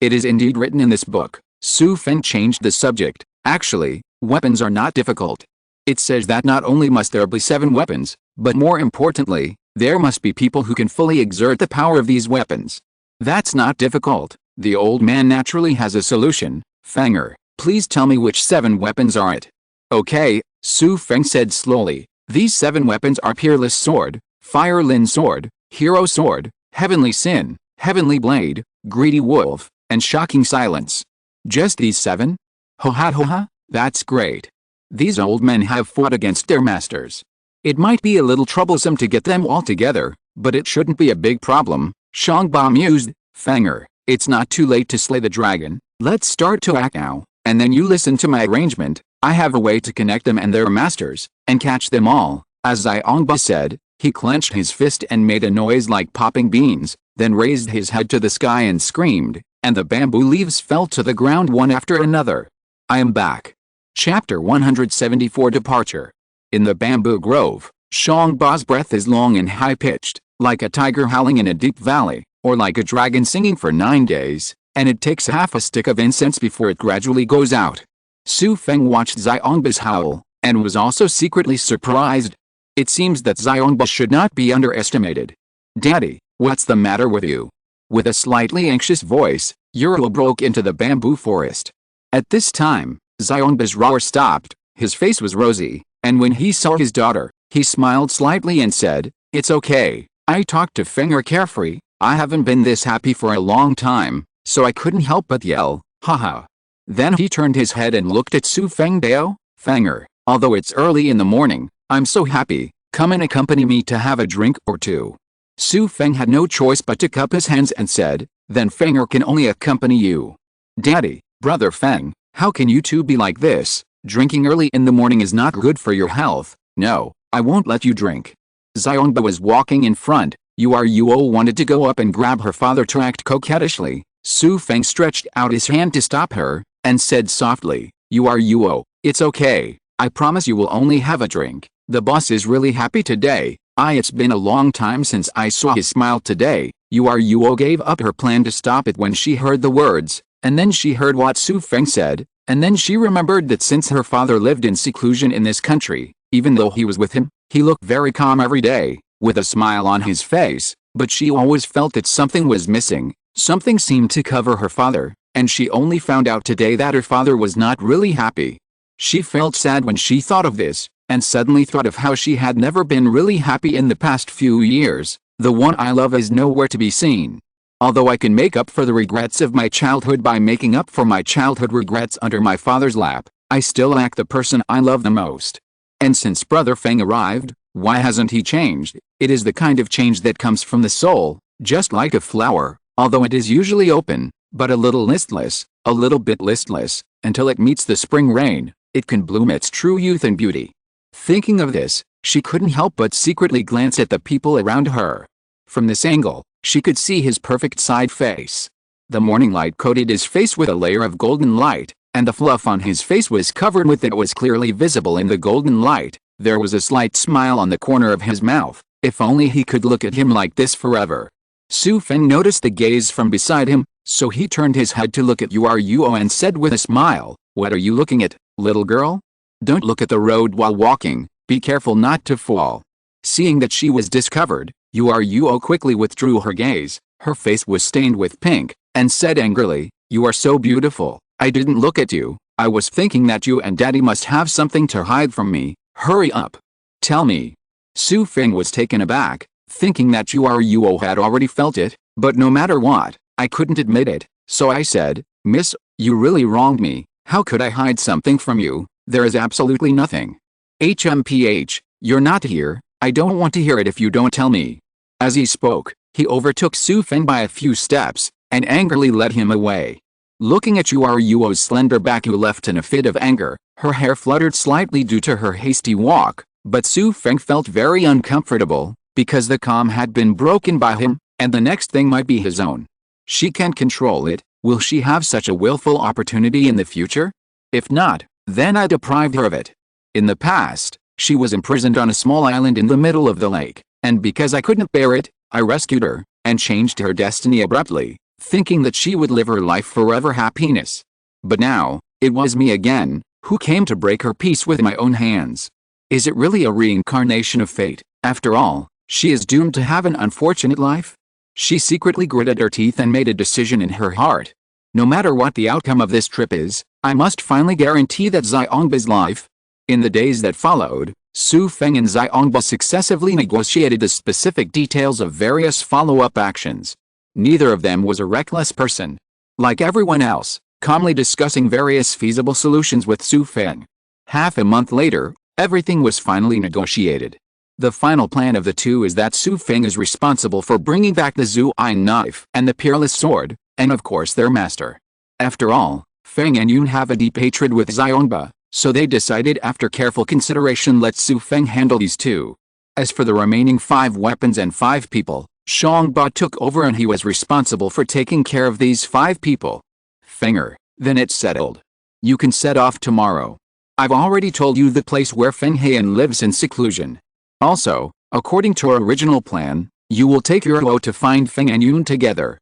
It is indeed written in this book. Xu Feng changed the subject. Actually, weapons are not difficult. It says that not only must there be 7 weapons, but more importantly, there must be people who can fully exert the power of these weapons. That's not difficult. The old man naturally has a solution. Fenger, please tell me which 7 weapons are it. Okay, Xu Feng said slowly. These 7 weapons are Peerless Sword, Fire Lin Sword, Hero Sword, Heavenly Sin, Heavenly Blade, Greedy Wolf, and Shocking Silence. Just these 7? Ho ha, that's great. These old men have fought against their masters. It might be a little troublesome to get them all together, but it shouldn't be a big problem, Xiangba mused. Fenger, it's not too late to slay the dragon. Let's start to act now, and then you listen to my arrangement. I have a way to connect them and their masters, and catch them all. As Xiangba said, he clenched his fist and made a noise like popping beans, then raised his head to the sky and screamed, and the bamboo leaves fell to the ground one after another. I am back. Chapter 174 Departure. In the bamboo grove, Xiangba's breath is long and high-pitched, like a tiger howling in a deep valley, or like a dragon singing for 9 days, and it takes half a stick of incense before it gradually goes out. Xu Feng watched Xiangba's howl, and was also secretly surprised. It seems that Xiangba should not be underestimated. Daddy, what's the matter with you? With a slightly anxious voice, Yuelao broke into the bamboo forest. At this time, Xiangba's roar stopped, his face was rosy, and when he saw his daughter, he smiled slightly and said, "It's okay, I talked to Fenger carefree, I haven't been this happy for a long time, so I couldn't help but yell, haha." Then he turned his head and looked at Xu Feng. Dao, Fenger, although it's early in the morning, I'm so happy, come and accompany me to have a drink or two. Xu Feng had no choice but to cup his hands and said, then Fenger can only accompany you. Daddy, brother Feng, how can you two be like this? Drinking early in the morning is not good for your health. No, I won't let you drink. Xiangba was walking in front. Yuelao wanted to go up and grab her father to act coquettishly. Xu Feng stretched out his hand to stop her, and said softly, Yuelao, it's okay, I promise you will only have a drink. The boss is really happy today. It's been a long time since I saw his smile today. Yuelao gave up her plan to stop it when she heard the words, and then she heard what Xu Feng said, and then she remembered that since her father lived in seclusion in this country, even though he was with him, he looked very calm every day, with a smile on his face, but she always felt that something was missing. Something seemed to cover her father, and she only found out today that her father was not really happy. She felt sad when she thought of this, and suddenly thought of how she had never been really happy in the past few years. The one I love is nowhere to be seen. Although I can make up for the regrets of my childhood by making up for my childhood regrets under my father's lap, I still lack the person I love the most. And since Brother Feng arrived, why hasn't he changed? It is the kind of change that comes from the soul, just like a flower, although it is usually open, but a little bit listless, until it meets the spring rain, it can bloom its true youth and beauty. Thinking of this, she couldn't help but secretly glance at the people around her. From this angle, she could see his perfect side face. The morning light coated his face with a layer of golden light, and the fluff on his face was covered with it was clearly visible in the golden light. There was a slight smile on the corner of his mouth. If only he could look at him like this forever. Xu Feng noticed the gaze from beside him, so he turned his head to look at Yuelao and said with a smile, "What are you looking at, little girl? Don't look at the road while walking, be careful not to fall." Seeing that she was discovered, Yuelao quickly withdrew her gaze, Her face was stained with pink, and said angrily, "You are so beautiful. I didn't look at you. I was thinking that you and Daddy must have something to hide from me. Hurry up. Tell me." Xu Feng was taken aback, thinking that Yuelao had already felt it, but no matter what, I couldn't admit it, so I said, "Miss, you really wronged me. How could I hide something from you? There is absolutely nothing. HMPH, you're not here. I don't want to hear it if you don't tell me." As he spoke, he overtook Xu Feng by a few steps, and angrily led him away. Looking at Yuelao's slender back, who left in a fit of anger, her hair fluttered slightly due to her hasty walk, but Xu Feng felt very uncomfortable, because the calm had been broken by him, and the next thing might be his own. She can't control it. Will she have such a willful opportunity in the future? If not, then I deprived her of it. In the past, she was imprisoned on a small island in the middle of the lake, and because I couldn't bear it, I rescued her, and changed her destiny abruptly, thinking that she would live her life forever happiness. But now, it was me again, who came to break her peace with my own hands. Is it really a reincarnation of fate? After all, she is doomed to have an unfortunate life? She secretly gritted her teeth and made a decision in her heart. No matter what the outcome of this trip is, I must finally guarantee that Xiongba's life. In the days that followed, Xu Feng and Xiongba successively negotiated the specific details of various follow-up actions. Neither of them was a reckless person. Like everyone else, calmly discussing various feasible solutions with Xu Feng. Half a month later, everything was finally negotiated. The final plan of the two is that Xu Feng is responsible for bringing back the Zuai knife and the peerless sword, and of course their master. After all, Feng and Yun have a deep hatred with Xiongba, so they decided after careful consideration let Xu Feng handle these two. As for the remaining 5 weapons and 5 people, Xiongba took over and he was responsible for taking care of these 5 people. Fenger, then it's settled. You can set off tomorrow. I've already told you the place where Feng Heian lives in seclusion. Also, according to our original plan, you will take Yuelao to find Feng and Yun together.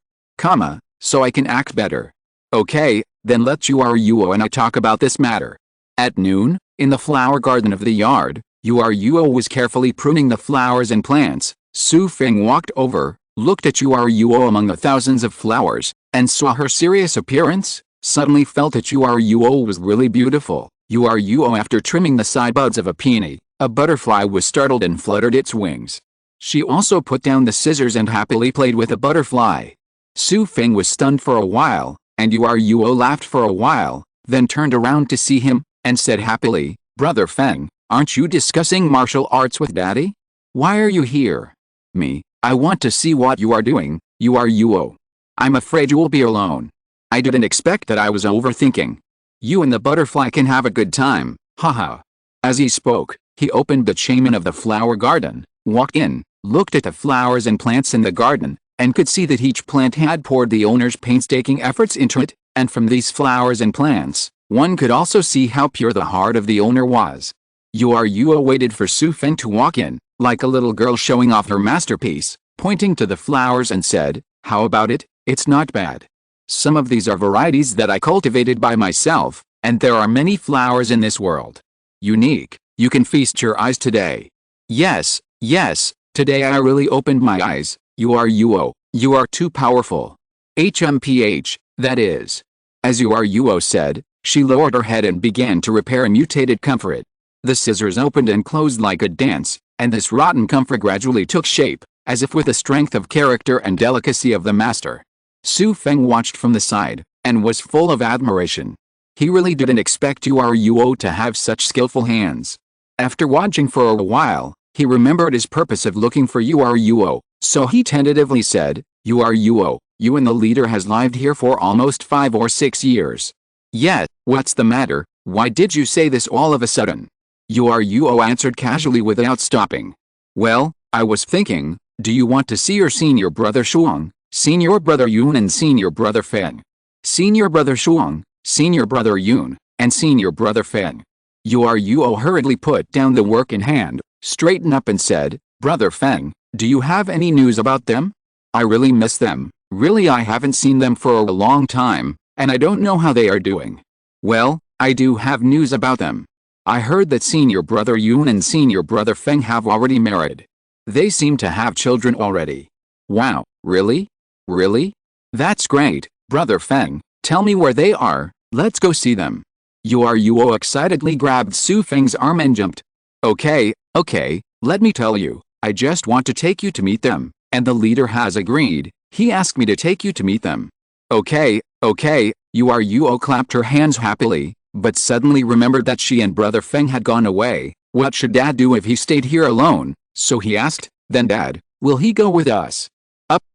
So I can act better. Okay, then let Yuelao and I talk about this matter. At noon, in the flower garden of the yard, Yuelao was carefully pruning the flowers and plants. Xu Feng walked over, looked at Yuelao among the thousands of flowers, and saw her serious appearance, suddenly felt that Yuelao was really beautiful. Yuelao, after trimming the side buds of a peony, a butterfly was startled and fluttered its wings. She also put down the scissors and happily played with a butterfly. Xu Feng was stunned for a while, and Yuelao laughed for a while, then turned around to see him, and said happily, "Brother Feng, aren't you discussing martial arts with Daddy? Why are you here?" "Me, I want to see what you are doing, Yuelao. I'm afraid you will be alone. I didn't expect that. I was overthinking. You and the butterfly can have a good time, haha." As he spoke, he opened the chain of the flower garden, walked in, looked at the flowers and plants in the garden, and could see that each plant had poured the owner's painstaking efforts into it, and from these flowers and plants, one could also see how pure the heart of the owner was. Yuelao waited for Xu Feng to walk in, like a little girl showing off her masterpiece, pointing to the flowers and said, "How about it? It's not bad. Some of these are varieties that I cultivated by myself, and there are many flowers in this world. Unique. You can feast your eyes today." Yes, today I really opened my eyes. Yuelao, you are too powerful. HMPH, that is. As Yuelao said, she lowered her head and began to repair a mutated comfort. The scissors opened and closed like a dance, and this rotten comfort gradually took shape, as if with the strength of character and delicacy of the master. Xu Feng watched from the side, and was full of admiration. He really didn't expect Yuelao to have such skillful hands. After watching for a while, he remembered his purpose of looking for Yuelao, so he tentatively said, "Yuelao, you and the leader has lived here for almost 5 or 6 years. Yet, what's the matter? Why did you say this all of a sudden?" Yuelao answered casually without stopping. "Well, I was thinking, do you want to see your senior brother Shuang, senior brother Yun and senior brother Feng? Senior brother Shuang, senior brother Yun, and senior brother Feng." Yuelao hurriedly put down the work in hand, straightened up and said, "Brother Feng, do you have any news about them? I really miss them. Really, I haven't seen them for a long time, and I don't know how they are doing." "Well, I do have news about them. I heard that senior brother Yun and senior brother Feng have already married. They seem to have children already." "Wow, really? Really? That's great, Brother Feng. Tell me where they are, let's go see them. Yuelao excitedly grabbed Xu Feng's arm and jumped. Okay, let me tell you, I just want to take you to meet them, and the leader has agreed. He asked me to take you to meet them. Okay, Yuelao clapped her hands happily, but suddenly remembered that she and Brother Feng had gone away. What should Dad do if he stayed here alone? So he asked, then Dad, will he go with us?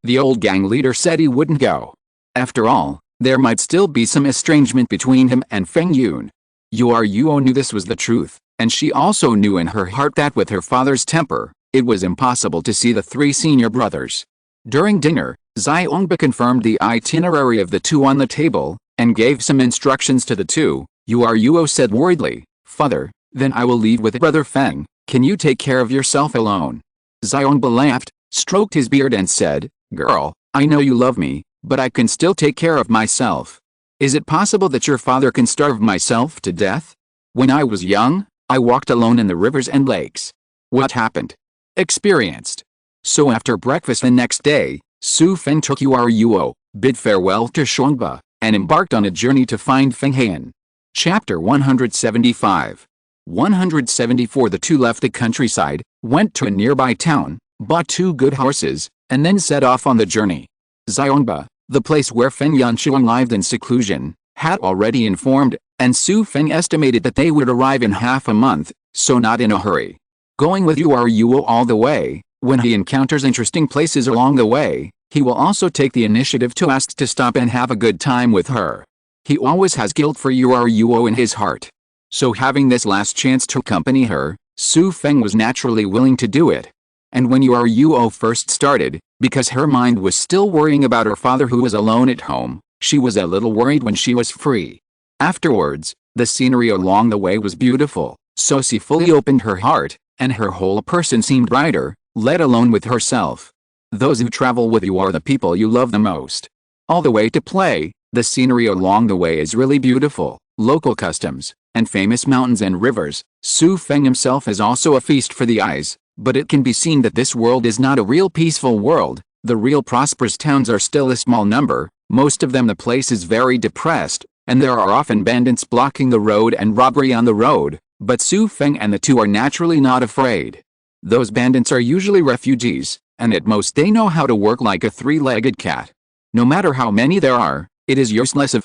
The old gang leader said he wouldn't go. After all, there might still be some estrangement between him and Feng Yun. Yuelao knew this was the truth, and she also knew in her heart that with her father's temper, it was impossible to see the three senior brothers. During dinner, Xionba confirmed the itinerary of the two on the table, and gave some instructions to the two. Yuelao said worriedly, Father, then I will leave with Brother Feng, can you take care of yourself alone? Xionba laughed, stroked his beard and said, Girl, I know you love me, but I can still take care of myself. Is it possible that your father can starve myself to death? When I was young, I walked alone in the rivers and lakes. What happened? Experienced. So after breakfast the next day, Xu Feng took Yuelao, bid farewell to Xionba, and embarked on a journey to find Feng Han. Chapter 175. 174 The two left the countryside, went to a nearby town, bought 2 good horses, and then set off on the journey. Xionba, the place where Feng Yanchuan lived in seclusion, had already informed, and Xu Feng estimated that they would arrive in half a month, so not in a hurry. Going with Yuelao all the way, when he encounters interesting places along the way, he will also take the initiative to ask to stop and have a good time with her. He always has guilt for Yuelao in his heart. So having this last chance to accompany her, Xu Feng was naturally willing to do it. And when Yuelao first started, because her mind was still worrying about her father who was alone at home, she was a little worried when she was free. Afterwards, the scenery along the way was beautiful, so she fully opened her heart, and her whole person seemed brighter, let alone with herself. Those who travel with you are the people you love the most. All the way to play, the scenery along the way is really beautiful, local customs, and famous mountains and rivers. Xu Feng himself is also a feast for the eyes. But it can be seen that this world is not a real peaceful world. The real prosperous towns are still a small number, most of them the place is very depressed, and there are often bandits blocking the road and robbery on the road, but Xu Feng and the two are naturally not afraid. Those bandits are usually refugees, and at most they know how to work like a 3-legged cat. No matter how many there are, it is useless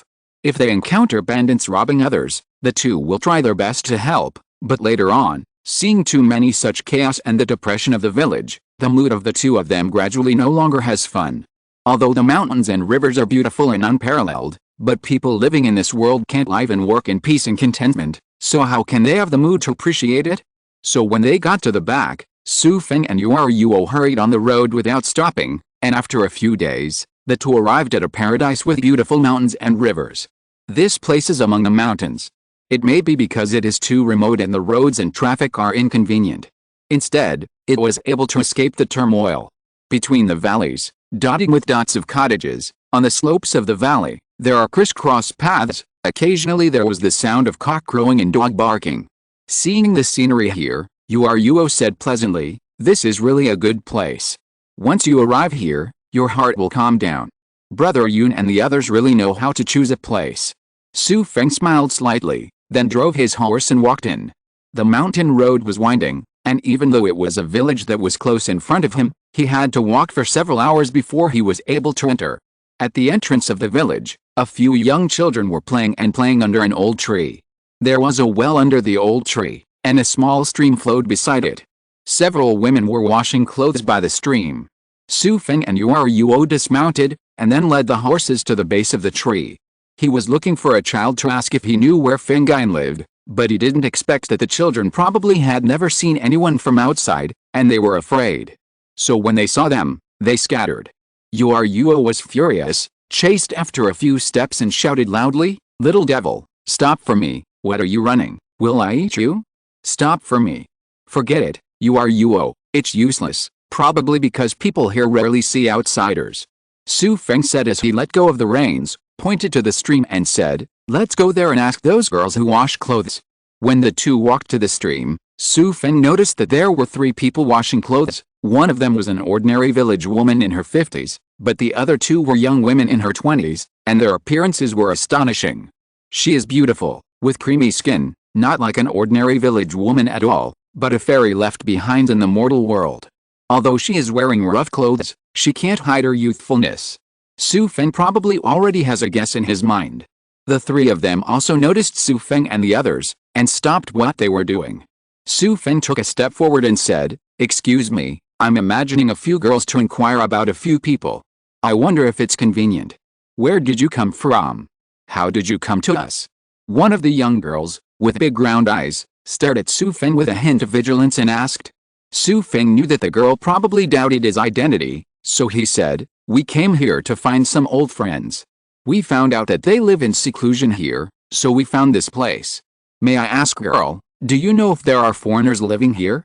if they encounter bandits robbing others, the two will try their best to help, but later on, seeing too many such chaos and the depression of the village, the mood of the two of them gradually no longer has fun. Although the mountains and rivers are beautiful and unparalleled, but people living in this world can't live and work in peace and contentment, so how can they have the mood to appreciate it? So when they got to the back, Xu Feng and Yuelao hurried on the road without stopping, and after a few days, the two arrived at a paradise with beautiful mountains and rivers. This place is among the mountains. It may be because it is too remote and the roads and traffic are inconvenient. Instead, it was able to escape the turmoil. Between the valleys, dotted with dots of cottages, on the slopes of the valley, there are crisscross paths. Occasionally there was the sound of cock crowing and dog barking. Seeing the scenery here, Yuelao said pleasantly, this is really a good place. Once you arrive here, your heart will calm down. Brother Yun and the others really know how to choose a place. Xu Feng smiled slightly, then drove his horse and walked in. The mountain road was winding, and even though it was a village that was close in front of him, he had to walk for several hours before he was able to enter. At the entrance of the village, a few young children were playing under an old tree. There was a well under the old tree, and a small stream flowed beside it. Several women were washing clothes by the stream. Xu Feng and Yuelao dismounted, and then led the horses to the base of the tree. He was looking for a child to ask if he knew where Feng Yan lived, but he didn't expect that the children probably had never seen anyone from outside, and they were afraid. So when they saw them, they scattered. Yuelao was furious, chased after a few steps and shouted loudly, "Little devil, stop for me, what are you running, will I eat you? Stop for me." "Forget it, Yuelao, it's useless, probably because people here rarely see outsiders." Xu Feng said as he let go of the reins, pointed to the stream and said, "Let's go there and ask those girls who wash clothes." When the two walked to the stream, Xu Feng noticed that there were 3 people washing clothes. One of them was an ordinary village woman in her 50s, but the other two were young women in her 20s, and their appearances were astonishing. She is beautiful, with creamy skin, not like an ordinary village woman at all, but a fairy left behind in the mortal world. Although she is wearing rough clothes, she can't hide her youthfulness. Xu Feng probably already has a guess in his mind. The three of them also noticed Xu Feng and the others, and stopped what they were doing. Xu Feng took a step forward and said, "Excuse me, I'm imagining a few girls to inquire about a few people. I wonder if it's convenient. Where did you come from? How did you come to us?" One of the young girls, with big round eyes, stared at Xu Feng with a hint of vigilance and asked. Xu Feng knew that the girl probably doubted his identity, so he said, "We came here to find some old friends. We found out that they live in seclusion here, so we found this place. May I ask, girl, do you know if there are foreigners living here?"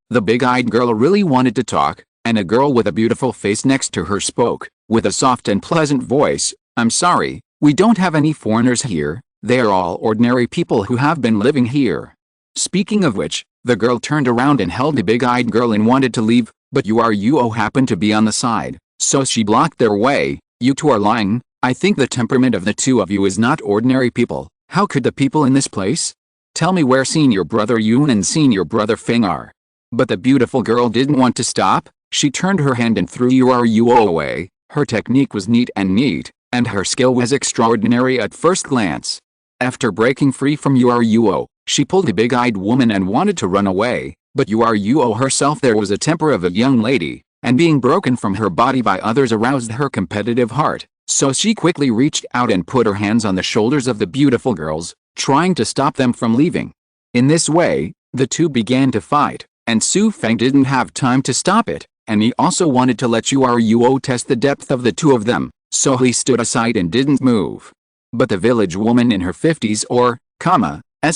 The big-eyed girl really wanted to talk, and a girl with a beautiful face next to her spoke, with a soft and pleasant voice, "I'm sorry, we don't have any foreigners here, they are all ordinary people who have been living here." Speaking of which, the girl turned around and held the big-eyed girl and wanted to leave, but Yuelao happened to be on the side, so she blocked their way. "You two are lying. I think the temperament of the two of you is not ordinary people. How could the people in this place? Tell me where senior brother Yun and senior brother Feng are." But the beautiful girl didn't want to stop. She turned her hand and threw Yuelao away. Her technique was neat, and her skill was extraordinary at first glance. After breaking free from Yuelao, she pulled the big-eyed woman and wanted to run away, but Yuelao herself, there was a temper of a young lady, and being broken from her body by others aroused her competitive heart, so she quickly reached out and put her hands on the shoulders of the beautiful girls, trying to stop them from leaving. In this way, the two began to fight, and Xu Feng didn't have time to stop it, and he also wanted to let Yuelao test the depth of the two of them, so he stood aside and didn't move. But the village woman in her 50s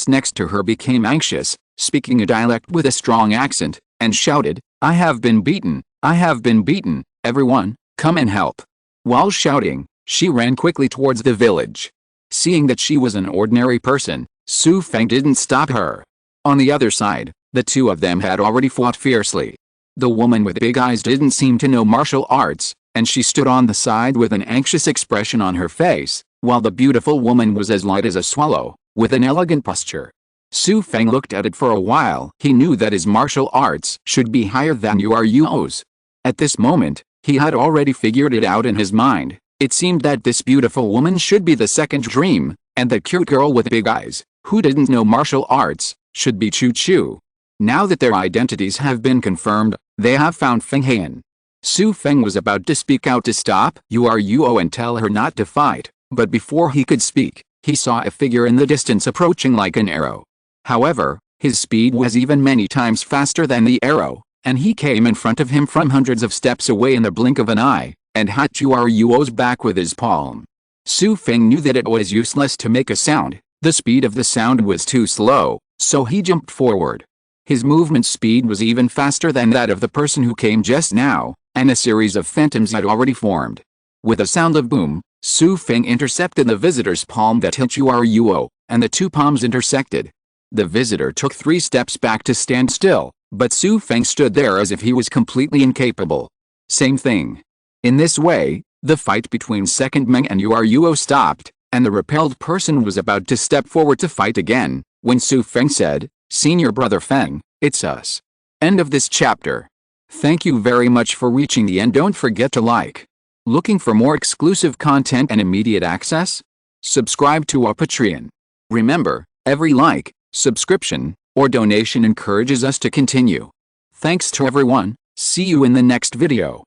next to her became anxious, speaking a dialect with a strong accent, and shouted, "I have been beaten, I have been beaten, everyone, come and help." While shouting, she ran quickly towards the village. Seeing that she was an ordinary person, Xu Feng didn't stop her. On the other side, the two of them had already fought fiercely. The woman with big eyes didn't seem to know martial arts, and she stood on the side with an anxious expression on her face, while the beautiful woman was as light as a swallow, with an elegant posture. Xu Feng looked at it for a while. He knew that his martial arts should be higher than Yuelao's. At this moment, he had already figured it out in his mind. It seemed that this beautiful woman should be the second dream, and the cute girl with big eyes, who didn't know martial arts, should be Chu. Now that their identities have been confirmed, they have found Feng Han. Xu Feng was about to speak out to stop Yuelao and tell her not to fight, but before he could speak, he saw a figure in the distance approaching like an arrow. However, his speed was even many times faster than the arrow, and he came in front of him from hundreds of steps away in the blink of an eye, and hit Yuelao's back with his palm. Xu Feng knew that it was useless to make a sound. The speed of the sound was too slow, so he jumped forward. His movement speed was even faster than that of the person who came just now, and a series of phantoms had already formed. With a sound of boom, Xu Feng intercepted the visitor's palm that hit Yuelao, and the two palms intersected. The visitor took 3 steps back to stand still, but Xu Feng stood there as if he was completely incapable. Same thing. In this way, the fight between Second Meng and Yuelao stopped, and the repelled person was about to step forward to fight again, when Xu Feng said, "Senior brother Feng, it's us." End of this chapter. Thank you very much for reaching the end. Don't forget to like. Looking for more exclusive content and immediate access? Subscribe to our Patreon. Remember, every like, subscription, or donation encourages us to continue. Thanks to everyone. See you in the next video.